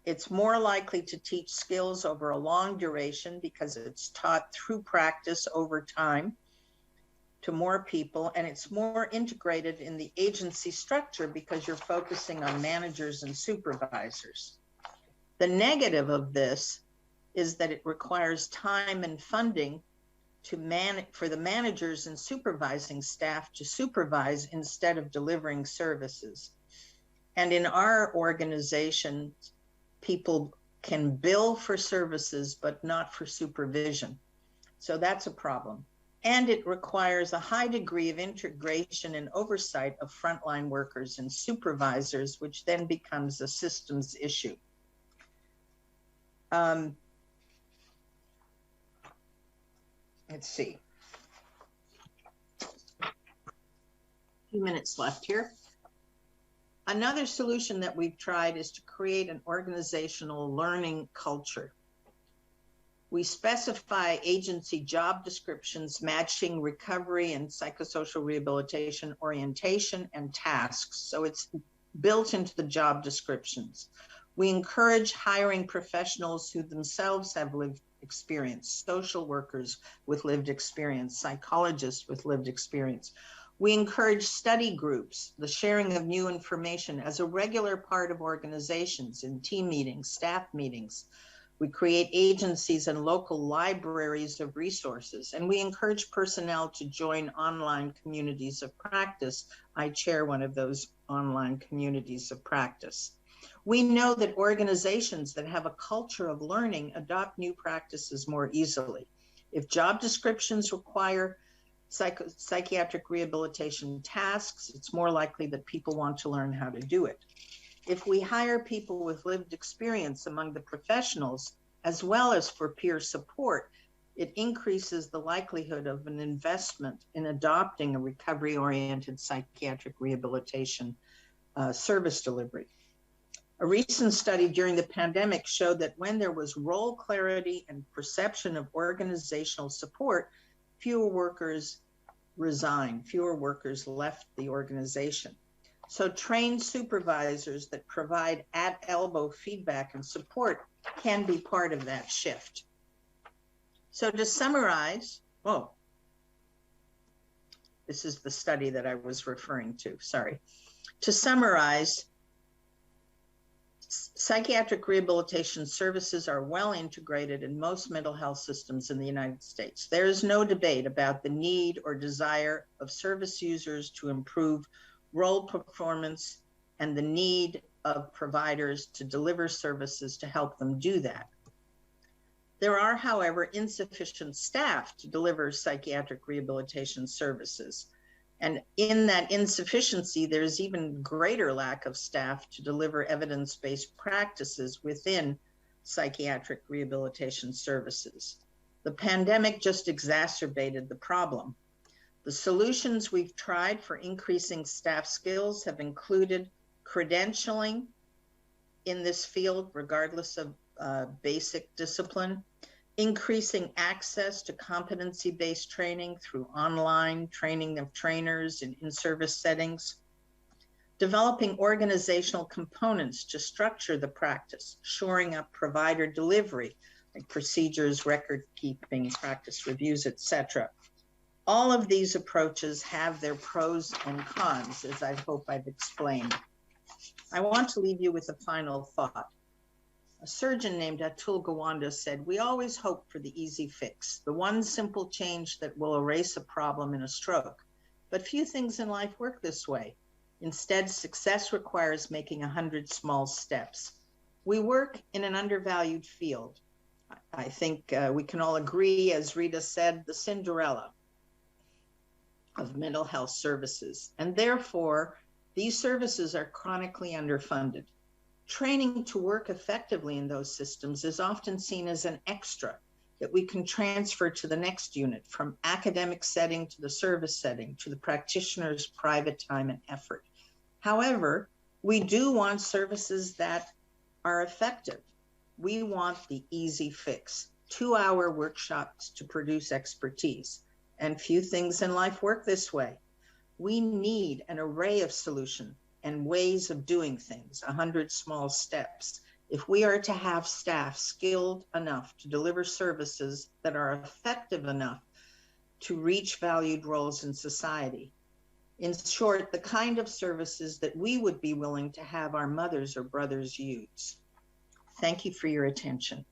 It's more likely to teach skills over a long duration because it's taught through practice over time to more people, and it's more integrated in the agency structure because you're focusing on managers and supervisors. The negative of this is that it requires time and funding for the managers and supervising staff to supervise instead of delivering services. And in our organization, people can bill for services, but not for supervision. So that's a problem. And it requires a high degree of integration and oversight of frontline workers and supervisors, which then becomes a systems issue. Let's see. A few minutes left here. Another solution that we've tried is to create an organizational learning culture. We specify agency job descriptions matching recovery and psychosocial rehabilitation orientation and tasks. So it's built into the job descriptions. We encourage hiring professionals who themselves have lived experience, social workers with lived experience, psychologists with lived experience. We encourage study groups, the sharing of new information as a regular part of organizations in team meetings, staff meetings. We create agencies and local libraries of resources, and we encourage personnel to join online communities of practice. I chair one of those online communities of practice. We know that organizations that have a culture of learning adopt new practices more easily. If job descriptions require psychiatric rehabilitation tasks, it's more likely that people want to learn how to do it. If we hire people with lived experience among the professionals, as well as for peer support, it increases the likelihood of an investment in adopting a recovery-oriented psychiatric rehabilitation service delivery. A recent study during the pandemic showed that when there was role clarity and perception of organizational support, fewer workers resigned, fewer workers left the organization. So trained supervisors that provide at-elbow feedback and support can be part of that shift. So to summarize, this is the study that I was referring to, sorry. To summarize, psychiatric rehabilitation services are well integrated in most mental health systems in the United States. There is no debate about the need or desire of service users to improve role performance and the need of providers to deliver services to help them do that. There are, however, insufficient staff to deliver psychiatric rehabilitation services. And in that insufficiency, there's even greater lack of staff to deliver evidence-based practices within psychiatric rehabilitation services. The pandemic just exacerbated the problem. The solutions we've tried for increasing staff skills have included credentialing in this field, regardless of basic discipline, increasing access to competency-based training through online training of trainers in in-service settings, developing organizational components to structure the practice, shoring up provider delivery, like procedures, record keeping, practice reviews, etc. All of these approaches have their pros and cons, as I hope I've explained. I want to leave you with a final thought. A surgeon named Atul Gawanda said, "We always hope for the easy fix, the one simple change that will erase a problem in a stroke. But few things in life work this way. Instead, success requires making 100 small steps." We work in an undervalued field. I think we can all agree, as Rita said, the Cinderella of mental health services. And therefore, these services are chronically underfunded. Training to work effectively in those systems is often seen as an extra that we can transfer to the next unit, from academic setting to the service setting to the practitioner's private time and effort. However, we do want services that are effective. We want the easy fix, 2-hour workshops to produce expertise. And few things in life work this way. We need an array of solutions and ways of doing things, 100 small steps, if we are to have staff skilled enough to deliver services that are effective enough to reach valued roles in society. In short, the kind of services that we would be willing to have our mothers or brothers use. Thank you for your attention.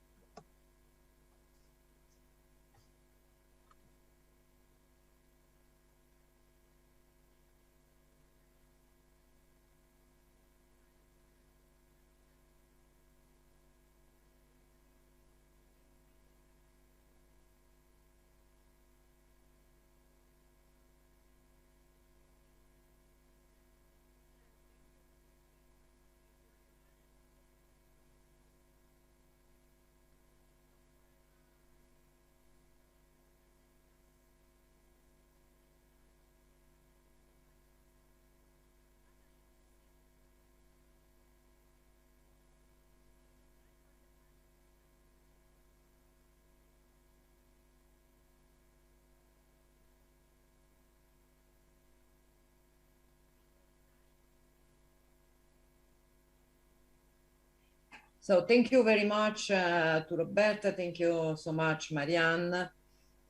So thank you very much to Roberta. Thank you so much, Marianne.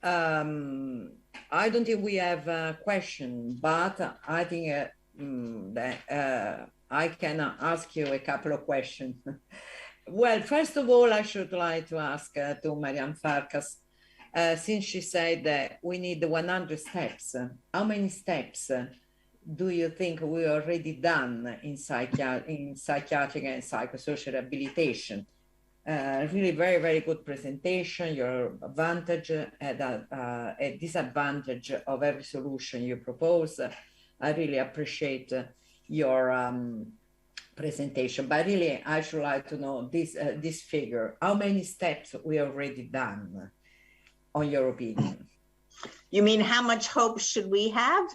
I don't think we have a question, but I think that I can ask you a couple of questions. Well, first of all, I should like to ask to Marianne Farkas, since she said that we need 100 steps, how many steps do you think we already done in psychiatric and psychosocial rehabilitation? Really very, very good presentation, your advantage and a disadvantage of every solution you propose. I really appreciate your presentation, but really I should like to know this figure, how many steps we already done? on your opinion? You mean how much hope should we have?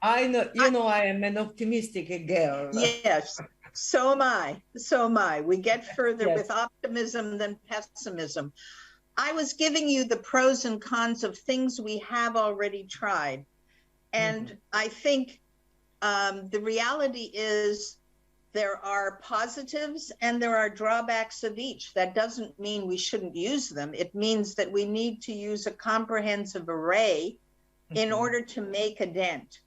I know, you know, I am an optimistic girl. Yes, so am I. So am I. We get further Yes. with optimism than pessimism. I was giving you the pros and cons of things we have already tried. And I think the reality is there are positives and there are drawbacks of each. That doesn't mean we shouldn't use them. It means that we need to use a comprehensive array in order to make a dent.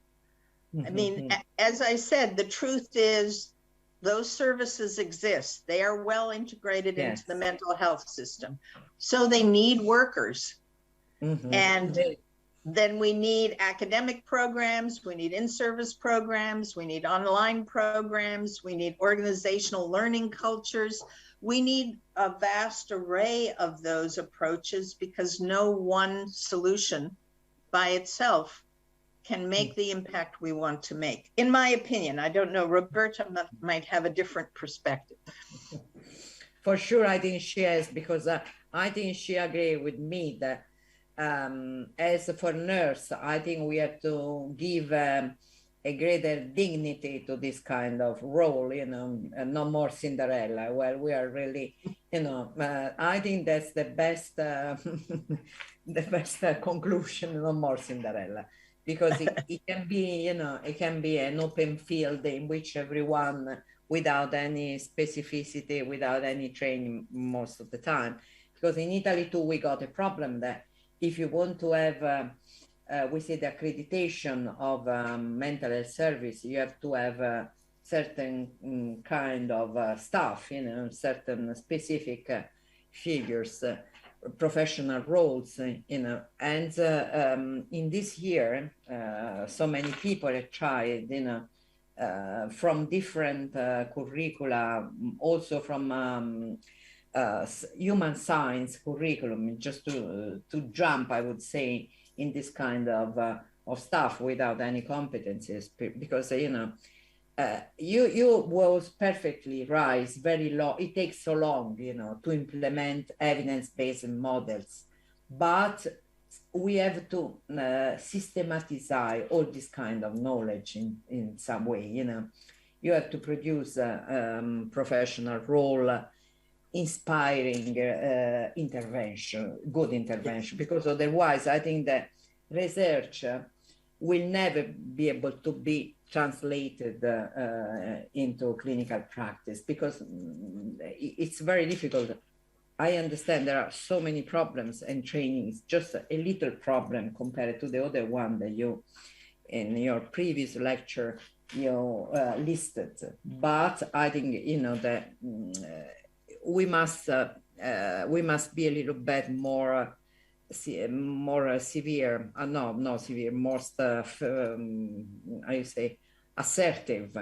I mean, as I said, the truth is those services exist. They are well integrated into the mental health system. So they need workers. And then we need academic programs, we need in-service programs, we need online programs, we need organizational learning cultures. We need a vast array of those approaches because no one solution by itself can make the impact we want to make. In my opinion, I don't know, Roberta might have a different perspective. For sure, I think she has, because I think she agrees with me that as for nurse, I think we have to give a greater dignity to this kind of role, you know, and no more Cinderella. Well, we are really, you know, I think that's the best, the best conclusion, no more Cinderella. Because it can be, you know, it can be an open field in which everyone, without any specificity, without any training most of the time. Because in Italy too, we got a problem that if you want to have, we say the accreditation of mental health service, you have to have certain kind of staff, you know, certain specific figures. Professional roles, you know, and in this year, so many people have tried, you know, from different curricula, also from human science curriculum, just to jump, I would say, in this kind of stuff without any competencies, because, you know, you was perfectly right, very long. It takes so long, you know, to implement evidence-based models, but we have to systematize all this kind of knowledge in some way, you know. You have to produce a professional role, inspiring intervention, good intervention, because otherwise I think that research will never be able to be translated into clinical practice, because it's very difficult. I understand there are so many problems, and training is just a little problem compared to the other one that you, in your previous lecture, you listed. But I think, you know, that we must be a little bit more severe, not severe, more I say assertive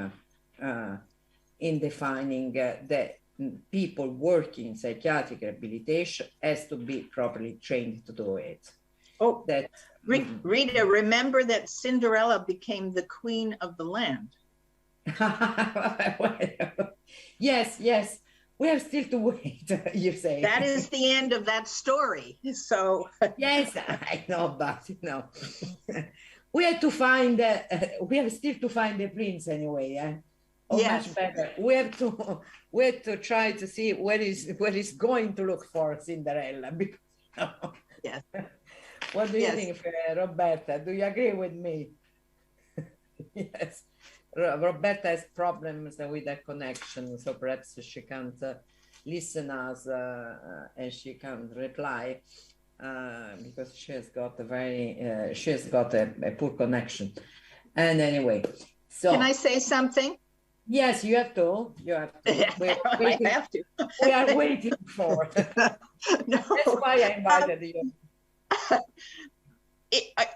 in defining that people working in psychiatric rehabilitation has to be properly trained to do it. Oh, that Rita, remember that Cinderella became the queen of the land. Yes, yes. We have still to wait, you say. That is the end of that story. So yes, I know, but you know, we have to find. We have still to find the prince anyway. Yes, much better. We have to try to see where is going to look for Cinderella. Because, you know, yes. What do you think, Roberta? Do you agree with me? Yes. Roberta has problems with the connection, so perhaps she can't listen us and she can't reply because she has got a poor connection. And anyway, so can I say something? Yes, you have to. You have to. I have to. We are waiting for. No. That's why I invited you.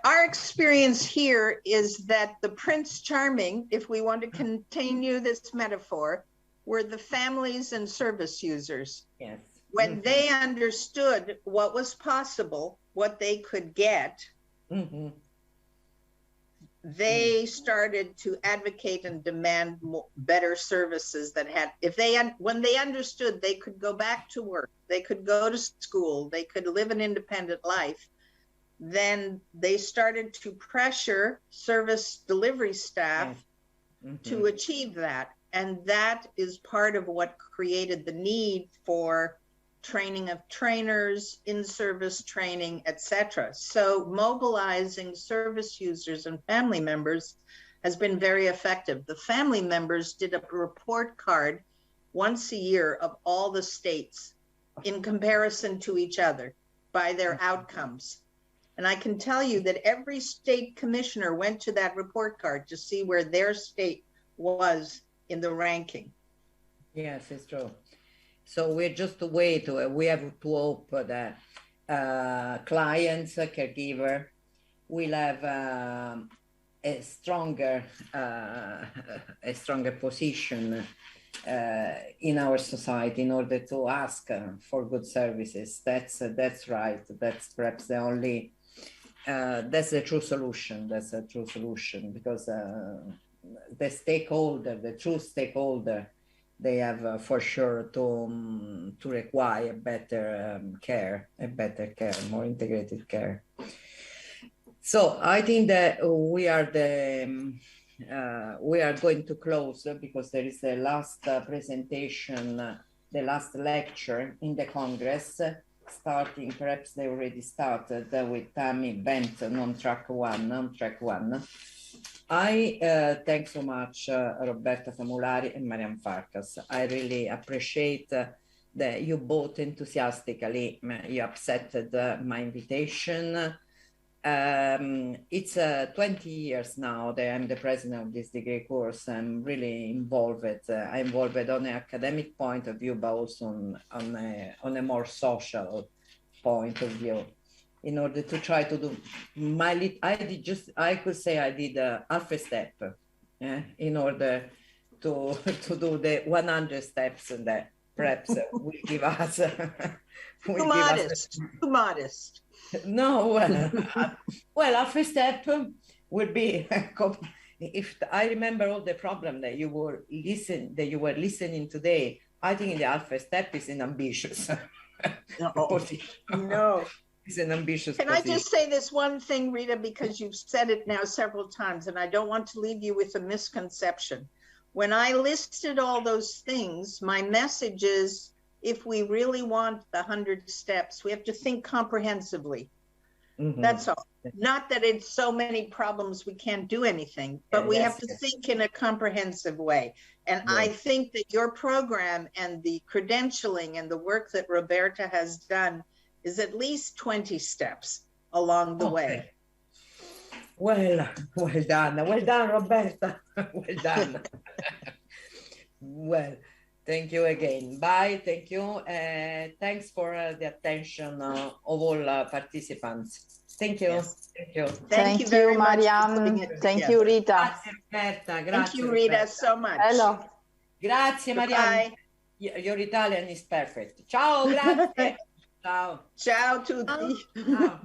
Our experience here is that the Prince Charming, if we want to continue this metaphor, were the families and service users. Yes. When they understood what was possible, what they could get, they started to advocate and demand better services that had, when they understood they could go back to work, they could go to school, they could live an independent life, then they started to pressure service delivery staff to achieve that. And that is part of what created the need for training of trainers, in-service training, etc. So mobilizing service users and family members has been very effective. The family members did a report card once a year of all the states in comparison to each other by their outcomes. And I can tell you that every state commissioner went to that report card to see where their state was in the ranking. Yes, it's true. So we're just to wait. We have to hope that clients, caregiver, will have a stronger position in our society in order to ask for good services. That's right. That's perhaps the only. That's a true solution. That's a true solution because the stakeholder, the true stakeholder, they have for sure to require better care, more integrated care. So I think that we are going to close because there is the last presentation, the last lecture in the Congress, starting, perhaps they already started with Tammy Benton on track one. I thank so much Roberta Famulari and Mariam Farkas. I really appreciate that you both enthusiastically you accepted my invitation. It's 20 years now that I'm the president of this degree course. I'm really involved. I'm involved on an academic point of view, but also on a more social point of view, in order to try to do I could say I did half a step in order to do the 100 steps that perhaps will give us. Too modest. No, well, half a step would be if I remember all the problem that you were listening today. I think the half a step is an ambitious. No. It's an ambitious Can position. I just say this one thing, Rita, because you've said it now several times, and I don't want to leave you with a misconception. When I listed all those things, my message is, if we really want the 100 steps, we have to think comprehensively. That's all. Not that it's so many problems we can't do anything, but we have to think in a comprehensive way. And I think that your program and the credentialing and the work that Roberta has done is at least 20 steps along the way. Well done, Roberta. Well done. Well, thank you again. Bye. Thank you. Thanks for the attention of all participants. Thank you. Yes. Thank you. Thank you very much. Mariam. Thank you, Rita. Grazie, Thank you, Rita, so much. Hello. Grazie, Mariam. Your Italian is perfect. Ciao, grazie. Ciao. Ciao tutti. Ciao.